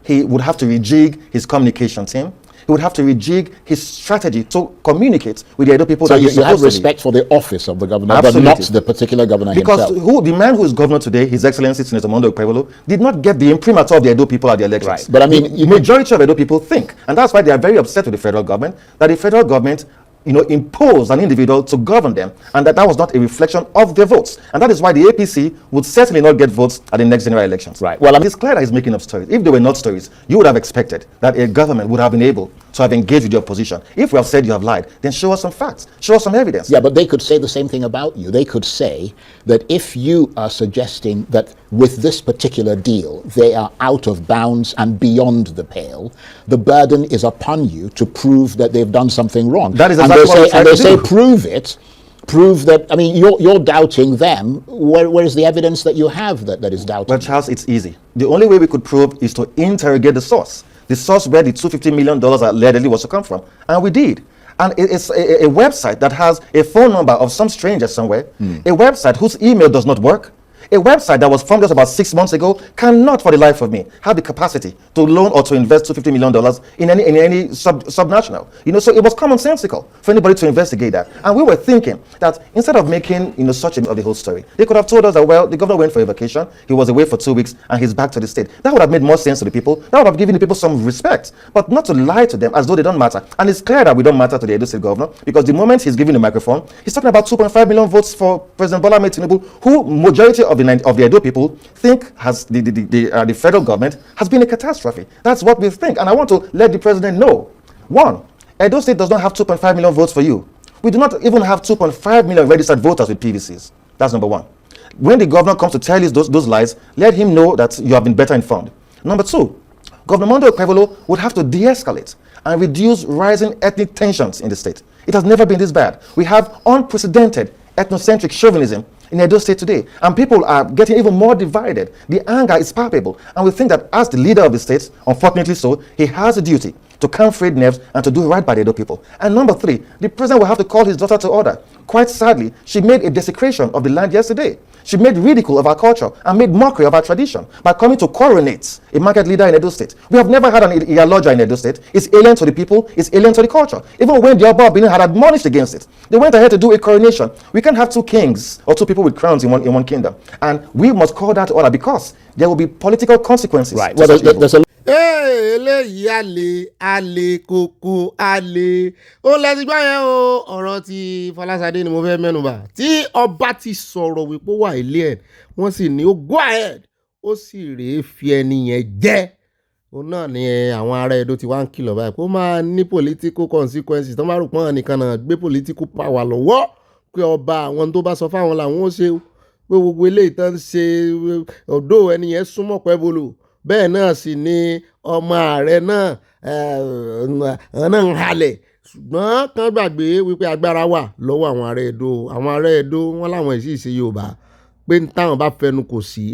he would have to rejig his communication team. He would have to rejig his strategy to communicate with the Edo people. So you have respect for the office of the governor, Absolutely. but not the particular governor because himself. The man who is governor today, His Excellency Senator Mondo Ogbeni, did not get the imprimatur of the Edo people at the elections. Right. But I mean, the majority of Edo people think, and that's why they are very upset with the federal government, that the federal government imposed an individual to govern them, and that was not a reflection of their votes. And that is why the APC would certainly not get votes at the next general elections. Right. Well, it's clear that he's making up stories. If they were not stories, you would have expected that a government would have been able to have engaged with the opposition. If we have said you have lied, then show us some facts, show us some evidence. Yeah, but they could say the same thing about you. They could say that if you are suggesting that with this particular deal, they are out of bounds and beyond the pale, the burden is upon you to prove that they've done something wrong. That is exactly and they say, prove it. Prove that. I mean, you're doubting them. Where is the evidence that you have that is doubting? Well, Charles, it's easy. The only way we could prove is to interrogate the source where the $250 million allegedly was to come from, and we did. And it's a website that has a phone number of some stranger somewhere, a website whose email does not work. A website that was formed just about 6 months ago cannot, for the life of me, have the capacity to loan or to invest $250 million in any subnational. So it was commonsensical for anybody to investigate that. And we were thinking that instead of making such of the whole story, they could have told us that, well, the governor went for a vacation, he was away for 2 weeks, and he's back to the state. That would have made more sense to the people. That would have given the people some respect, but not to lie to them as though they don't matter. And it's clear that we don't matter to the Edo State governor, because the moment he's giving the microphone, he's talking about 2.5 million votes for President Bola Ahmed Tinubu, who majority of the Edo people think has the federal government has been a catastrophe. That's what we think, and I want to let the president know. One, Edo State does not have 2.5 million votes for you. We do not even have 2.5 million registered voters with PVCs. That's number one. When the governor comes to tell you those lies, let him know that you have been better informed. Number two, Governor Mondo Ogbeni would have to de-escalate and reduce rising ethnic tensions in the state. It has never been this bad. We have unprecedented ethnocentric chauvinism in Edo State today, and people are getting even more divided. The anger is palpable, and we think that as the leader of the state, unfortunately so, he has a duty to calm frayed nerves and to do right by the Edo people. And number three, the president will have to call his daughter to order. Quite sadly, she made a desecration of the land yesterday. She made ridicule of our culture and made mockery of our tradition by coming to coronate a market leader in Edo State. We have never had an Iyaloja in Edo State. It's alien to the people, it's alien to the culture. Even when the Oba of Benin had admonished against it, they went ahead to do a coronation. We can't have two kings or two people with crowns in one kingdom. And we must call that order because there will be political consequences. Right. Well, there's a eléyìí alẹ́ kókó alẹ́ ó lẹ́sìn gbọ́ yẹn o ọ̀rọ̀ ti Fọláṣadé ni mo fẹ́ mẹ́nubà tí ọba ti sọ̀rọ̀ wípé ó wà ilé ẹ̀ wọ́n sì ní ó go ahead ó sì rèé fi ẹni yẹn jẹ́ òun náà ni àwọn ará Ẹdó ti wá ń kìlọ̀ báyìí kó máa ní political consequences tó máa rò pọ́n nìkan náà gbé political power lọ́wọ́ pé ọba àwọn tó bá sọ fáwọn làwọn ó ṣe pé gbogbo eléyìí tán ń ṣe ọ̀dọ́ ẹni yẹn súnmọ́ pẹ́ bolo bẹ́ẹ̀ náà sì ni ọmọ ààrẹ náà ń halẹ̀ ṣùgbọ́n kán gbàgbé wípé agbára wà lọ́wọ́ àwọn ará Ẹdó wọn láwọn èsì ìṣe Yorùbá pé táwọn bá fẹnu kò sí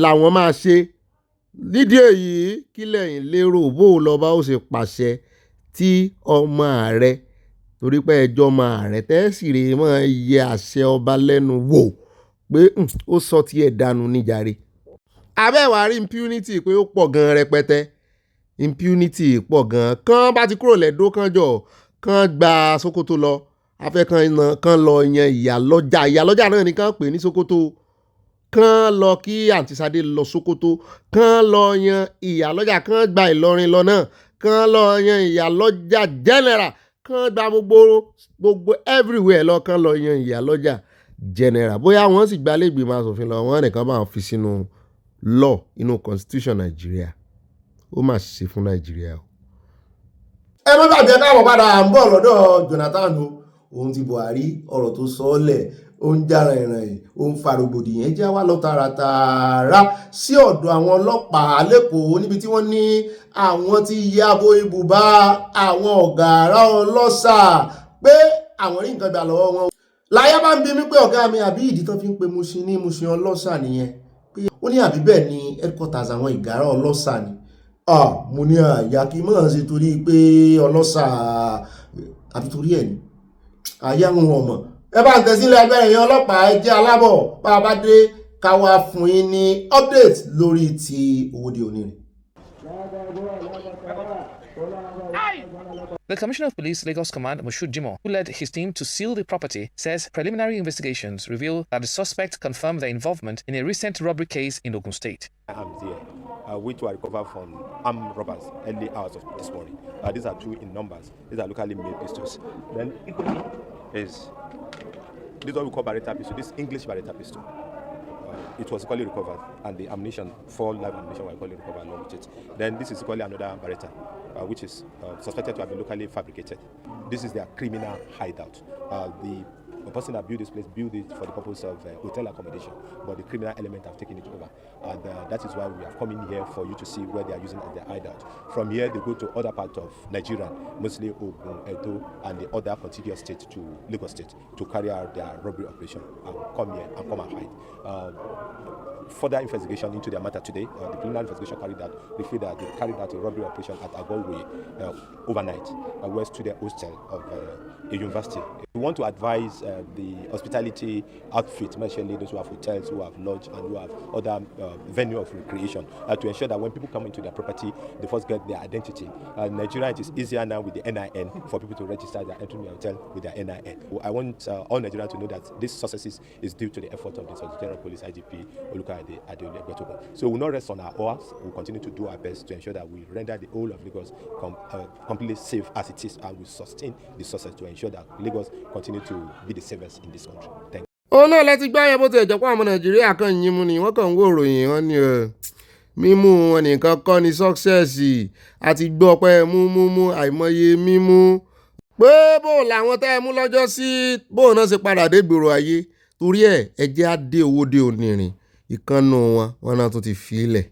làwọn máa ṣe nídìí èyí kí lẹ́yìn lérò bó o lọ́ba ó ṣe pàṣẹ tí ọmọ ààrẹ torí pé ẹjọ́ ọmọ ààrẹ tẹ́sì rèé máa yẹ àṣẹ ọba lẹ́nu wò pé ó sọ tiẹ̀ dànù níjàre abẹ́wàá rí impunity pé ó pọ̀ gan rẹpẹtẹ impunity pọ̀ gan kán bá ti kúrò lẹ́dó kan jọ kán gba Sókótó lọ afẹ́ kan lọ yan Ìyálọ́jà náà ní kán pè ní Sókótó kán lọ kí àǹtí Ṣadé lọ Sókótó kán lọ yan Ìyálọ́jà kán gba Ìlọrin lọ náà kán lọ yan Ìyálọ́jà general kán gba gbogbo everywhere lọ kán lọ yan Ìyálọ́jà general bóyá wọ́n sì gbalẹ̀ ìgbìmọ̀ asòfin lọ wọ́n nìkan máa fi sínú law inú constitution Nàìjíríà ó mà ṣe fún Nàìjíríà o. ẹ má gbàgbé káwọn padà ń bọ̀ lọ́dọ̀ Jonathan o òun ti Buhari ọ̀rọ̀ tó sọ ọ́ lẹ̀ ó ń jára ìrìn ó ń fa rògbòdìyàn jẹ́ wá lọ tààràtààrà sí ọ̀dọ̀ àwọn ọlọ́pàá lẹ́kọ̀ọ́ níbi tí wọ́n ní àwọn ti ya bo ibùba àwọn ọ̀gárá ọlọ́ṣà pé àwọn rí nǹkan gbà lọ́wọ́ wọn. láyé bá ń bi mí pé ọ̀gá mi àbí ìdí tán fi ń pe Mushin ní Mushin ọlọ́ṣà nìyẹn ó ní àbí bẹ́ẹ̀ ni headquarters àwọn ìgárá ọlọ́ṣà ni mo ní àyà kí mọ̀ ṣe torí pé ọlọ́ṣà àbí torí ẹ̀ ni àyà ń wọ̀n mọ̀ ẹ bá ń tẹ̀sílẹ̀ abẹ́rẹ́ yẹn ọlọ́pàá ẹ jẹ́ alábọ̀ bá a bá dé ká wá fún yín ní update lórí ti Owódé Onírin. The Commissioner of Police, Lagos Command, Moshood Jimoh, who led his team to seal the property, says preliminary investigations reveal that the suspect confirmed their involvement in a recent robbery case in Ogun State. Arms here, which were recovered from armed robbers early hours of this morning. These are two in numbers. These are locally made pistols. Then is this what we call Beretta pistol. This English Beretta pistol. It was equally recovered, and the ammunition, 4 live ammunition, were equally recovered along with it. Then this is equally another Beretta, which is suspected to have been locally fabricated. This is their criminal hideout. The person that built this place built it for the purpose of hotel accommodation, but the criminal element have taken it over. And that is why we have come in here for you to see where they are using as their hideout. From here, they go to other parts of Nigeria, mostly Ogun, Edo, and the other contiguous states to Lagos State to carry out their robbery operation and come here and come and hide. Further investigation into their matter today, the preliminary investigation carried out, revealed that they carried out a robbery operation at Agolwe overnight, where student hostel of a university. We want to advise the hospitality outfit, especially those who have hotels, who have lodge, and who have other venue of recreation, to ensure that when people come into their property, they first get their identity. In Nigeria, it is easier now with the NIN for people to register their entering the hotel with their NIN. I want all Nigerians to know that this success is due to the effort of the Solicitor General Police IGP Oluka Adeole Gbetogun. So we will not rest on our oars. We will continue to do our best to ensure that we render the whole of Lagos completely safe as it is, and we sustain the success to ensure that Lagos continue to be the safest in this country. Thank you. ó náà lẹ́tí gbá yẹn bó ti ẹ̀jọ̀ pọ̀ àwọn Nàìjíríà kan yín mú ni wọ́n kàn ń wò ròyìn wọn ni mímú wọn nìkan kọ́ ni success àti gbọ́ pé mú àìmọye mímú pé bó làwọn tẹ́ ẹ mú lọ́jọ́ sí bó náà ṣe padà dé gbòòrò ayé torí ẹ̀ ẹjẹ́ á dé Owódé Onírin ìkànnù wọn náà tún ti fi í lẹ̀.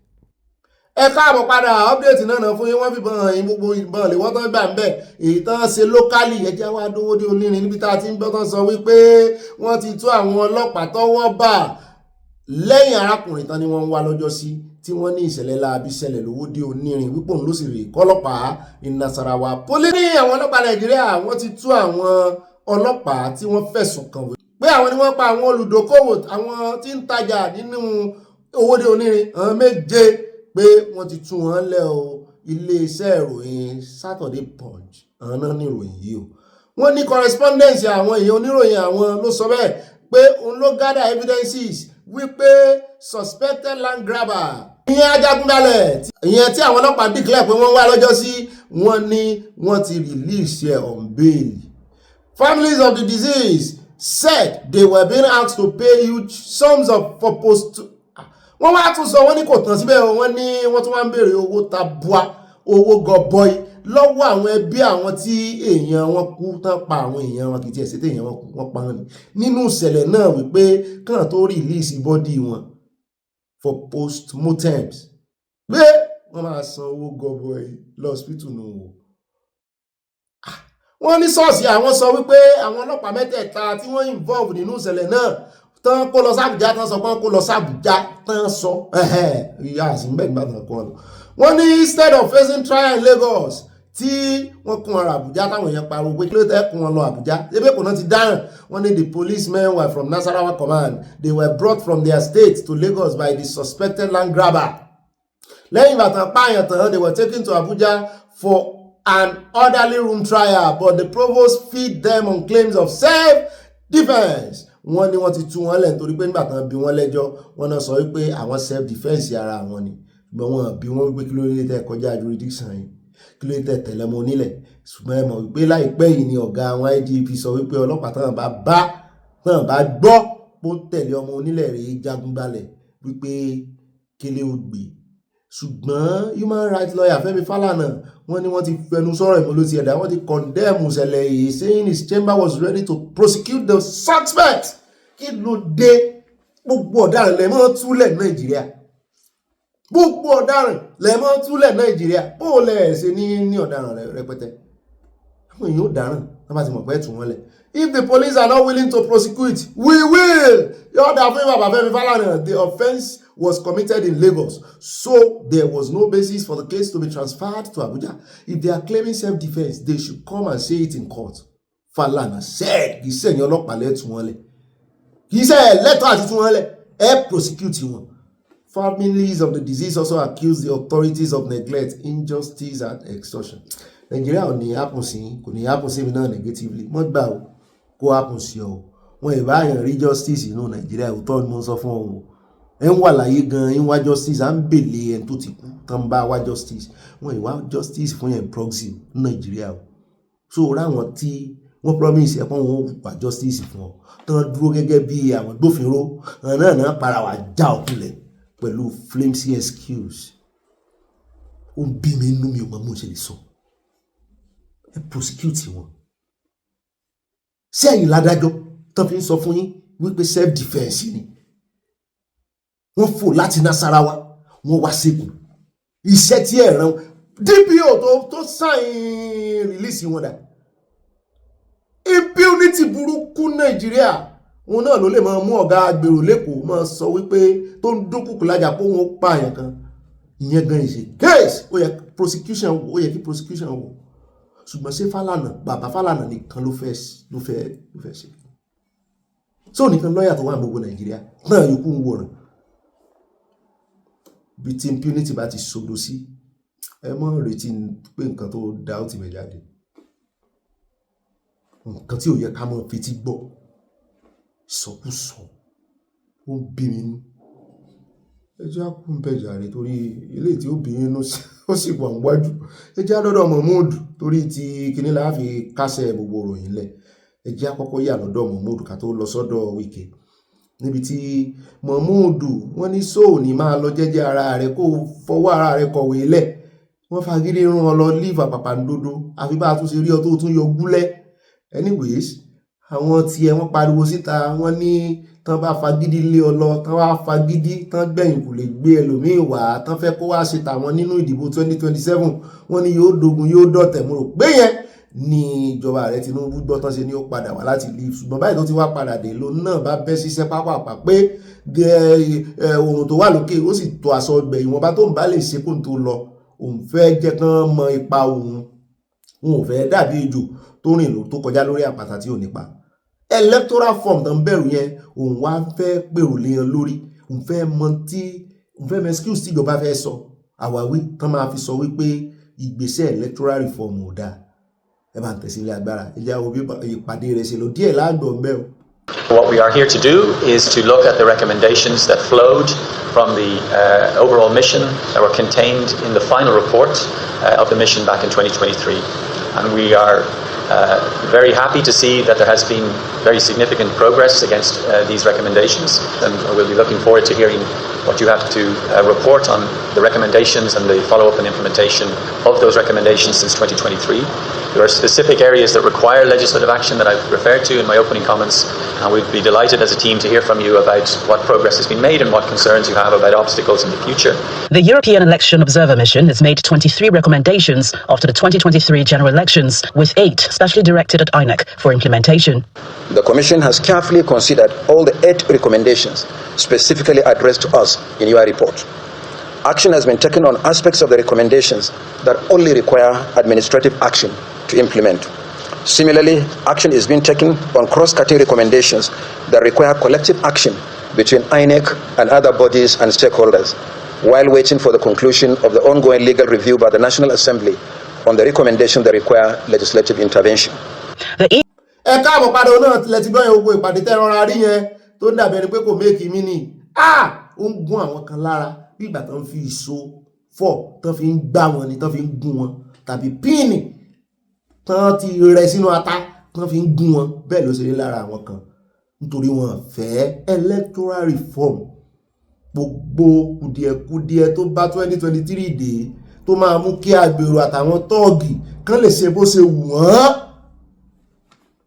ẹ káàbọ̀ padà update náà fún yín wọ́n fi bọ̀n yín gbogbo ìbọn lè wọ́n tán gbà ń bẹ̀ èyí tán ṣe lókàlì ẹjẹ́ wá Owódé Onírin níbi tá a ti ń gbọ́ tán sọ wípé wọ́n ti tú àwọn ọlọ́pàá tọ́wọ́ bà lẹ́yìn arákùnrin tán ni wọ́n ń wá lọ́jọ́ sí tí wọ́n ní ìṣẹ̀lẹ̀ láabi ṣẹlẹ̀ l'Owódé Onírin wípé òun ló sì rè kọ́lọ́pàá ní Nasarawa poli ní àwọn ọlọ́pàá Nàìjíríà wọ́n ti tú àwọn ọlọ́pàá tí wọ́n fẹ̀sùn kàn wí pé àwọn ni wọ́n pa àwọn olùdókòwò àwọn tí ń tajà nínú owóde onírin àwọn 7 pé wọ́n ti tú wọn lẹ̀ o. Iléeṣẹ́ ìròyìn Saturday Punch àwọn náà ní ìròyìn yìí o. Wọ́n ní correspondence àwọn èèyàn oníròyìn àwọn ló sọ bẹ́ẹ̀ pé òun ló gather evidences wípé suspected land grabber ìyẹn ajagunbalẹ̀ ìyẹn tí àwọn ọlọ́pàá declare pé wọ́n wá lọ́jọ́ sí wọ́n ní wọ́n ti release ẹ̀ on bail. Families of the deceased said they were being asked to pay huge sums for post. Wọ́n wá tún sọ wọ́n ní kò tán síbẹ̀ wọ́n ní wọ́n tún wá ń béèrè owó tabua owó gọbọi lọ́wọ́ àwọn ẹbí àwọn tí èèyàn wọn kú tán pa àwọn èèyàn wọn kì í tiẹ̀ sí téèyàn wọn kú wọ́n pa wọn ni nínú ìṣẹ̀lẹ̀ náà wípé kàn tó release body wọn for post-mortem pé wọ́n máa san owó gọbọi lọ́sítù nù wò. Wọ́n ní ṣọ́ọ̀ṣì àwọn sọ wípé àwọn ọlọ́pàá mẹ́tẹ̀ẹ̀ta tí wọ́n involve nínú ìṣẹ̀lẹ̀ náà tán kó lọ sábùjá tán sọ pé kó lọ sábùjá tán sọ ìyá àsìnbẹ̀ nígbà tán kọ́ lọ. Wọ́n ní instead of facing trial in Lagos tí wọ́n kún ara Àbújá táwọn èèyàn pariwo pé kí ló tẹ́ kún wọn lọ Àbújá ebe kò náà ti dáràn. Wọ́n ní the policemen were from Nasarawa command. They were brought from their state to Lagos by the suspected land grabber. Lẹ́yìn ìbátan pààyàn tán they were taken to Abuja for an orderly room trial but the provost feed them on claims of self-defense. Wọ́n ní wọ́n ti tú wọn lẹ̀ nítorí pé nígbà tán bí wọ́n lẹ́jọ́ wọ́n náà sọ wípé àwọn self-defense ara wọn ni ṣùgbọ́n wọ́n bí wọ́n wípé kí ló lè tẹ̀ kọjá jurisdiction yìí kí ló lè tẹ̀ tẹ̀lé mọ́ onílẹ̀ ṣùgbọ́n ẹ mọ̀ wípé láìpẹ́ yìí ni ọ̀gá àwọn IGP sọ wípé ọlọ́pàá tán bá gbọ́ pé ó tẹ̀lé ọmọ onílẹ̀ rèé jagunbalẹ̀ wípé kélé ó gbé. Ṣùgbọ́n human rights lawyer Fẹ́mi Fálànà wọ́n ní wọ́n ti fẹnu sọ̀rọ̀ ìmọ̀ ló ti ẹ̀dá wọ́n ti condemn ìṣẹ̀lẹ̀ yìí saying his chamber was ready to prosecute the suspect. Kí ló dé gbogbo ọ̀daràn lẹ́mọ́ túlẹ̀ Nàìjíríà gbogbo ọ̀daràn lẹ́mọ́ túlẹ̀ Nàìjíríà bó lẹ̀ ṣe ní ọ̀daràn rẹpẹtẹ àwọn èèyàn ọ̀daràn wọ́n bá ti mọ̀ pé ẹ̀tù wọn lẹ̀. If the police are not willing to prosecute, we will. Yọ̀ọ̀dà fún bàbá Fẹ́mi Fálànà, the offence was committed in Lagos, so there was no basis for the case to be transferred to Abuja. If they are claiming self-defense, they should come and say it in court. Fálànà said, he said, "Your ọlọ́pàá lẹ́tù wọn lẹ̀." He said, "Lẹ́tọ̀ àti tún wọn lẹ̀, prosecute wọn." Families of the deceased also accused the authorities of neglect, injustice, and extortion. Nigeria ò ní happen sí, kò ní happen sí mi náà negatively. Mo gbà o, kó happen sí ọ. Wọ́n ìbáyàn rí justice inú Nigeria, òótọ́ ni mo sọ fún ọ. Ẹ ń wà láyé gan, ń wá justice, à ń bèlè ẹni tó ti kú, tán bá wá justice. Wọ́n ìwá justice fún yẹn proxy ní Nigeria o. So ráwọn tí wọ́n promise ẹ̀pọ̀ wọn wà justice fún ọ. Tán dúró gẹ́gẹ́ bí àwọn gbófinró, náà para wà já ọ̀kulẹ̀ pẹ̀lú flimsy excuse. Ó ń bí mi inú mi ò mọ̀ ṣe lè sọ. Ẹ prosecute wọn. Ṣé ẹ̀yin ládájọ́ tán fi ń sọ fún yín wípé self defense ni? Wọ́n fò láti Nasarawa wọ́n wá síkù iṣẹ́ tí ẹ̀ràn DPO tó sign release wọn dà. Impunity burúkú Nàìjíríà wọn náà ló lè máa mú ọ̀gá agbèrò lẹ́kọ̀ọ́ máa sọ wípé tó ń dúnkùkù lájà pé wọ́n pààyàn kan ìyẹn gan ìṣe case ó yẹ kí prosecution wò ṣùgbọ́n ṣé Fálànà bàbá Fálànà nìkan ló fẹ́ ṣe so nìkan lọ́yà tó wà gbogbo Nàìjíríà náà yòókù ń wòran bí tí impunity bá ti ṣòdo sí ẹ mọ́ retí pé nǹkan tó dá ó ti mẹ́ jáde nǹkan tí ò yẹ ká mọ́ fetí gbọ́ sọkúsọ ó bí mi nú ẹjẹ́ àkún bẹ̀jà rẹ̀ torí ilé tí ó bí mi nú ó sì wà níwájú ẹjẹ́ àdọ́dọ̀ Mahmood torí ti kíní la fi kásẹ̀ gbogbo ròyìn lẹ̀ ẹjẹ́ àkọ́kọ́ yà lọ́dọ̀ Mahmood ká tó lọ sọ́dọ̀ Wike níbi tí Mahmood wọ́n ní sóò ní máa lọ jẹ́jẹ́ ara rẹ̀ kó fọwọ́ ara rẹ̀ kọ̀wé lẹ̀ wọ́n fagídí rán ọ lọ leave àpàpàǹdodo àfi bá a tún ṣe rí ọ tó tún yọ gúlẹ̀ anyways àwọn tí ẹ wọ́n pariwo síta wọ́n ní tán bá fagídí lé ọ lọ tán wá fagídí tán gbẹ̀yìn kò lè gbé ẹlòmíì wá tán fẹ́ kó wá ṣe tàwọn nínú ìdìbò 2027 wọ́n ní yóò dogun yóò dọ̀tẹ̀ mo rò pé yẹn ní ìjọba ààrẹ Tinubu gbọ́ tán ṣe ní ó padà wá láti leave ṣùgbọ́n báyìí tó ti wá padà dé ló náà bá bẹ́ ṣiṣẹ́ pápápá pé ohun tó wà lókè ó sì tó aṣọ ọgbẹ̀ ìwọ̀nba tó ń bá lè ṣe kó tó lọ òun fẹ́ jẹ́ kán mọ ipa òun wọn ò fẹ́ dàbí ejò tó rìn lò tó kọjá lórí àpáta tí ò nípa. Electoral form tó ń bẹ̀rù yẹn òun wá fẹ́ pèrò léyan lórí, òun fẹ́ mọ excuse tí ìjọba fẹ́ sọ àwáwí tán máa fi sọ wípé ìgbésẹ̀ electoral reform ò dáa. Ẹ bá ń tẹ̀sí ilé agbára ẹ jẹ́ àwọn ìpàdé rẹ̀ ṣe lọ díẹ̀ láàgbọ̀ mbẹ́ o. What we are here to do is to look at the recommendations that flowed from the overall mission that were contained in the final report of the mission back in 2023. And we are very happy to see that there has been very significant progress against these recommendations, and we'll be looking forward to hearing what you have to report on the recommendations and the follow-up and implementation of those recommendations since 2023. There are specific areas that require legislative action that I've referred to in my opening comments, and we'd be delighted as a team to hear from you about what progress has been made and what concerns you have about obstacles in the future. The European Election Observer Mission has made 23 recommendations after the 2023 general elections, with 8 specially directed at INEC for implementation. The Commission has carefully considered all the 8 recommendations specifically addressed to us in your report. Action has been taken on aspects of the recommendations that only require administrative action to implement. Similarly, action is being taken on cross-cutting recommendations that require collective action between INEC and other bodies and stakeholders, while waiting for the conclusion of the ongoing legal review by the National Assembly on the recommendations that require legislative intervention. Ẹ káàbọ̀ padà náà tilẹ̀ ti gbọ́yẹ̀ gbogbo ìpàdé tẹ́rọra rí yẹn tó ń dàbẹ̀ ni pé kò méèkì mí ni. Ó ń gún àwọn kan lára bí ìgbà tán fi ìṣó fọ́ tán fi ń gbá wọn ni tán fi ń gún wọn, tàbí píìnì tán ti rẹ sínú ata tán fi ń gún wọn, bẹ́ẹ̀ ló ṣe rí lára àwọn kan nítorí wọn fẹ́ electoral reform. Gbogbo kùdìẹ̀kùdìẹ̀ tó bá 2023 dé tó máa mú kí agbèrò àtàwọn tọ́ọ̀gì kan lè ṣe bó ṣe wù wọ́n,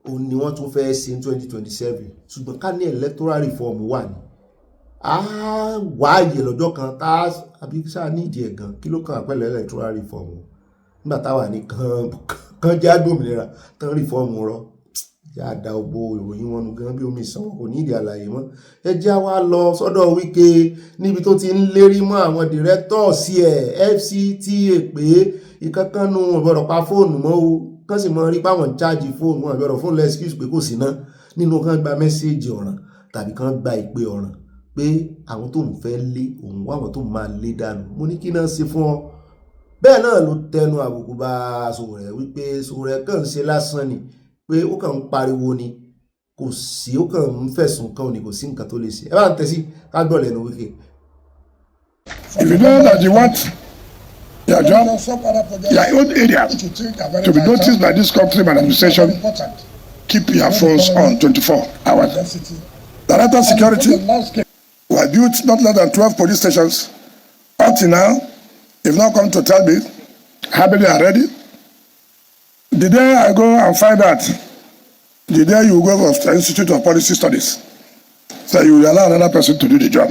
òun ni wọ́n tún fẹ́ ṣe ní 2027. Ṣùgbọ́n ká ní electoral reform wà ní wáyé lọ́jọ́ kan tá àbí sáà ní ìdí ẹ̀gàn kí ló kàn pẹ̀lú electoral reform nígbà táwà ní kan já gbòmìnira tán reform rọ yá da ogbo ìròyìn wọn nù gan bí omi ìsanwó kò ní ìdí àlàyé mọ́. Ẹ já wá lọ sọ́dọ̀ Wike níbi tó ti ń lérí mọ́ àwọn directors FCTA pé ìkankannu wọn gbọ́dọ̀ pa fóònù mọ́ o, kán sì mọ́ rí páwọn chájì fóònù wọn gbọ́dọ̀ fóònù excuse pé kò sí ná nínú kan gba mẹ́sẹ́jì ọ̀ràn tàbí kan gba ìpè ọ̀ràn pé àwọn tó ń fẹ́ lé òun wá àwọn tó máa lé dànù. Mo ní kí náà ṣe fún ọ. Bẹ́ẹ̀ náà ló tẹnu àbùkù bá Sowore wípé Sowore kàn ń ṣe lásán ni, pé ó kàn ń pariwo ni, kò sí, ó kàn ń fẹ̀sùn kan ni, kò sí nǹkan tó lè ṣe. Ẹ bá ń tẹ̀sí ká gbọ́ lẹ́nu Wike. If you know that you want your job, your own area to be noticed by this country and administration, keep your phones on 24 hours. Director Security, we have built not less than 12 police stations. Up to now, if not come to tell me how many are ready. The day I go and find out, the day you go to the Institute of Policy Studies, so you will allow another person to do the job.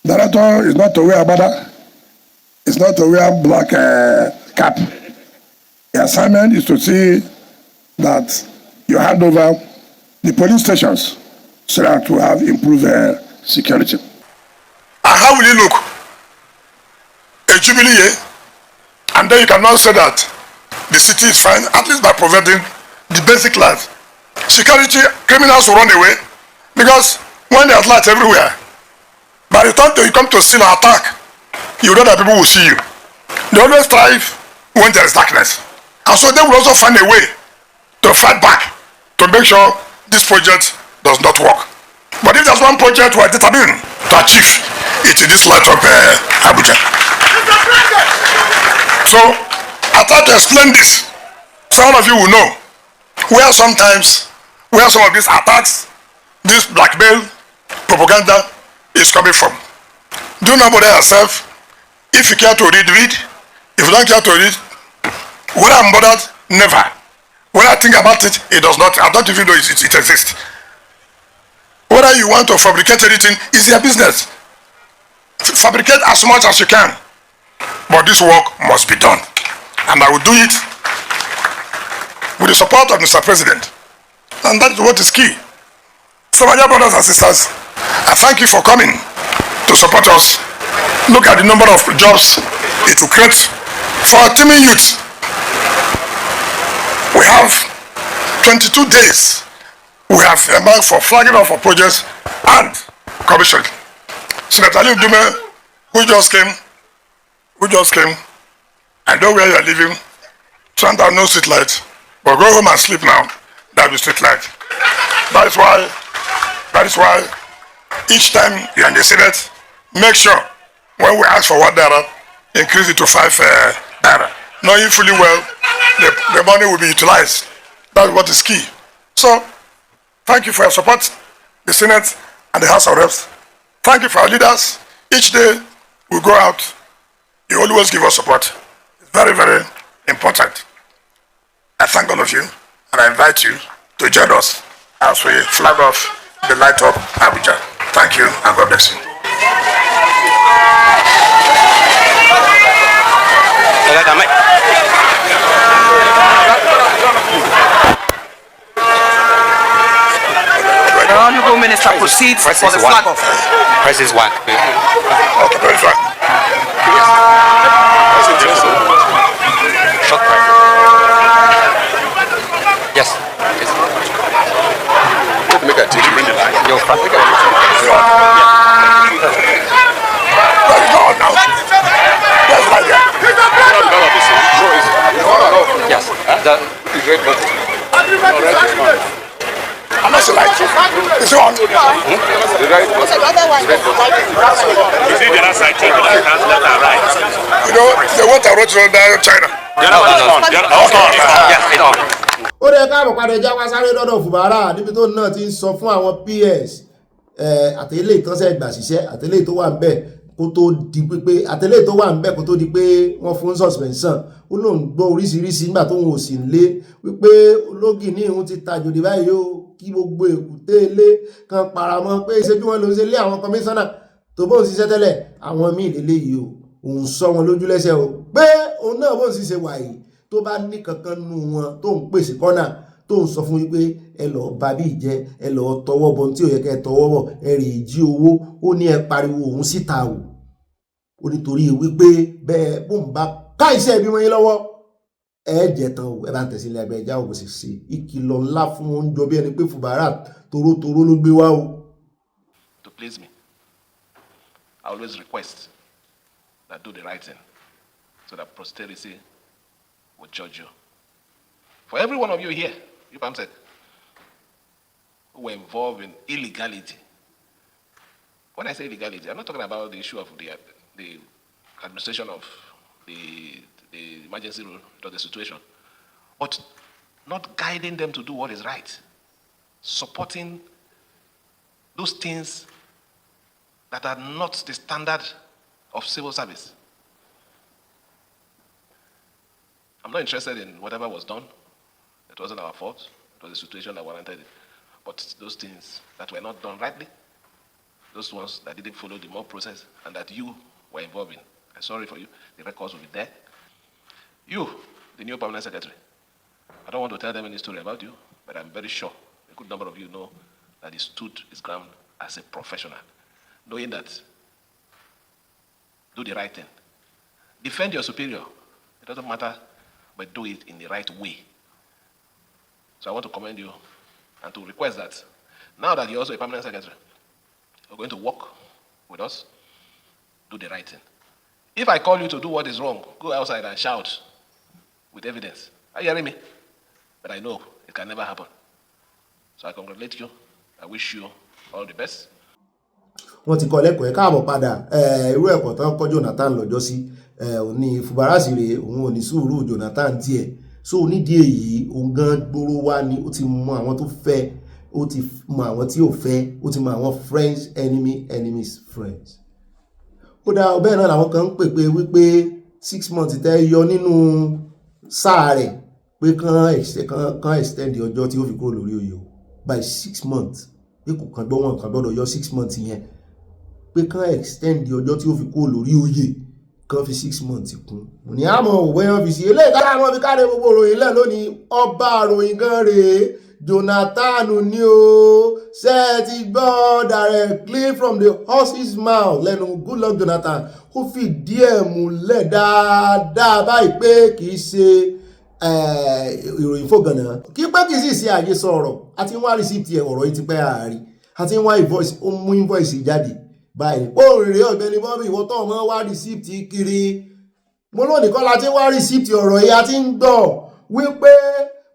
Director is not to wear a banner, is not to wear black cap. The assignment is to see that you hand over the police stations so that we have improved security. And how will it look? A jubilee year, and then you can now say that the city is fine, at least by providing the basic life. Security, criminals will run away because when there's light everywhere, by the time you come to steal or attack, you know that people will see you. They always thrive when there is darkness. And so they will also find a way to fight back to make sure this project does not work. But if there's one project we are determined to achieve, it is this light of Abuja. So I try to explain this so all of you will know where some of these attacks, this blackmail, propaganda is coming from. Do not bother yourself. If you care to read, read. If you don't care to read, whether I'm bothered, never. When I think about it, it does not. I don't even know it exists. Whether you want to fabricate anything is your business. Fabricate as much as you can. But this work must be done. And I will do it with the support of Mr. President. And that is what is key. So my dear brothers and sisters, I thank you for coming to support us. Look at the number of jobs it will create for our teaming youth. 22 days we have earmarked for flagging off of projects and commission. Senator Ali Dume, who just came, I know where you are living. Tranda, no street light, but go home and sleep now. That will be street light. That is why each time you're in the Senate, make sure when we ask for 1 naira, increase it to 5 naira. Knowing fully well the money will be utilized. That's what is key. So, thank you for your support, the Senate and the House of Reps. Thank you for our leaders. Each day we go out, you always give us support. It's very, very important. I thank all of you and I invite you to join us as we flag off the light up Abuja. Thank you and God bless you. The Honorable Minister proceeds for the flag off. Press is 1. Okay, very fine. Short press. Yes. Make a teach, bring the line. Your front. Go on now. Yes, right there. Yes. The great button. I'm not so like you. It's on. The right button. You see the other side table that has left and right. You know, they want a road to China. Yes, it's on. Ó dẹ̀ káàbọ̀ padà já wá sáré lọ́dọ̀ Fubara níbi tó náà ti ń sọ fún àwọn PS àtẹ̀lé ìtọ́sẹ̀ ìgbà ṣiṣẹ́ àtẹ̀lé tó wà ń bẹ̀ kó tó di pé àtẹ̀lé tó wà ń bẹ̀ kó tó di pé wọ́n fún suspension ó lóun gbọ́ oríṣiríṣi nígbà tó ń wò sí lé wípé ológì ní ìhun ti tajòdì báyìí ó kí gbogbo èkúté ilé kan paramọ́ pé ìṣẹ́jú wọn ló ń ṣe lé àwọn kọmíṣánná tó bóun ṣiṣẹ́ tẹ́lẹ̀ àwọn míì lélẹ́yìí o òun sọ wọn lójú lẹ́sẹ̀ o pé òun náà bóun sì ṣe wà yìí tó bá ní kankan nù wọn tó ń pèsè kọ́nà tó ń sọ fún wípé ẹ lọ bá bí ìjẹ ẹ lọ tọwọ́ bọ tí ò yẹ kẹ́ tọwọ́ bọ̀ ẹ rè jí owó ó ní ẹ pariwo òun síta o ó nítorí wípé bẹ́ẹ̀ bóun bá ká iṣẹ́ ẹbí wọn yín lọ́wọ́ ẹ jẹ tán o ẹ bá ń tẹ̀sílẹ̀ ẹgbẹ́ ẹja òkú sì ṣe ìkìlọ̀ ńlá fún oúnjẹ bí ẹni pé Fubara torótoró ló gbé wá o. To please me, I always request that do the right thing so that posterity will judge you. For every one of you here, you said, who were involved in illegality. When I say illegality, I'm not talking about the issue of the administration of the emergency rule or the situation, but not guiding them to do what is right, supporting those things that are not the standard of civil service. I'm not interested in whatever was done. It wasn't our fault. It was a situation that warranted it. But those things that were not done rightly, those ones that didn't follow the mob process and that you were involved in, I'm sorry for you. The records will be there. You, the new permanent secretary, I don't want to tell them any story about you, but I'm very sure a good number of you know that he stood his ground as a professional, knowing that do the right thing. Defend your superior. It doesn't matter, but do it in the right way. So I want to commend you and to request that now that you're also a permanent secretary, you're going to work with us, do the right thing. If I call you to do what is wrong, go outside and shout with evidence. Are you hearing me? But I know it can never happen. So I congratulate you. I wish you all the best. Wọ́n ti kọ́ lẹ́kọ̀ọ́ ẹ̀ káàbọ̀ padà irú ẹ̀kọ́ tán kọ́ Jonathan lọ́jọ́ sí òní Fubara sì rèé òun ò ní sùúrù Jonathan díẹ̀ so onídìí èyí òun gan gbòòrò wá ni ó ti mọ àwọn tó fẹ́ ó ti mọ àwọn tí ò fẹ́ ó ti mọ àwọn friends enemies friends. Ó dá ọbẹ̀ náà làwọn kan ń pè pé wípé 6 months tẹ́ yọ nínú sáà rẹ̀ pé kán extend ọjọ́ tí ó fi kúrò lórí oyè by 6 months pé kò kàn gbọ́ wọn kàn gbọ́dọ̀ yọ 6 months yẹn pé kán extend ọjọ́ tí ó fi kúrò lórí oyè kán fi 6 months kún. Mo ní àmọ́ òwe wọn fi sí eléyìí kára wọn fi káre gbogbo ìròyìn lẹ̀ lónìí ọba àròyìn gan rèé Jonathan ní o ṣe ti gbọ́ directly from the horse's mouth lẹ́nu Goodluck Jonathan ó fi díẹ̀ múlẹ̀ dáadáa báyìí pé kì í ṣe ìròyìn fògànà kí pé kì í sì ṣe àyè sọ̀rọ̀ àti wọ́n receipt ọ̀rọ̀ yìí ti pẹ́ àárí àti wọ́n invoice ó mú invoice jáde báyìí ó rèé Ọ̀gbẹ́ni Bobby ìwọ tó ọmọ wá receipt kiri mo lónìí kọ́ la ti wá receipt ọ̀rọ̀ yìí a ti ń gbọ́ wípé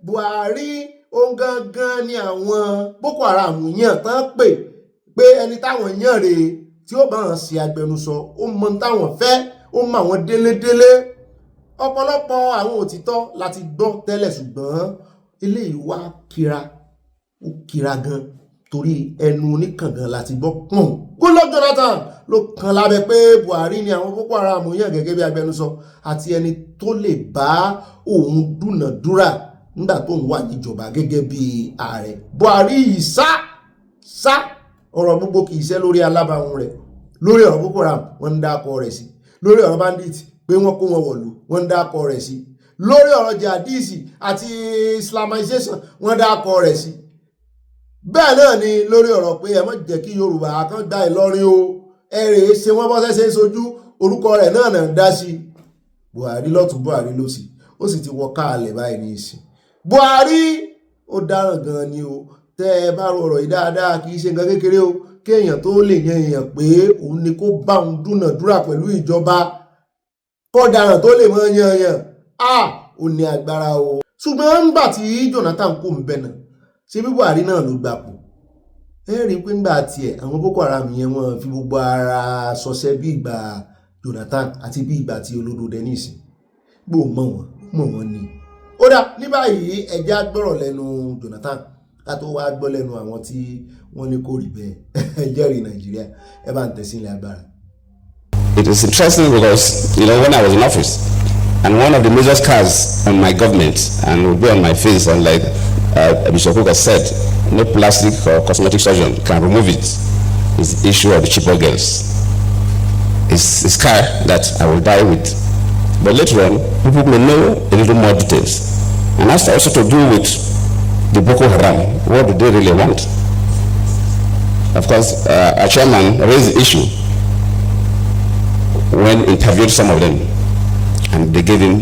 Buhari ohun gangan ni àwọn Boko Haram yàn tán pé ẹni táwọn yàn rèé tí ó bá hàn sí agbẹnusọ ó mọ táwọn fẹ́ ó mọ àwọn délédélé ọ̀pọ̀lọpọ̀ àwọn òtítọ́ láti gbọ́ tẹ́lẹ̀ ṣùgbọ́n eléyìí wá kíra gan torí ẹnu oníkàngán láti gbọ́ pọ̀n Goodluck Jonathan ló kan lábẹ́ pé Buhari ni àwọn Boko Haram yàn gẹ́gẹ́ bí agbẹnusọ àti ẹni tó lè bá òun dúnàdúrà nígbà tó ń wà níjọba gẹ́gẹ́ bí ààrẹ. Buhari yìí sá ọ̀rọ̀ gbogbo kì í ṣe lórí alábàáhùn rẹ̀ lórí ọ̀rọ̀ Boko Haram wọ́n ń dákọ̀ rẹ̀ sí lórí ọ̀rọ̀ bandit pé wọ́n kó wọn wọ̀lú wọ́n ń dákọ̀ rẹ̀ sí lórí ọ̀rọ̀ jihadisi àti islamization wọ́n dákọ̀ rẹ̀ sí bẹ́ẹ̀ náà ni lórí ọ̀rọ̀ pé ẹ má jẹ́ kí Yorùbá kan gba Ìlọrin o ẹ̀rẹ̀ ṣe wọ́n bọ́ sẹ́sẹ́ sojú orúkọ rẹ̀ náà ń dá sí Buhari lọ́tún Buhari lósì ó sì ti wọ káàlẹ̀ báyìí ní ìsìn Buhari ó dáràn gan ni o tẹ́ ẹ bá rọrọ̀ yìí dáadáa kì í ṣe nǹkan kékeré o kéèyàn tó lè yan èèyàn pé òun ni kó bá òun dúnàdúrà pẹ̀lú ìjọba kọ́daràn tó lè mọ yan ó ní agbára o. ṣùgbọ́n nígbà tí Jonathan kò ń bẹ̀ náà ṣé bí Buhari náà ló gbapò ẹ rí i pé nígbà tiẹ̀ àwọn Boko Haram yẹn wọ́n fi gbogbo ara ṣọṣẹ́ bí ìgbà Jonathan àti bí ìgbà tí olódo Dennis gbò mọ̀ wọ́n ni. ó dá ní báyìí ẹja gbọ́rọ̀ lẹ́nu Jonathan ká tó wá gbọ́ lẹ́nu àwọn tí wọ́n ní kò rí bẹ́ẹ̀ jẹ́rìí Nàìjíríà ẹ bá ń tẹ̀sí ilẹ̀ agbára. It is interesting because, when I was in office, and one of the major scars on my government, and will be on my face, and like Bishop Kuka said, no plastic or cosmetic surgeon can remove it, is the issue of the cheaper girls. It's a scar that I will die with. But later on, people may know a little more details. And that's also to do with the Boko Haram. What do they really want? Of course, our chairman raised the issue when interviewed some of them, and they gave him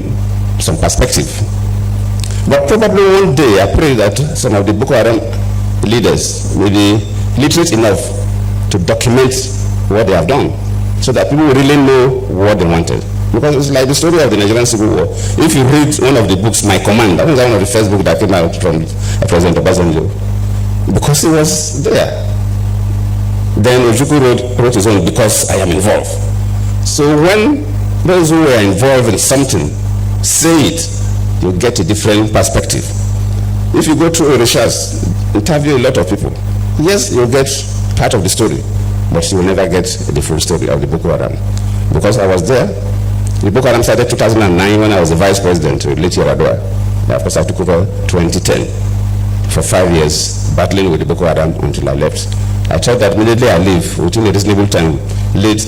some perspective. But probably one day I pray that some of the Boko Haram leaders will be literate enough to document what they have done, so that people will really know what they wanted. Because it's like the story of the Nigerian Civil War. If you read one of the books, My Command, that was one of the first books that came out from President Obasanjo, because he was there. Then Ojukwu wrote his own, Because I Am Involved. So when those who were involved in something say it, you get a different perspective. If you go through a research, interview a lot of people, yes, you'll get part of the story, but you will never get the full story of the Boko Haram. Because I was there. The Boko Haram started 2009 when I was the vice president to late Iyaloja. Of course, I took over 2010 for 5 years, battling with the Boko Haram until I left. I thought that immediately I leave, within a reasonable time, late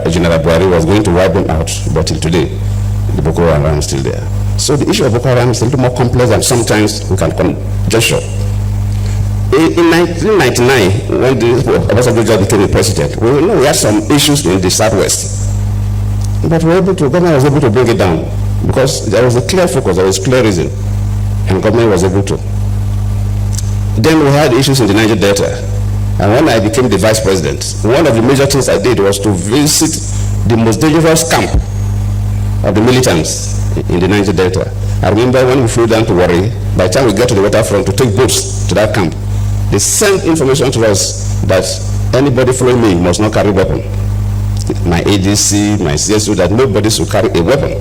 General Buhari was going to wipe them out, but till today, the Boko Haram is still there. So the issue of Boko Haram is a little more complex than sometimes we can conjecture. In 1999, when Obasanjo became the president, we had some issues in the Southwest. But government was able to bring it down because there was a clear focus, there was clear reason, and government was able to. Then we had issues in the Niger Delta. And when I became the vice president, one of the major things I did was to visit the most dangerous camp of the militants in the Niger Delta. I remember when we flew down to Warri, by the time we get to the waterfront to take boats to that camp, they sent information to us that anybody following me must not carry a weapon. My ADC, my CSO, that nobody should carry a weapon.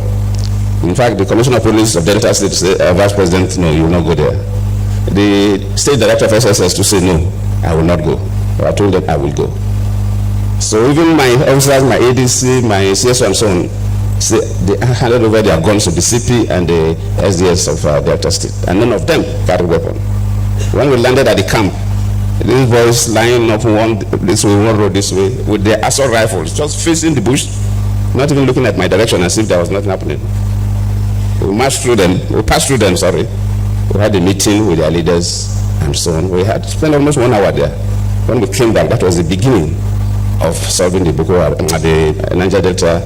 In fact, the Commissioner of Police of Delta State said, Vice President, no, you will not go there. The State Director of SSS to say, no, I will not go. I told them I will go. So even my officers, my ADC, my CSO and so on, they handed over their guns to the CP and the SDS of Delta State. And none of them carried a weapon. When we landed at the camp, these boys lying up one this way, one road this way, with their assault rifles, just facing the bush, not even looking at my direction as if there was nothing happening. We passed through them, We had a meeting with their leaders and so on. We had spent almost 1 hour there. When we came back, that was the beginning of solving the Boko Haram, the Niger Delta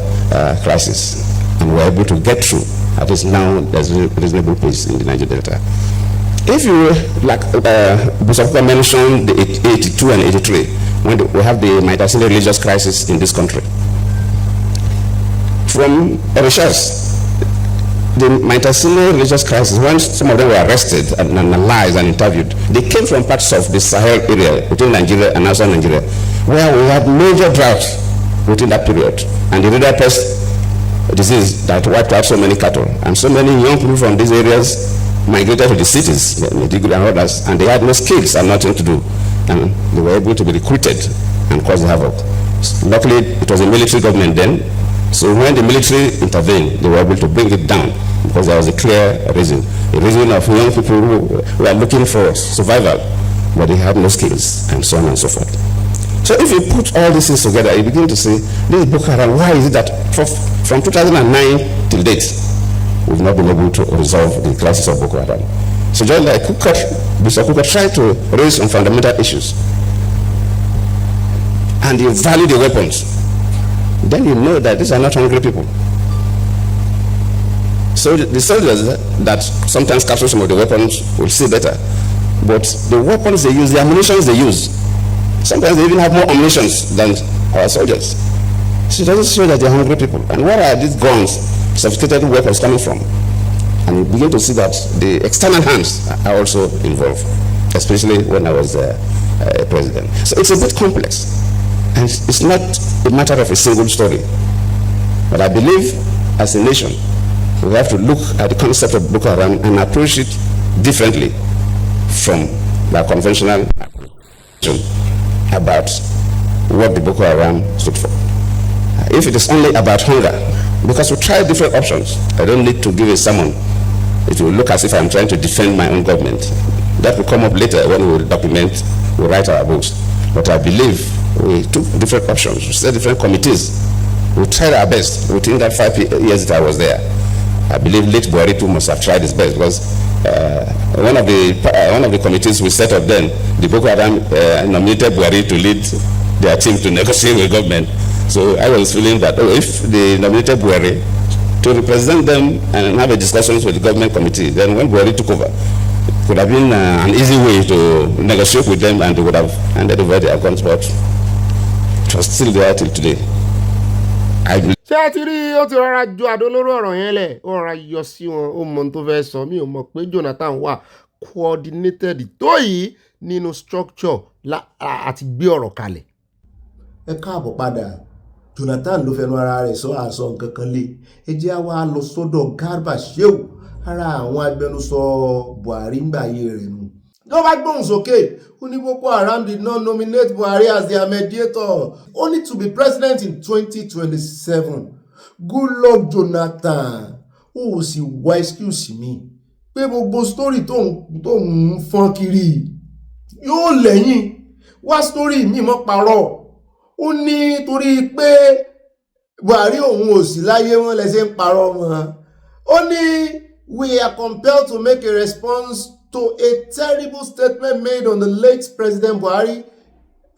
crisis. And we were able to get through At least now there's reasonable peace in the Niger Delta. If you, like Busakuka mentioned, the 82 and 83, when we have the Maitasile religious crisis in this country. From research, the Maitasile religious crisis, when some of them were arrested and analyzed and interviewed, they came from parts of the Sahel area within Nigeria and outside Nigeria, where we had major drought within that period, and the river pest disease that wiped out so many cattle, and so many young people from these areas migrated to the cities, Maiduguri and others, and they had no skills and nothing to do, and they were able to be recruited and cause havoc. Luckily, it was a military government then, so when the military intervened, they were able to bring it down because there was a clear reason, a reason of young people who were looking for survival, but they had no skills, and so on and so forth. So if you put all these things together, you begin to see, this Boko Haram, why is it that from 2009 till date, we've not been able to resolve the crisis of Boko Haram? So just like Mr. Kuka tried to raise some fundamental issues, and you value the weapons, then you know that these are not hungry people. So the soldiers that sometimes capture some of the weapons will see better, but the weapons they use, the ammunition they use, sometimes they even have more ammunition than our soldiers. So it doesn't show that they're hungry people. And where are these guns, sophisticated weapons coming from? And you begin to see that the external hands are also involved, especially when I was president. So it's a bit complex. And it's not a matter of a single story. But I believe as a nation, we have to look at the concept of Boko Haram and approach it differently from the conventional approach about what the Boko Haram stood for. If it is only about hunger, because we tried different options, I don't need to give a sermon. It will look as if I'm trying to defend my own government. That will come up later when we document, we write our books. But I believe we took different options, we set different committees. We tried our best within that 5 years that I was there. I believe late Buhari too must have tried his best, because one of the committees we set up then, the Boko Haram nominated Buhari to lead their team to negotiate with government. So I was feeling that if they nominated Buhari to represent them and have a discussion with the government committee, then when Buhari took over, it could have been an easy way to negotiate with them, and they would have handed over their guns, but it was still there till today. ṣé ẹ ti rí ó ti rọra ju àdó lórí ọ̀rọ̀ yẹn lẹ̀ ó rọra yọ sí wọn ó mọ tó fẹ́ sọ mí ò mọ̀ pé Jonathan wà coordinated tó yìí nínú structure àti gbé ọ̀rọ̀ kalẹ̀. ẹ káàbọ̀ padà. Jonathan ló fẹnu ara rẹ̀ sọ àsọ nǹkan kan lé ẹ jẹ́ àwa lọ sọ́dọ̀ Garba Shehu ara àwọn agbẹnusọ Buhari ńgbà ayé rẹ̀ nù. ló bá gbóhùn sókè ó ní Boko Haram did not nominate Buhari as their mediator, only to be president in 2027. Good luck Jonathan. ó sì wá excuse mi pé gbogbo story tó ń fọ́n kiri yóò lẹ́yìn wá story mi mọ́ parọ́. ó ní torí pé Buhari òun ò sí láyé wọn lẹ́sẹ̀ ń parọ́ wọn. ó ní we are compelled to make a response to a terrible statement made on the late President Buhari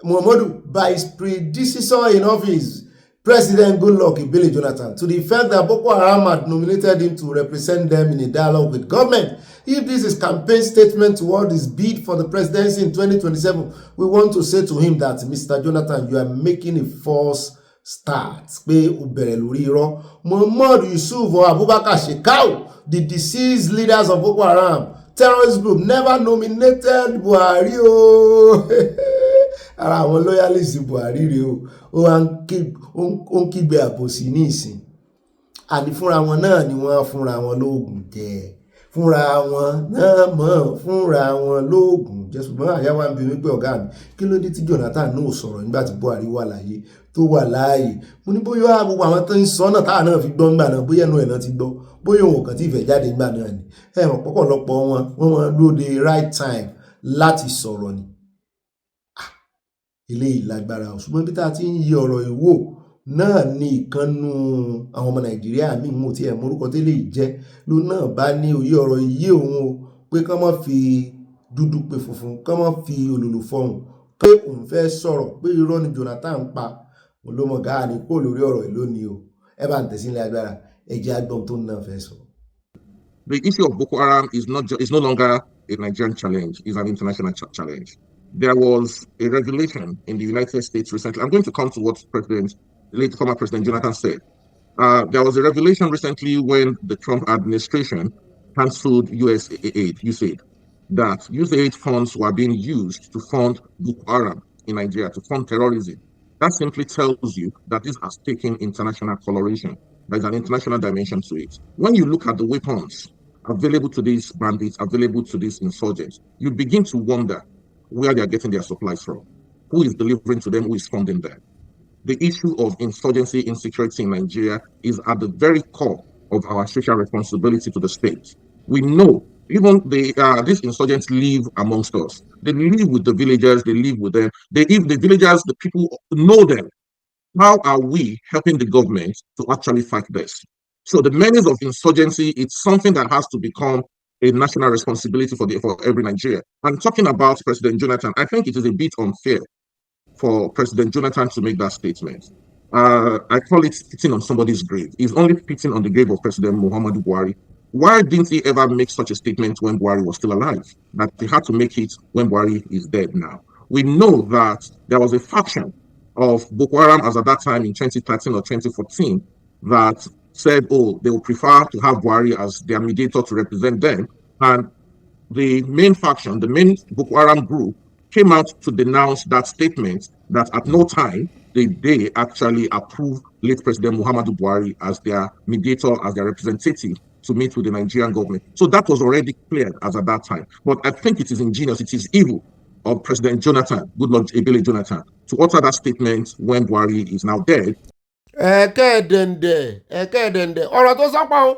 Muhammadu by his predecessor in office, President Goodluck Ebele Jonathan, to the effect that Boko Haram had nominated him to represent them in a dialogue with government. If this is campaign statement toward his bid for the presidency in 2027, we want to say to him that, Mr. Jonathan, you are making a false start. Pé ó bẹ̀rẹ̀ lórí irọ́. Muhammad Yusuf or Abubakar Shekau, the deceased leaders of Boko Haram terrorist group, never nominated Buhari o. Ara àwọn loyalists Buhari rèé o. Ó ń kígbe àbòsí ní ìsìn. Àní fúnra wọn náà ni wọ́n fúnra wọn lóògùn jẹ. Fúnra wọn náà mọ̀ fúnra wọn lóògùn jẹ. Ṣùgbọ́n àyà wa ń bi mí pé ọ̀gá mi kí ló dé tí Jonathan náà sọ̀rọ̀ nígbà tí Buhari wà láyé tó wà láàyè. Mo ní bóyá gbogbo àwọn tó ń sọ náà táà náà fi gbọ́ ńgbà náà bóyá ẹnu ẹ̀ náà ti gbọ́ bóyá òun kàn tí ìfẹ́ jáde ńgbà náà ni. Ẹ mọ̀ pọ̀pọ̀lọpọ̀ wọ́n máa lò the right time láti sọ̀rọ̀ ni. Eléyìí lágbára o. Ṣùgbọ́n bí tá a ti ń yí ọ̀rọ̀ ìwò náà ní ìkànnù àwọn ọmọ Nàìjíríà míì mú tí ẹ̀ morúkọ tẹ́lẹ̀ jẹ́ ló náà bá ní òye ọ̀rọ̀ yìí òun o pé kán má fi dúdú pé funfun kán má fi olòlò fọhùn pé òun fẹ́ sọ̀rọ̀ pé irọ́ ni Jonathan ń pa òun ló mọ̀ gáà ní kó lórí ọ̀rọ̀ yìí lónìí o. Ẹ bá ń tẹ̀sílẹ̀ agbára ẹ jẹ́ agbọ́n tó náà fẹ́ sọ. the issue of Boko Haram is no longer a Nigerian challenge, it's an international challenge. There was a revelation in the United States recently. I'm going to come to what late former President Jonathan said. There was a revelation recently when the Trump administration cancelled USAID, that USAID funds were being used to fund Boko Haram in Nigeria, to fund terrorism. That simply tells you that this has taken international coloration. There's an international dimension to it. When you look at the weapons available to these bandits, available to these insurgents, you begin to wonder where they are getting their supplies from, who is delivering to them, who is funding them. The issue of insurgency, insecurity in Nigeria is at the very core of our social responsibility to the state. We know even these insurgents live amongst us. They live with the villagers, they live with them. The villagers, the people know them. How are we helping the government to actually fight this? So the menace of insurgency, it's something that has to become a national responsibility for every Nigerian. And talking about President Jonathan, I think it is a bit unfair for President Jonathan to make that statement. I call it spitting on somebody's grave. He's only spitting on the grave of President Muhammadu Buhari. Why didn't he ever make such a statement when Buhari was still alive? That he had to make it when Buhari is dead now. We know that there was a faction of Boko Haram as at that time in 2013 or 2014 that said, oh, they would prefer to have Buhari as their mediator to represent them. And the main faction, the main Boko Haram group, came out to denounce that statement, that at no time did they actually approve late President Muhammadu Buhari as their mediator, as their representative to meet with the Nigerian government. So that was already cleared as at that time. But I think it is ingenious, it is evil of President Jonathan, Goodluck Ebele Jonathan, to utter that statement when Buhari is now dead. ọ̀rọ̀ tó sọ́pọ̀ o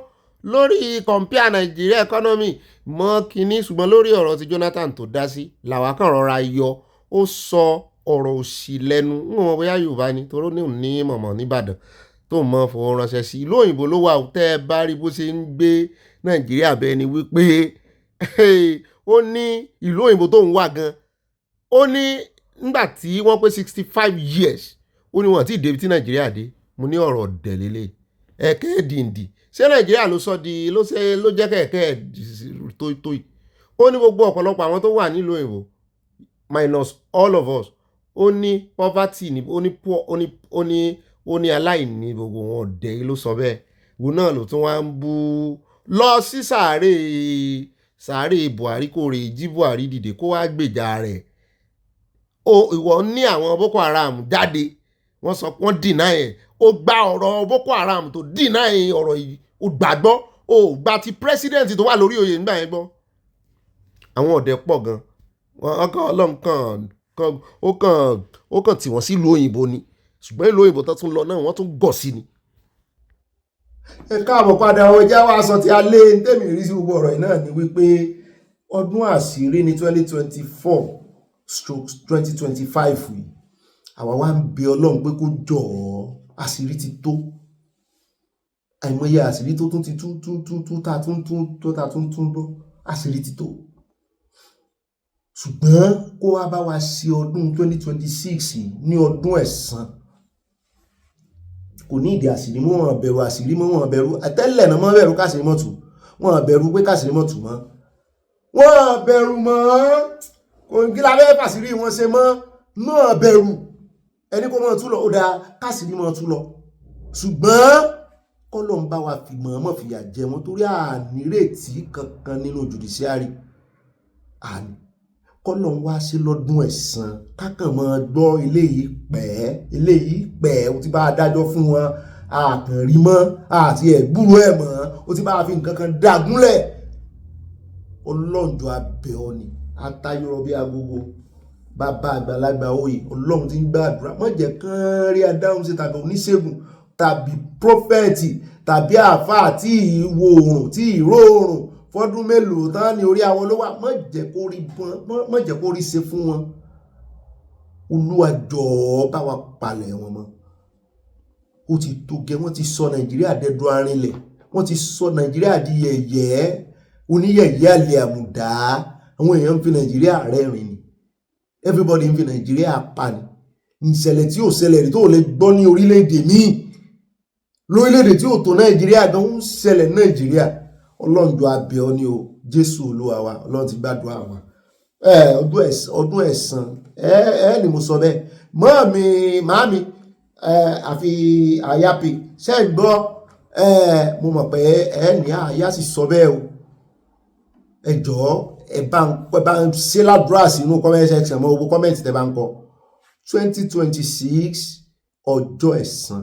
lórí compare Nigeria economy mọ́ kínní, ṣùgbọ́n lórí ọ̀rọ̀ tí Jonathan tó dá sí làwa kan rọra yọ. Ó sọ ọ̀rọ̀ òṣì lẹ́nu, ń wọ́n bóyá Yorùbá ni toró ní òní mọ̀mọ́ nìbàdàn tó mọ̀ fowó ránṣẹ́ sí. Ìlú òyìnbó ló wà, tẹ́ ẹ bá rí bó ṣe ń gbé Nàìjíríà bẹ́ẹ̀ ni wípé ó ní ìlú òyìnbó tó ń wà gan. Ó ní nígbà tí wọ́n pé 65 years ó ní wọ́n ti débi tí Nàìjíríà dé. Mo ní ọ̀rọ̀ dẹ̀lélẹ̀ ẹ̀kẹ́ẹ̀dìndì ṣé Nàìjíríà ló sọ di ló jẹ́ kẹ̀kẹ́ tó yìí. Ó ní gbogbo ọ̀pọ̀lọpọ̀ àwọn tó wà nílùú òyìnbó minus all of us, ó ní poverty ni, ó ní poor, ó ní aláìní gbogbo wọn ọ̀dẹ̀ yìí ló sọ bẹ́ẹ̀. Òun náà ló tún wá ń bú lọ sí sàárè Buhari kò rè jí Buhari dìde kó wá gbèjà rẹ̀. Ìwọ ní àwọn Boko Haram jáde, wọ́n sọ wọ́n deny ẹ̀. Ó gba ọ̀rọ̀ Boko Haram tó deny ọ̀rọ̀ yìí, ó gbàgbọ́. Ó gba ti president tó wà lórí oyè nígbà yẹn gbọ́. Àwọn ọ̀dẹ̀ pọ̀ gan. Wọ́n kàn Ọlọ́run kan ó kàn tí wọ́n sí ìlú òyìnbó ni, ṣùgbọ́n ìlú òyìnbó tó tún lọ náà wọ́n tún gọ̀ sí ni. Ẹ káàbọ̀ padà ọjà wa sọ ti alẹ́ tèmi rí sí gbogbo ọ̀rọ̀ yìí náà ni wípé ọdún àṣírí ní 2024/2025 yìí àwa wá ń bẹ Ọlọ́run pé kó jọ̀ọ́, àṣírí ti tó. Àìmọye àṣírí tó tún ti tú ta tún bọ́, àṣírí ti tó. Ṣùgbọ́n kó wá bá wa ṣe ọdún 2026 ní ọdún ẹ̀san. Kò ní ìdí àṣírí mọ́, wọn bẹ̀rù àṣírí mọ́, wọn bẹ̀rù tẹ́lẹ̀ náà mọ́ bẹ̀rù káṣírí mọ́ tú, wọn bẹ̀rù pé káṣírí mọ́ tú mọ́, wọn bẹ̀rù mọ́ kò ní kí la fẹ́ fàṣírí wọn ṣe mọ́, náà bẹ̀rù ẹni kó mọ́ tú lọ, ó dáa káṣírí mọ́ tú lọ. Ṣùgbọ́n kọ́lọ́n bá wa fi mọ̀ọ́mọ̀ fìyà jẹ wọn torí ànírètí kankan nínú judiciary. Kọ́lọ́n wá sí lọ́dún ẹ̀san kákan mọ́ gbọ́ eléyìí pẹ́ ó ti bá adájọ́ fún wọn, àkànrí mọ́ àti ẹ̀gbúrú ẹ̀ mọ́, ó ti bá fi nǹkan kan dàgúnlẹ̀. Ọlọ́njọ́ abẹ́ ọ ni atayọ̀rọ̀ bí agogo bàbá àgbàlagbà òye. Ọlọ́run ti ń gbàdúrà, má jẹ́ kán rí adáhùn sí tàbí oníṣègùn tàbí prófẹ́ẹ̀tì tàbí àáfàá tí ìwò oòrùn tí ìró oòrùn fọ́dún mélòó tán ní orí àwọn ló wà, má jẹ́ kó rí ṣe fún wọn. Olúwa jọ̀ọ́ bá wa palẹ̀ wọn mọ́. Ó ti tó gẹ́, wọ́n ti sọ Nàìjíríà dẹ́dọ̀ arinlẹ̀, wọ́n ti sọ Nàìjíríà di yẹ̀yẹ́ oníyẹ̀yẹ́ àlẹ́ àmùdá. Àwọn èèyàn ń fi Nàìjíríà rẹ́rìn ni, everybody ń fi Nàìjíríà pa ni. Ìṣẹ̀lẹ̀ tí ò ṣẹlẹ̀ rí tó lè gbọ́ ní orílẹ̀-èdè míì, lórílẹ̀-èdè tí ò tó Nàìjíríà gan ń ṣẹlẹ̀ Nàìjíríà. Ọlọ́run jọ abẹ́ ọ ní o, Jésù Olúwa wa, Ọlọ́run ti gbàdúrà wa. Ọdún ẹ̀san ni mo sọ bẹ́ẹ̀. Màámi àfi àyàpè ṣe gbọ́ mo mọ̀ pé ní àyà sì sọ bẹ́ẹ̀ o. Ẹ jọ̀ọ́ ẹ bá ń ṣe ládùúrà sínú comment section mọ́ owó comment tẹ́ bá ń kọ. 2026 ọjọ́ ẹ̀san,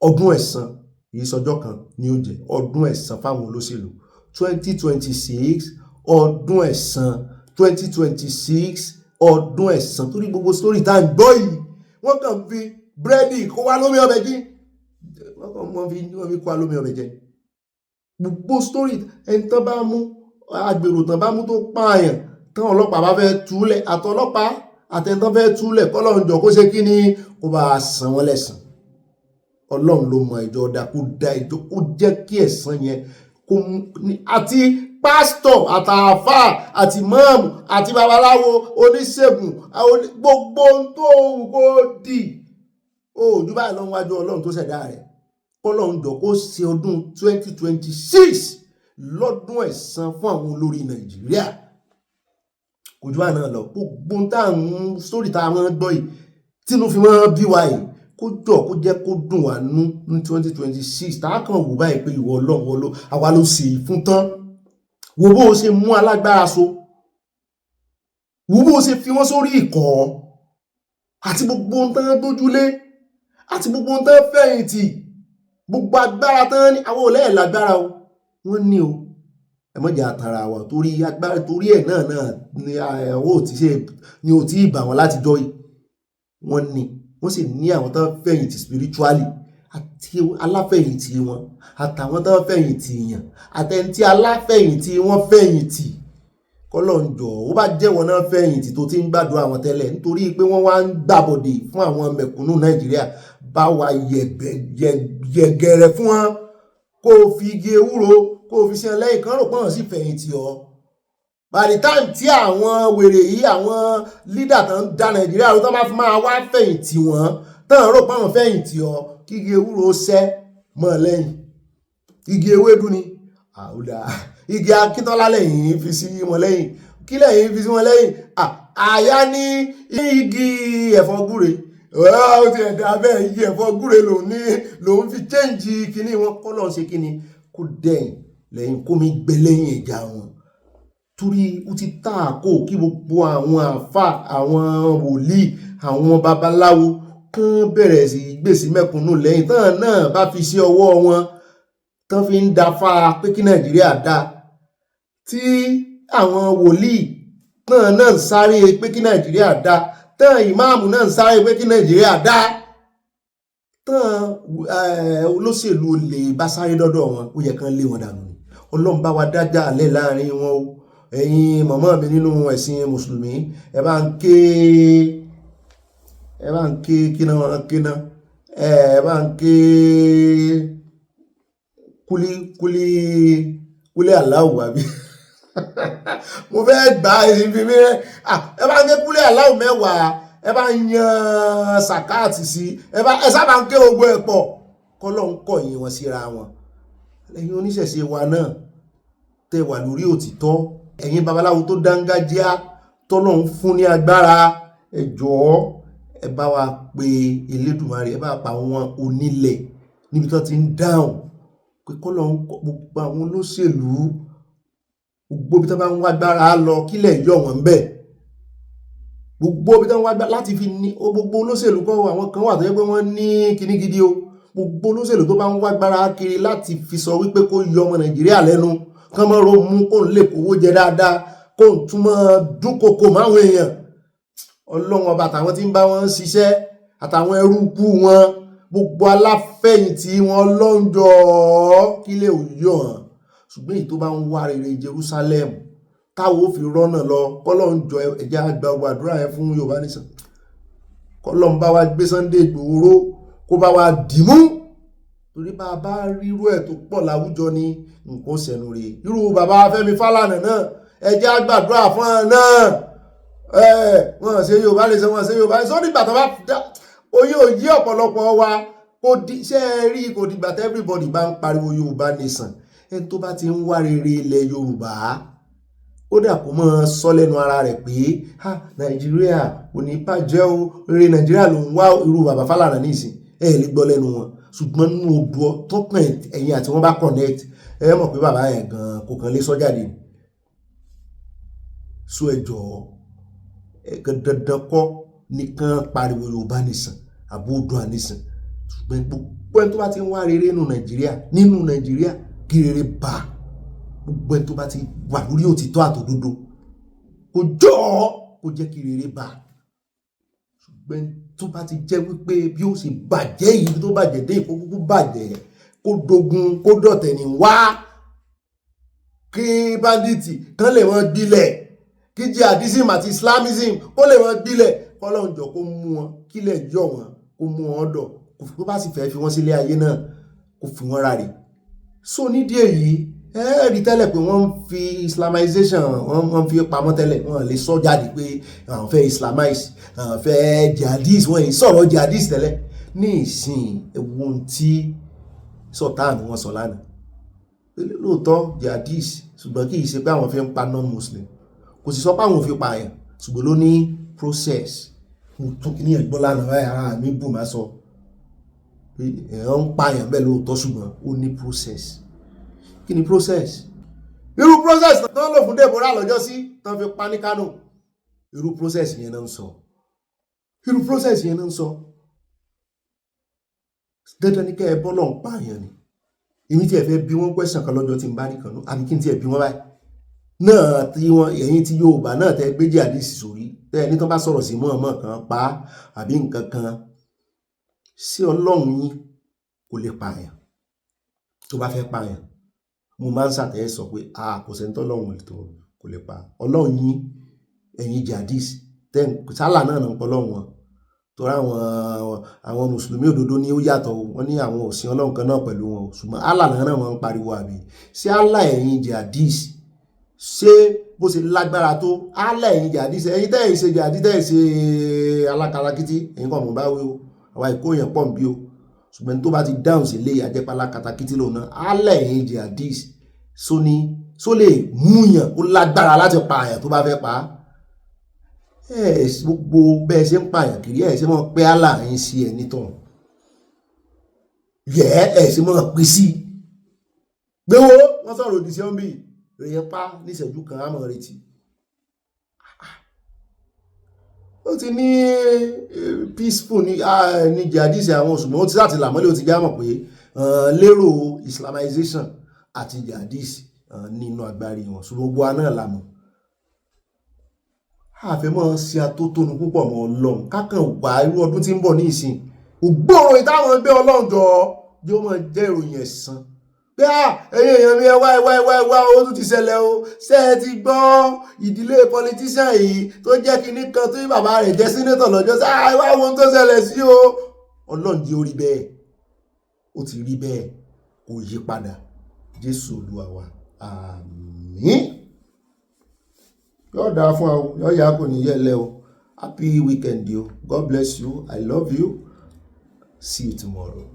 ọdún ẹ̀san yìí sọjọ́ kan ni ó jẹ́ ọdún ẹ̀san fáwọn olóṣèlú. 2026 ọdún ẹ̀san, 2026 ọdún ẹ̀san. Torí gbogbo story tá ń gbọ́ yìí wọ́n kàn fi búrẹ́dì kó wá lómi ọbẹ̀ jí, wọ́n fi kó wá lómi ọbẹ̀ jẹ. Gbogbo story ẹni tán bá mú, agbèrò tán bá mú tó pààyàn tán ọlọ́pàá bá fẹ́ túlẹ̀, àtọlọ́pàá àtẹ̀ntán fẹ́ túlẹ̀ kọ́lọ́run jọ kó ṣe kí ni kó bá san wọ́n lẹ́san. Ọlọ́run ló mọ ìjọ ọ̀dà kó dá ìjọ kó jẹ́ kí ẹ̀san yẹn kó àti pásítọ̀ àtàfà àti mọ́ọ̀mù àti babaláwo oníṣègùn gbogbo tó wù kó dì ojú báyìí lọ́wọ́ wájú Ọlọ́run tó ṣẹ̀dá rẹ̀. Kọ́lọ́run jọ kó ṣe ọdún 2026 lọ́dún ẹ̀san fún àwọn olórí Nàìjíríà. Ojú báyìí náà lọ gbogbo táwọn sórí táwọn gbọ́ yìí tínú fi máa bí wa yìí kó jọ kó jẹ́ kó dùn wá nú ní 2026 táàkàn wò báyìí pé ìwọ Ọlọ́run àwa ló ṣe fún tán. Wo bó ṣe mú alágbára so, wo bó ṣe fi wọ́n sórí ìkọ́ àti gbogbo ohun tán dójúlé àti gbogbo ohun tán fẹ̀yìntì, gbogbo agbára tán ní àwọn olè lágbára o wọ́n ní o. Ẹ má jẹ́ àtàrà wa torí agbára torí ẹ̀ náà ni ò tí ì bà wọ́n láti jọ yìí. Wọ́n sì ní àwọn tán fẹ̀yìntì spiritually àti aláfẹ̀yìntì wọn àtàwọn tán fẹ̀yìntì èèyàn àtẹ̀ntí aláfẹ̀yìntì wọn fẹ̀yìntì. Kọ́lọ́run jọ̀ọ́ ó bá jẹ́wọ́ náà fẹ̀yìntì tó ti ń gbàdúrà àwọn tẹ́lẹ̀ nítorí pé wọ́n wá ń gbàbọ̀dè fún àwọn mẹ̀kúnnù Nàìjíríà, bá wa yẹ̀gẹ̀rẹ̀ fún wọn kó o fi igi ewúro kó o fi ṣe ẹlẹ́yìn kan rò pọ́n sí fẹ̀yìntì ọ. By the time tí àwọn wèrè yìí àwọn leader tán dá Nàìjíríà ló tán bá fi máa wá fẹ̀yìntì wọn tán rò pọ́n fẹ̀yìntì ọ kí igi ewúro ṣẹ́ mọ́ lẹ́yìn. Igi ewédú ni àwùdá igi Akíntọ́lá lẹ́yìn fi sí wọn lẹ́yìn, kí lẹ́yìn fi sí wọn lẹ́yìn àyà ní igi ẹ̀fọ́ gúre ó ti ẹ̀dá bẹ́ẹ̀ igi ẹ̀fọ́ gúre lòun fi change kíní wọn. Kọ́lọ́run ṣe kíní kó dẹ̀yìn lẹ́yìn kó mi gbẹ lẹ́yìn ìjà wọn. Torí ó ti tààkò kí gbogbo àwọn àfà àwọn wòlíì àwọn babaláwo kán bẹ̀rẹ̀ sí gbèsè mẹ́kúnnù lẹ́yìn tán náà bá fi sí ọwọ́ wọn tán fi ń dáfá pé kí Nàìjíríà dá, tí àwọn wòlíì náà ń sáré pé kí Nàìjíríà dá, tán ìmáàmù náà ń sáré pé kí Nàìjíríà dá, tán olóṣèlú olè bá sáré dọ́dọ̀ wọn ó yẹ kán lé wọn dànù. Ọlọ́run bá wa dájà alẹ́ láàrin wọn o. Ẹ̀yin màmá mi nínú ẹ̀sìn mùsùlùmí ẹ bá ń ké kíná ẹ bá ń ké kúlí aláwù àbí mo fẹ́ gbà ìbí mi ẹ bá ń ké kúlí aláwù mẹ́wàá, ẹ bá ń yan sàkáàtì sí, ẹ sábà ń ké ogun ẹ̀ pọ̀. Kọ́lọ́run kọ̀yìn wọn síra wọn. Ẹ̀yin oníṣẹ̀ṣe wa náà tẹ́ wà lórí òtítọ́, ẹ̀yin babaláwo tó dángájíá tọ́lọ́run fún ní agbára, ẹ jọ̀ọ́ ẹ bá wa pe Elédùmarè, ẹ bá pa àwọn onílẹ̀ níbi tó ti ń dáhùn pé Kọ́lọ́run gbogbo àwọn olóṣèlú gbogbo bí tó bá ń wá agbára lọ kílẹ̀ yọ wọ́n bẹ̀, gbogbo bí tó ń wá agbára láti fi ní gbogbo olóṣèlú kọ́ àwọn kan wà tó yẹ pé wọ́n ní kíní gidi o. Gbogbo olóṣèlú tó bá ń wá agbára kiri láti fi sọ wípé kó yọ ọmọ Nàìjíríà lẹ́nu kán mọ́ ro mú kó lè kówó jẹ dáadáa kó túmọ̀ dúnkokò máwọn èèyàn. Ọlọ́run ọba àtàwọn tí ń bá wọn ṣiṣẹ́ àtàwọn ẹrú kú wọn gbogbo aláfẹ̀yìntì wọn lọ́njọ́ kílẹ̀ òyìnbó hàn. Ṣùgbọ́n èyí tó bá ń wá rere Jerusalem táwọn ò fi rọ́nà lọ kọ́lọ́run jọ ẹ̀jẹ̀ àgbà àdúrà yẹn fún Yorùbá nìsan. Kọ́lọ́run bá wa gbé Sunday Igboho kó bá wa dìmú torí bá a bá rírú ẹ̀ tó pọ̀ láwùjọ ní nǹkan ṣẹ̀nu rè. Irú bàbá Fẹ́mi Fálànà náà ẹjẹ́ àgbàdúrà fún ẹ náà wọ́n ṣe Yorùbá lè ṣe wọ́n ṣe Yorùbá sọ nígbà tó bá oyè òyí ọ̀pọ̀lọpọ̀ wa kò di ṣe rí kò dìgbà tí everybody bá ń pariwo Yorùbá nation ẹni tó bá ti ń wá rere ilẹ̀ Yorùbá ó dà kó mọ́ sọ lẹ́nu ara rẹ̀ pé Nàìjíríà kò ní bàjẹ́ o, rere Nàìjíríà ló ń wá irú bàbá Fálànà nísìn lè gbọ́ lẹ́nu wọn, ṣùgbọ́n nínú odò tọ́kàn ẹ̀yìn àti wọ́n bá connect mọ̀ pé bàbá yẹn gan kò kàn lè sọ jáde. So ẹjọ́ dandan kọ́ nìkan pariwo Yorùbá nìsàn àbó Oòduà nìsàn, ṣùgbọ́n gbogbo ẹni tó bá ti ń wá rere nínú Nàìjíríà kí rere bá gbogbo ẹni tó bá ti wà lórí òtítọ́ àtòdodo kò jọ kó jẹ́ kí rere bá, ṣùgbọ́n tó bá ti jẹ́ wípé bí ó ṣe bàjẹ́ yìí tó bàjẹ́ dé ìkókó bàjẹ́ kó dogun kó dọ̀tẹ̀ ní wá kí bandits kan lè wọ́n gbilẹ̀, kí jihadism àti islamism kó lè wọ́n gbilẹ̀, kọ́lọ́run jọ kó mú wọn kílẹ̀ yọ wọn kó mú wọn ọ̀dọ̀ kó bá sì fẹ́ fi wọ́n sílé ayé náà kó fi wọ́n ráre. So nídìí èyí rí tẹ́lẹ̀ pé wọ́n fi islamization wọ́n fi pamọ́ tẹ́lẹ̀, wọ́n lè sọ jáde pé àwọn fẹ́ islamize àwọn fẹ́ jihadis, wọ́n yìí sọ̀rọ̀ jihadis tẹ́lẹ̀. Ní ìsìn ewu tí Sultan wọ́n sọ lánàá lóòótọ́ jihadis, ṣùgbọ́n kì í ṣe pé àwọn fi ń pa non-muslim, kò sì sọ pé àwọn ò fi pààyàn, ṣùgbọ́n ló ní process. Mo tún kí ní ẹ̀gbọ́n lánàá báyìí ara mi bù máa sọ pé èèyàn ń pààyàn bẹ́ẹ̀ lóòótọ́ ṣùgbọ́n ó ní process. Kí ni process? Irú process tó ń lò fún Deborah lọ́jọ́ sí tó fi pa ní Kano, irú process yẹn náà ń sọ. Irú process yẹn náà ń sọ. Dandan ní kẹ́ ẹ bọ́lọ̀ ń pààyàn ni. Èmi tí ẹ fẹ́ bí wọ́n question kan lọ́jọ́ tí ń bá rí kan náà, àbí kí n tí ẹ bí wọ́n báyìí. Náà tí wọ́n ẹ̀yin tí Yorùbá náà tẹ́ gbé jihadis sórí, tẹ́ ẹni tó bá sọ̀rọ̀ sí mọ́ kan pa àbí nǹkan kan, sí Ọlọ́run yín kò lè pààyàn. Tó bá fẹ́ pààyàn, mo máa ń ṣàtẹ́ sọ pé kò sẹ́ńtọ́ Ọlọ́run tó kò lè pa. Ọlọ́run yín ẹ̀yin jihadis tẹ́ sálà náà ń pọ̀ Ọlọ́run wọn. Torí àwọn mùsùlùmí òdodo ní ó yàtọ̀, wọ́n ní àwọn òsìn Ọlọ́run kan náà pẹ̀lú wọn, ṣùgbọ́n Allah náà wọ́n ń pariwo àbí. Ṣé Allah ẹ̀yin jihadis ṣé bó ṣe lágbára tó? Allah ẹ̀yin jihadis, ẹ̀yin tẹ́ ẹ̀ ṣe jihadis tẹ́ ẹ̀ ṣe alákatakítí, ẹ̀yin kan mọ̀ bá wí o, àwa ìkó yẹn pọ̀ ń bí o, ṣùgbọ́n tó bá ti dáhùn sí ilé àjẹpá alákatakítí lòun náà. Allah ẹ̀yin jihadis só lè múyàn ó lágbára láti pa àyàn tó bá fẹ́ pa á. Gbogbo bẹ́ẹ̀ ṣe ń pààyàn kiri ṣe mọ́ pé Allah ń ṣe ẹni tán ṣe mọ́ pín sí gbéwó wọ́n sọ̀rọ̀ òdì sí ọ́n bí rèyàn pa níṣẹ́jú kan á mọ̀ retí. Ó ti ní peaceful ní jihadis àwọn ṣùgbọ́n ó ti láti làmọ́lé ó ti já mọ̀ pé lérò islamization àti jihadis nínú agbárí wọn, ṣùgbọ́n gbogbo aná làmọ̀. Àfẹ́mọ́ sí atótónu púpọ̀ mọ́ Ọlọ́run kákan wà irú ọdún tí ń bọ̀ ní ìsìn ògbóró ìtàwọn ẹgbẹ́ Ọlọ́run jọ yóò mọ̀ jẹ́ ìròyìn ẹ̀san pé ẹ̀yin èèyàn mi ẹwà ó tún ti ṣẹlẹ̀ o, ṣé ẹ ti gbọ́ ìdílé politician yìí tó jẹ́ kinní kan tó yí bàbá rẹ̀ jẹ́ sínétọ̀ lọ́jọ́ sí ẹwà ohun tó ṣẹlẹ̀ sí o. Ọlọ́run jẹ́ orí bẹ́ẹ̀, ó ti rí bẹ́ẹ̀, kò yí padà. Jésù Olúwa wa, àmín. Yóò dáa fún ọ, yóò yá kò ní yẹlẹ o. Happy weekend yo. God bless you. I love you. See you tomorrow.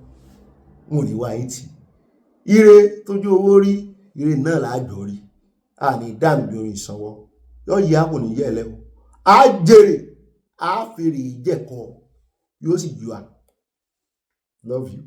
Mo rí wá ìtì. Ire tójú owó rí, ire náà láàjọ rí. A ní dáàmì bí orin ìsanwó. Yóò yá kò ní yẹlẹ o. A jèrè, a fèrè ìjẹ̀kọ. Yóò sì jù à. Love you.